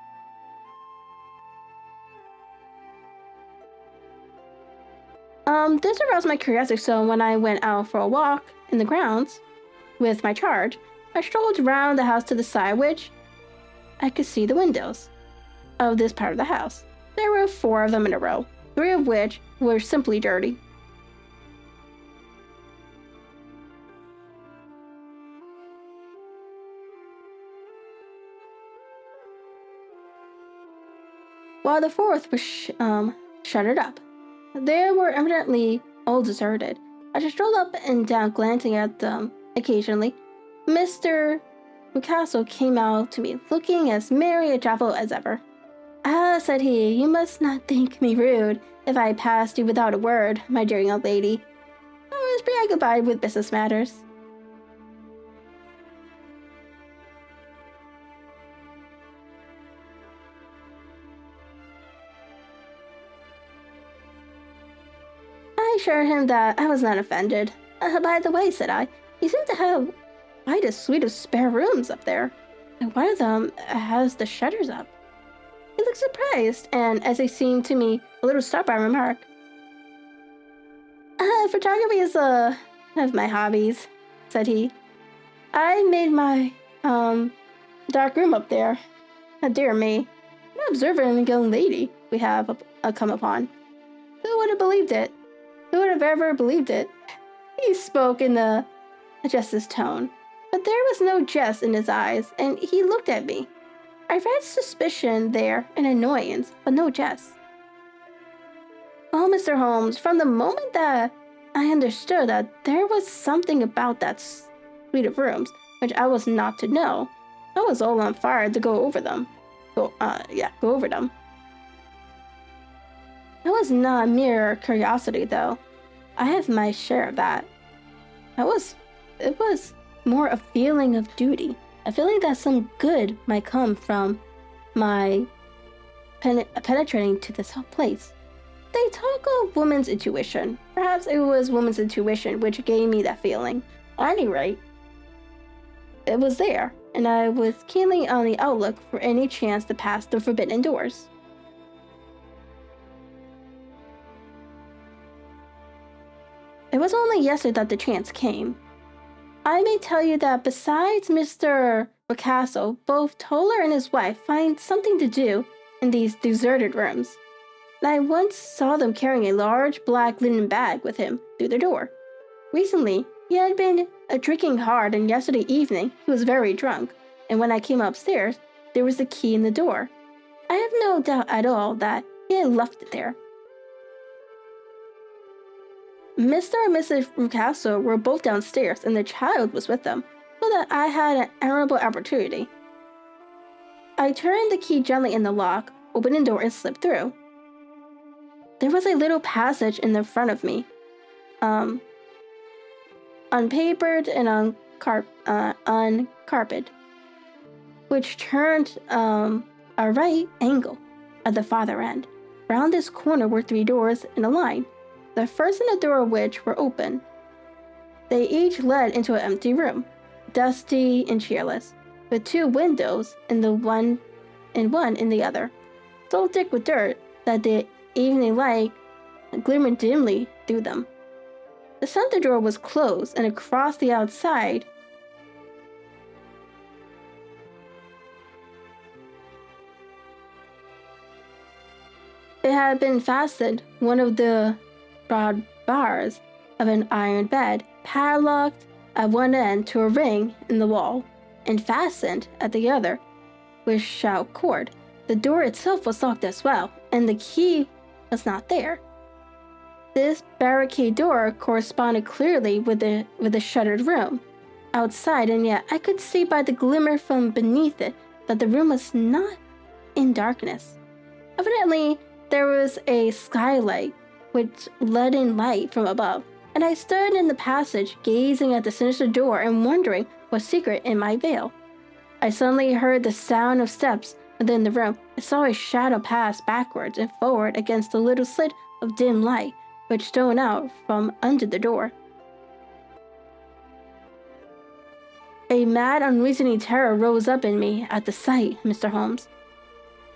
This aroused my curiosity, so when I went out for a walk in the grounds with my charge, I strolled round the house to the side which I could see the windows of this part of the house. There were 4 of them in a row, 3 of which were simply dirty. While the 4th was shuttered up. They were evidently all deserted. As I strolled up and down, glancing at them occasionally, Mr. Rucastle came out to me, looking as merry a traveler as ever. "Ah," said he, "you must not think me rude if I passed you without a word, my dear young lady. I was preoccupied with business matters." I assured him that I was not offended. "By the way," said I, "you seem to have quite a suite of spare rooms up there, and one of them has the shutters up." He looked surprised, and as he seemed to me a little startled, I remarked, "Photography is one of my hobbies," said he. "I made my dark room up there. Dear me, what an observant young lady we have come upon. Who would have believed it? Who would have ever believed it?" He spoke in a jest's tone, but there was no jest in his eyes, and he looked at me. I read suspicion there and annoyance, but no jest. "Well, Mr. Holmes, from the moment that I understood that there was something about that suite of rooms which I was not to know, I was all on fire to go over them. Go over them. It was not mere curiosity, though. I have my share of that. It was more a feeling of duty, a feeling that some good might come from my penetrating to this place. They talk of woman's intuition. Perhaps it was woman's intuition which gave me that feeling. At any rate, it was there, and I was keenly on the outlook for any chance to pass the forbidden doors. It was only yesterday that the chance came. I may tell you that besides Mr. Rucastle, both Toller and his wife find something to do in these deserted rooms. And I once saw them carrying a large black linen bag with him through the door. Recently, he had been drinking hard, and yesterday evening he was very drunk, and when I came upstairs, there was the key in the door. I have no doubt at all that he had left it there. Mr. and Mrs. Rucastle were both downstairs, and the child was with them, so that I had an admirable opportunity. I turned the key gently in the lock, opened the door, and slipped through. There was a little passage in the front of me, unpapered and uncarpeted, which turned a right angle at the farther end. Round this corner were 3 doors in a line, the first and the door of which were open. They each led into an empty room, dusty and cheerless, with 2 windows in one in the other, so thick with dirt that the evening light glimmered dimly through them. The center door was closed, and across the outside it had been fastened one of the broad bars of an iron bed, padlocked at one end to a ring in the wall, and fastened at the other with stout cord. The door itself was locked as well, and the key was not there. This barricade door corresponded clearly with the shuttered room outside, and yet I could see by the glimmer from beneath it that the room was not in darkness. Evidently, there was a skylight which let in light from above, and I stood in the passage gazing at the sinister door and wondering what secret it might veil. I suddenly heard the sound of steps within the room. I saw a shadow pass backwards and forward against the little slit of dim light which shone out from under the door. A mad, unreasoning terror rose up in me at the sight, Mr. Holmes.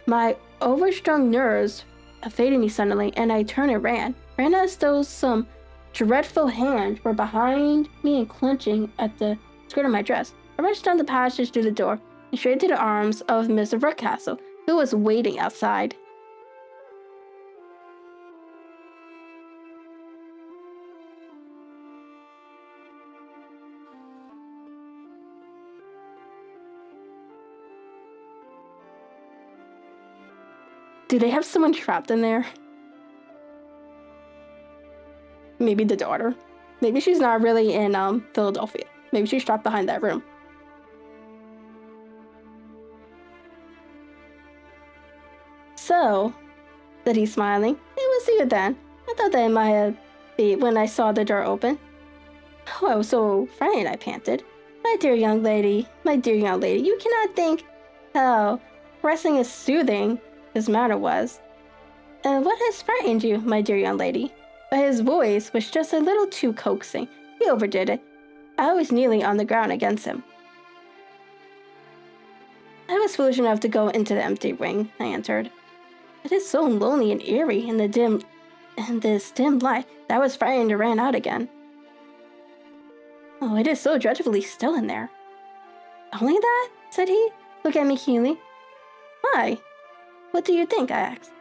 My overstrung nerves evaded me suddenly, and I turned and ran as though some dreadful hand were behind me and clutching at the skirt of my dress. I rushed down the passage to the door and straight to the arms of Mr. Ruckcastle, who was waiting outside. Do they have someone trapped in there? Maybe the daughter. Maybe she's not really in Philadelphia. Maybe she's trapped behind that room. So, said he, smiling, it was you then. I thought that it might have been when I saw the door open. Oh, I was so frightened, I panted. My dear young lady, you cannot think how pressing and soothing his manner was. And what has frightened you, my dear young lady? But his voice was just a little too coaxing. He overdid it. I was kneeling on the ground against him. I was foolish enough to go into the empty ring, I answered. It is so lonely and eerie in this dim light that I was frightened and ran out again. Oh, it is so dreadfully still in there. Only that? Said he. Look at me keenly. Why? What do you think? I asked.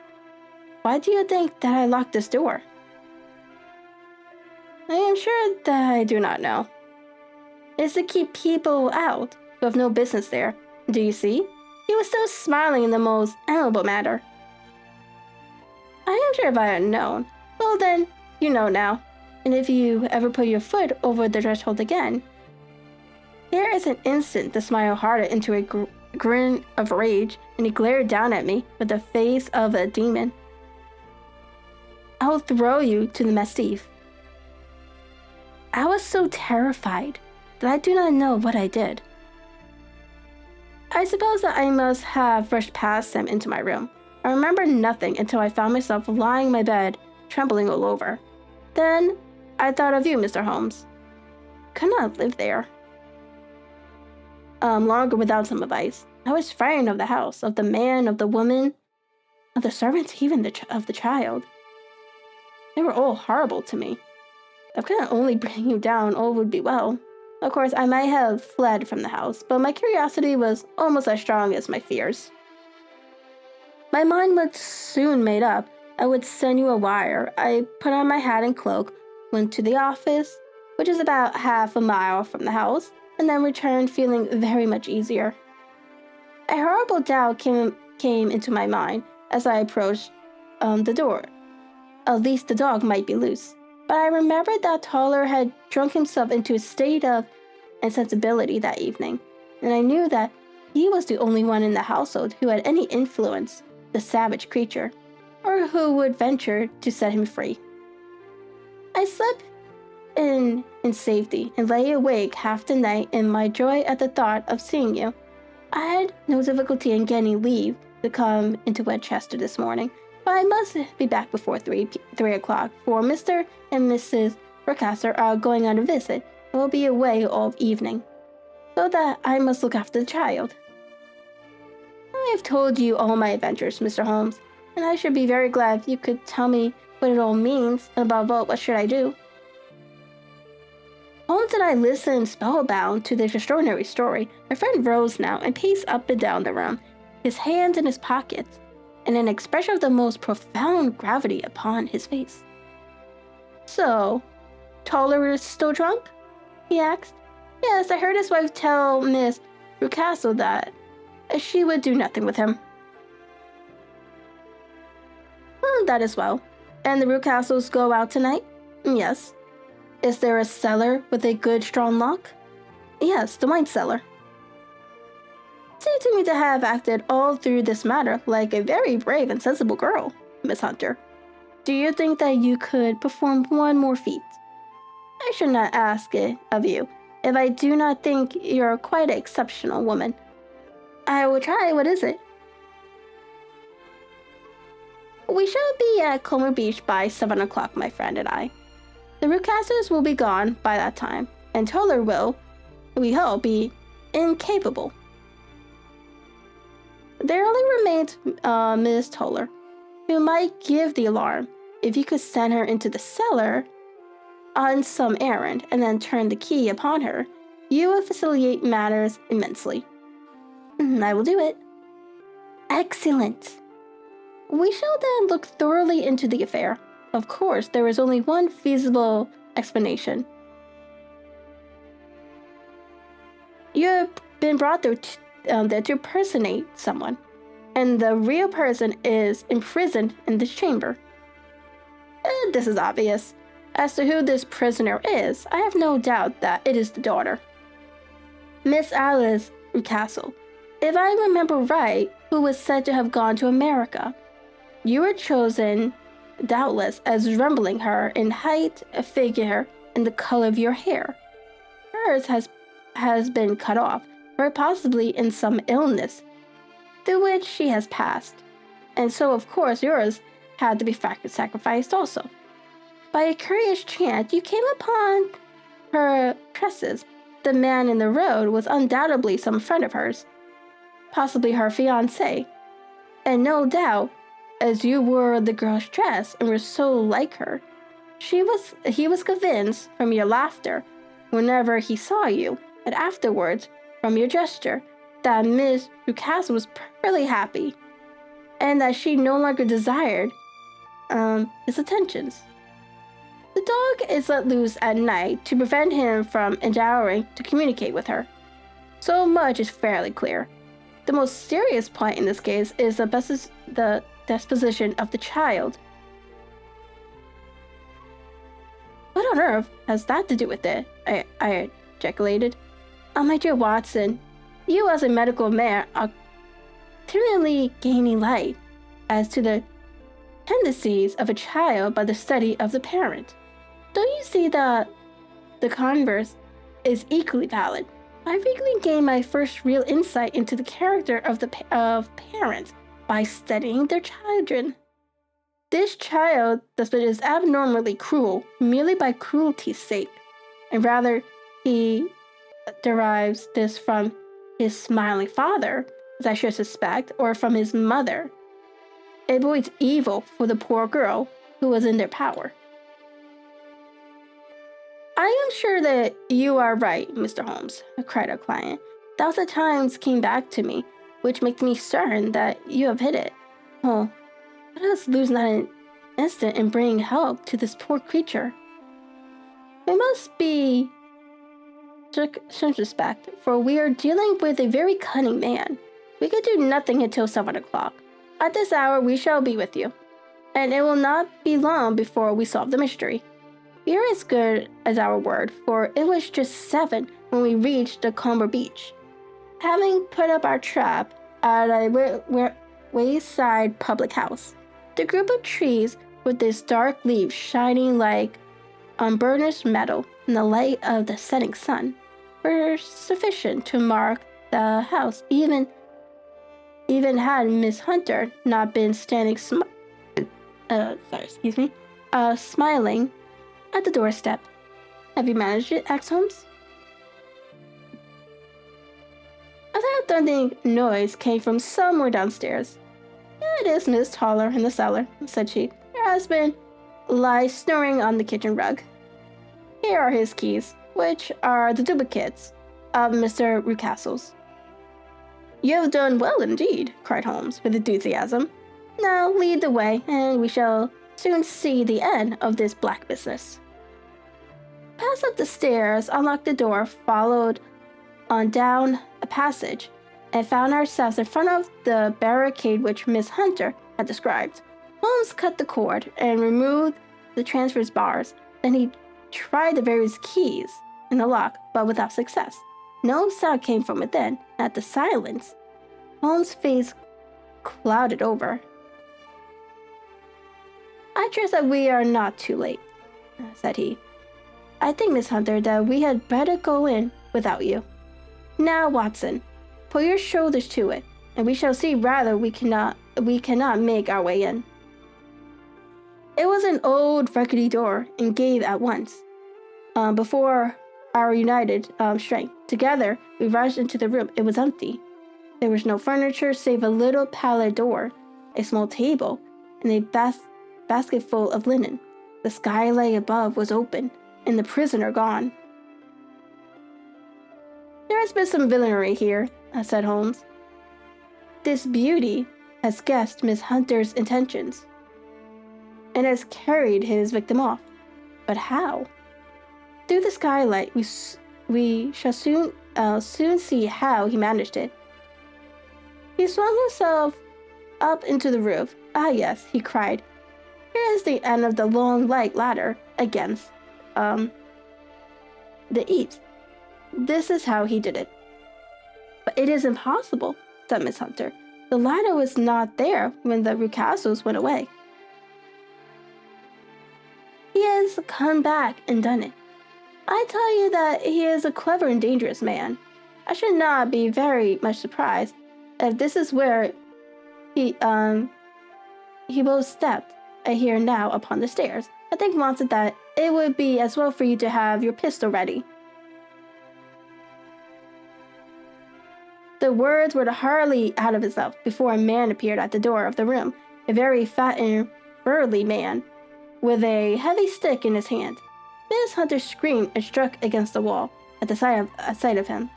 Why do you think that I locked this door? I am sure that I do not know. It is to keep people out who have no business there. Do you see? He was still smiling in the most amiable manner. I am sure if I had known. Well then, you know now. And if you ever put your foot over the threshold again. There is an instant the smile hardened into a grin of rage, and he glared down at me with the face of a demon. I will throw you to the mastiff. I was so terrified that I do not know what I did. I suppose that I must have rushed past him into my room. I remember nothing until I found myself lying in my bed, trembling all over. Then I thought of you, Mr. Holmes. Could not live there longer without some advice. I was frightened of the house, of the man, of the woman, of the servants, even of the child. They were all horrible to me. If I could only bring you down, all would be well. Of course, I might have fled from the house, but my curiosity was almost as strong as my fears. My mind was soon made up. I would send you a wire. I put on my hat and cloak, went to the office, which is about half a mile from the house, and then returned feeling very much easier. A horrible doubt came into my mind as I approached the door. At least the dog might be loose. But I remembered that Toller had drunk himself into a state of insensibility that evening, and I knew that he was the only one in the household who had any influence the savage creature, or who would venture to set him free. I slept in safety and lay awake half the night in my joy at the thought of seeing you. I had no difficulty in getting leave to come into Winchester this morning, but I must be back before 3 o'clock, for Mr. and Mrs. Rucaster are going on a visit and will be away all evening, so that I must look after the child. I have told you all my adventures, Mr. Holmes, and I should be very glad if you could tell me what it all means, and above all, what should I do? Holmes and I listened spellbound to this extraordinary story. My friend rose now and paced up and down the room, his hands in his pockets, and an expression of the most profound gravity upon his face. "So, Toller is still drunk?" he asked. "Yes, I heard his wife tell Miss Rucastle that she would do nothing with him." "Well, that is well. And the Rucastles go out tonight?" "Yes." "Is there a cellar with a good strong lock?" "Yes, the wine cellar." "Seem to me to have acted all through this matter like a very brave and sensible girl, Miss Hunter. Do you think that you could perform one more feat? I should not ask it of you if I do not think you're quite an exceptional woman." "I will try. What is it?" "We shall be at Comer Beach by 7 o'clock, my friend and I. The Rucasters will be gone by that time, and Toller will, we hope, be incapable. There only remains Miss Toller, who might give the alarm. If you could send her into the cellar on some errand, and then turn the key upon her, you will facilitate matters immensely." "I will do it." "Excellent. We shall then look thoroughly into the affair. Of course, there is only one feasible explanation. You have been brought there to personate someone, and the real person is imprisoned in this chamber. This is obvious. As to who this prisoner is, I have no doubt that it is the daughter, Miss Alice Rucastle, if I remember right, who was said to have gone to America. You were chosen, doubtless, as resembling her in height, figure, and the color of your hair. Hers has been cut off, very possibly in some illness through which she has passed, and so of course yours had to be sacrificed also. By a curious chance, you came upon her tresses. The man in the road was undoubtedly some friend of hers, possibly her fiancé, and no doubt, as you wore the girl's dress and were so like her, he was convinced from your laughter whenever he saw you, and afterwards from your gesture, that Miss Rucastle was perfectly happy, and that she no longer desired his attentions. The dog is let loose at night to prevent him from endeavoring to communicate with her. So much is fairly clear. The most serious point in this case is the disposition of the child." "What on earth has that to do with it?" I ejaculated. "Oh, my dear Watson, you as a medical man are continually gaining light as to the tendencies of a child by the study of the parent. Don't you see that the converse is equally valid? I frequently gain my first real insight into the character of parents by studying their children. This child is abnormally cruel merely by cruelty's sake, and rather he derives this from his smiling father, as I should suspect, or from his mother. It bodes evil for the poor girl who was in their power." "I am sure that you are right, Mr. Holmes," cried our client. "1,000 times came back to me, which makes me certain that you have hit it. Oh, let us lose not an instant in bringing help to this poor creature. We must be circumspect, for we are dealing with a very cunning man. We can do nothing until 7 o'clock. At this hour we shall be with you, and it will not be long before we solve the mystery. We are as good as our word, for it was just 7 when we reached the Comer Beach. Having put up our trap at a wayside public house, the group of trees with its dark leaves shining like unburnished metal in the light of the setting sun were sufficient to mark the house even Even had Miss Hunter not been standing smiling at the doorstep. Have you managed it? Asked Holmes. A loud thundering noise came from somewhere downstairs. It is Miss Toller in the cellar, said she. Her husband lies snoring on the kitchen rug. Here are his keys, which are the duplicates of Mr. Rucastle's. You have done well indeed, cried Holmes with enthusiasm. Now lead the way, and we shall soon see the end of this black business. Pass up the stairs, unlocked the door, followed on down a passage, and found ourselves in front of the barricade which Miss Hunter had described. Holmes cut the cord and removed the transfer bars. Then he tried the various keys in the lock, but without success. No sound came from within. At the silence, Holmes' face clouded over. I trust that we are not too late, said he. I think, Miss Hunter, that we had better go in without you. Now, Watson, put your shoulders to it, and we shall see rather we cannot make our way in. It was an old rickety door, and gave at once. Before our united strength. Together, we rushed into the room. It was empty. There was no furniture save a little parlor door, a small table, and a basket full of linen. The skylight above was open, and the prisoner gone. There has been some villainy here, said Holmes. This beauty has guessed Miss Hunter's intentions, and has carried his victim off. But how? Through the skylight, we shall soon see how he managed it. He swung himself up into the roof. Ah, yes, he cried. Here is the end of the long light ladder against the eaves. This is how he did it. But it is impossible, said Miss Hunter. The ladder was not there when the Rucastles went away. He has come back and done it. I tell you that he is a clever and dangerous man. I should not be very much surprised if this is where he both stepped here now upon the stairs. I think, Watson, that it would be as well for you to have your pistol ready. The words were hardly out of his mouth before a man appeared at the door of the room, a very fat and burly man, with a heavy stick in his hand. Miss Hunter screamed and struck against the wall at the sight of him.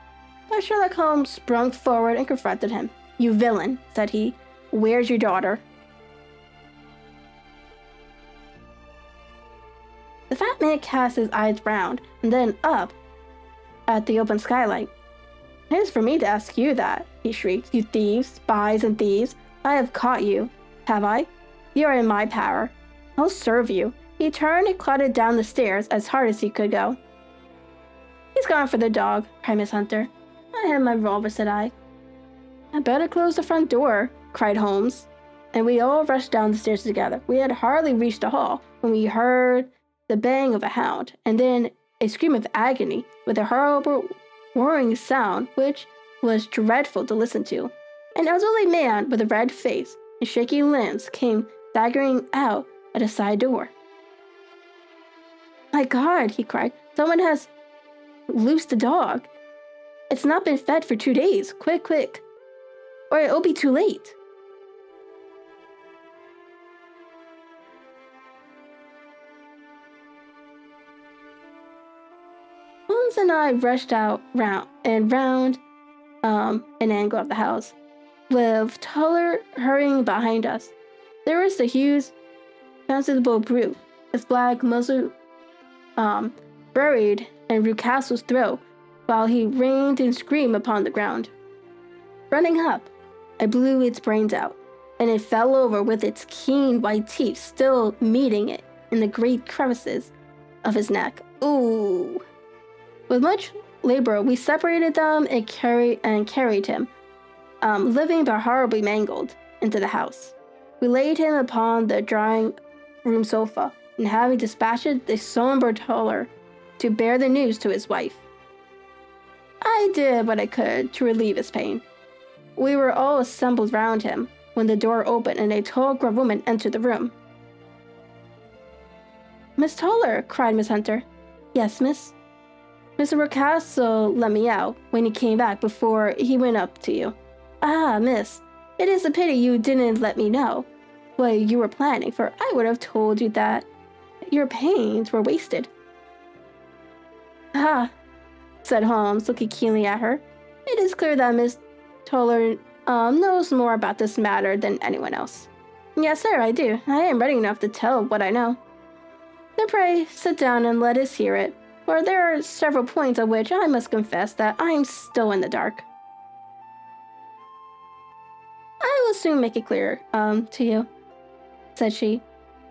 But Sherlock Holmes sprung forward and confronted him. You villain, said he. Where's your daughter? The fat man cast his eyes round and then up at the open skylight. It is for me to ask you that, he shrieked. You thieves, spies and thieves. I have caught you, have I? You are in my power. I'll serve you. He turned and clattered down the stairs as hard as he could go. He's gone for the dog, cried Miss Hunter. I have my revolver, said I. I'd better close the front door, cried Holmes, and we all rushed down the stairs together. We had hardly reached the hall when we heard the baying of a hound, and then a scream of agony with a horrible roaring sound which was dreadful to listen to. An elderly man with a red face and shaky limbs came staggering out at a side door. My God, he cried, someone has loosed the dog. It's not been fed for 2 days. Quick, quick, or it'll be too late. Holmes and I rushed out round an angle of the house, with Toller hurrying behind us. There was the huge, fanciful brute, his black muzzle buried in Rucastle's throat, while he rained and screamed upon the ground. Running up, I blew its brains out, and it fell over with its keen white teeth still meeting it in the great crevices of his neck. Ooh! With much labor, we separated them and carried him, living but horribly mangled, into the house. We laid him upon the drawing room sofa, and having dispatched the somber Toller to bear the news to his wife, I did what I could to relieve his pain. We were all assembled round him when the door opened and a tall, gruff woman entered the room. "Miss Toller," cried Miss Hunter. "Yes, miss?" "Mr. Rucastle let me out when he came back before he went up to you." "Ah, miss, it is a pity you didn't let me know what you were planning, for I would have told you that your pains were wasted." "Ah," said Holmes, looking keenly at her. "It is clear that Miss Toller knows more about this matter than anyone else." "Yes, sir, I do. I am ready enough to tell what I know." "Then pray sit down and let us hear it, for there are several points on which I must confess that I am still in the dark." "I will soon make it clear, to you," said she,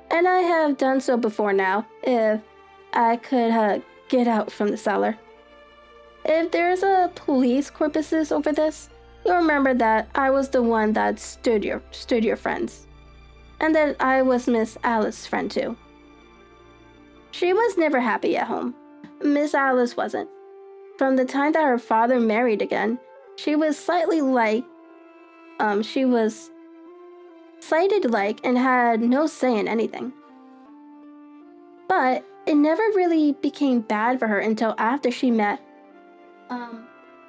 "and I have done so before now, if I could, get out from the cellar. If there's a police corpus over this, you'll remember that I was the one that stood your friends, and that I was Miss Alice's friend too. She was never happy at home. Miss Alice wasn't. From the time that her father married again, she was sighted like and had no say in anything. But it never really became bad for her until after she met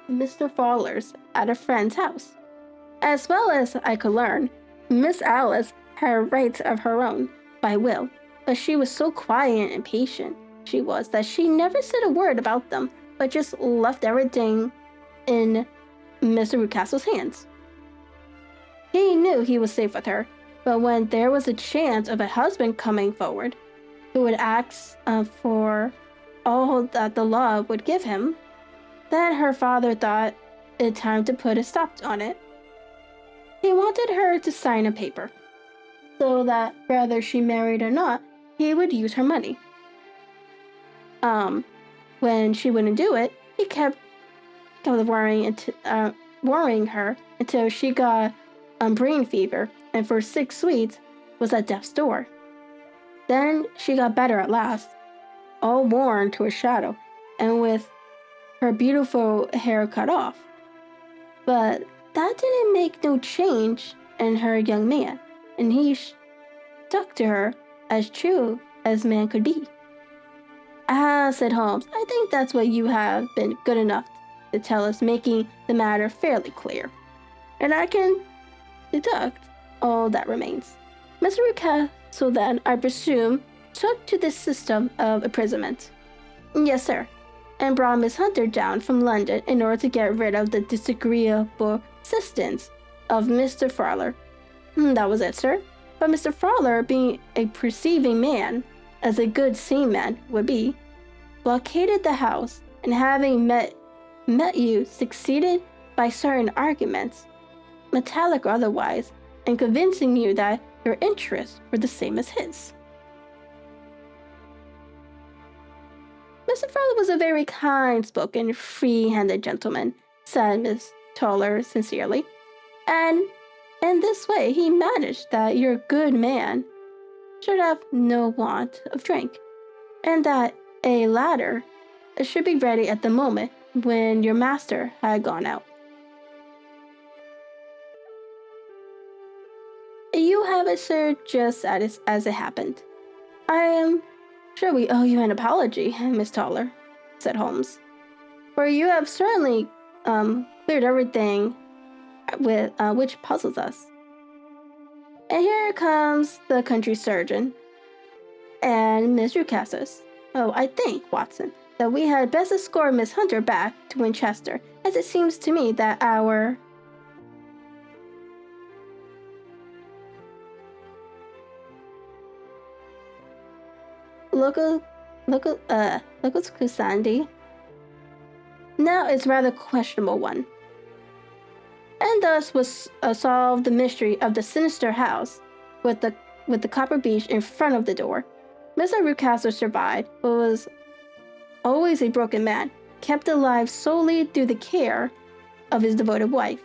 Mr. Fowler's at a friend's house. As well as I could learn, Miss Alice had rights of her own by will, but she was so quiet and patient that she never said a word about them, but just left everything in Mr. Rucastle's hands. He knew he was safe with her, but when there was a chance of a husband coming forward who would ask for all that the law would give him, then her father thought it time to put a stop on it. He wanted her to sign a paper, so that whether she married or not, he would use her money. When she wouldn't do it, he kept worrying her until she got brain fever, and for 6 weeks was at death's door. Then she got better at last, all worn to a shadow, and with her beautiful hair cut off. But that didn't make no change in her young man, and he stuck to her as true as man could be. "Ah," said Holmes, "I think that's what you have been good enough to tell us, making the matter fairly clear. And I can deduct all that remains. Mr. Rucastle then, I presume, took to this system of imprisonment." "Yes, sir, and brought Miss Hunter down from London in order to get rid of the disagreeable assistance of Mr. Fowler." "That was it, sir. But Mr. Fowler, being a perceiving man, as a good seaman would be, blockaded the house, and having met you, succeeded by certain arguments, metallic or otherwise, in convincing you that your interests were the same as his." "Mr. Fowler was a very kind-spoken, free-handed gentleman," said Miss Toller sincerely, "and in this way he managed that your good man should have no want of drink, and that a ladder should be ready at the moment when your master had gone out." "You have it, sir, just as it happened. I am sure we owe you an apology, Miss Toller," said Holmes, "for you have certainly cleared everything with which puzzles us. And here comes the country surgeon and Miss Rucastle. Oh, I think, Watson, that we had best escort Miss Hunter back to Winchester, as it seems to me that our locus Kusandi now is rather questionable one, and thus was solved the mystery of the sinister house with the copper beech in front of the door. Mr. Rucastle survived, but was always a broken man, kept alive solely through the care of his devoted wife.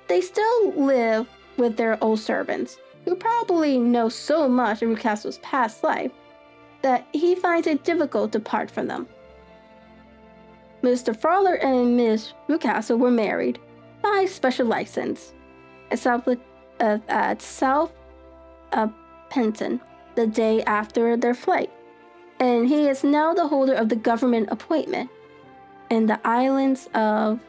They still live with their old servants, who probably know so much of Rucastle's past life that he finds it difficult to part from them. Mr. Fowler and Miss Rucastle were married, by special license. Established at South Penton the day after their flight, and he is now the holder of the government appointment in the islands of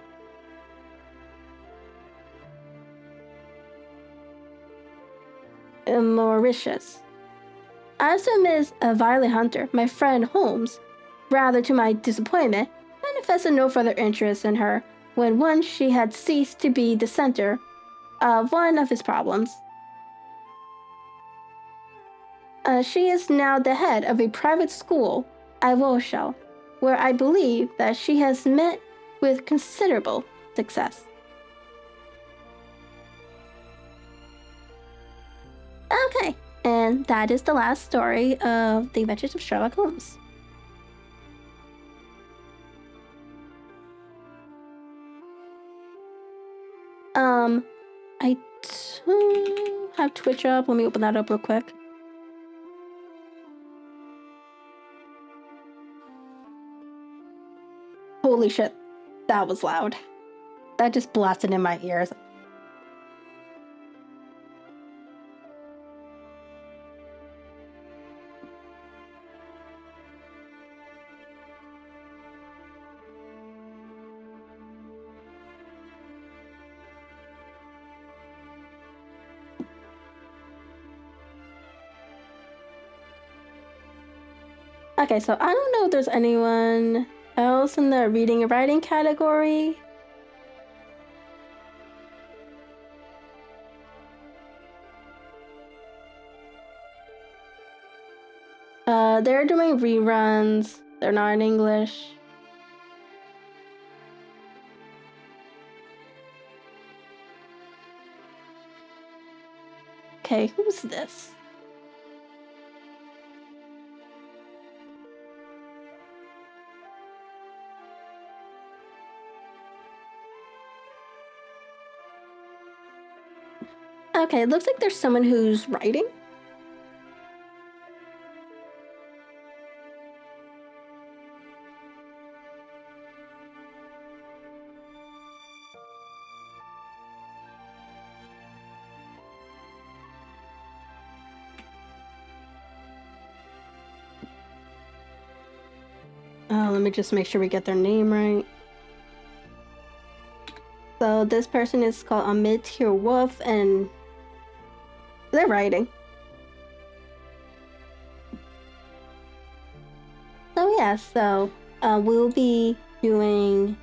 Mauritius. As to Miss Violet Hunter, my friend Holmes, rather to my disappointment, manifested no further interest in her when once she had ceased to be the center of one of his problems. She is now the head of a private school at Rochelle, where I believe that she has met with considerable success. Okay, and that is the last story of The Adventures of Sherlock Holmes. I don't have Twitch up. Let me open that up real quick. Holy shit, that was loud. That just blasted in my ears. Okay, so I don't know if there's anyone else in the reading and writing category. They're doing reruns. They're not in English. Okay, who's this? Okay, it looks like there's someone who's writing. Let me just make sure we get their name right. So this person is called Amit Here Wolf, and they're writing. So yeah, so we'll be doing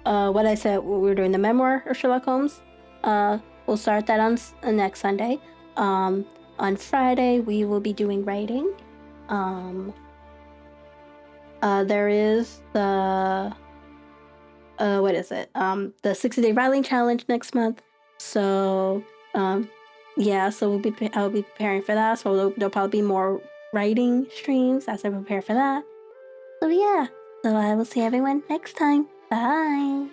what I said. We're doing the memoir of Sherlock Holmes. We'll start that on next Sunday. On Friday we will be doing writing. There is the what is it? The 60-day writing challenge next month. So yeah, so I'll be preparing for that. So there'll probably be more writing streams as I prepare for that. So yeah, so I will see everyone next time. Bye.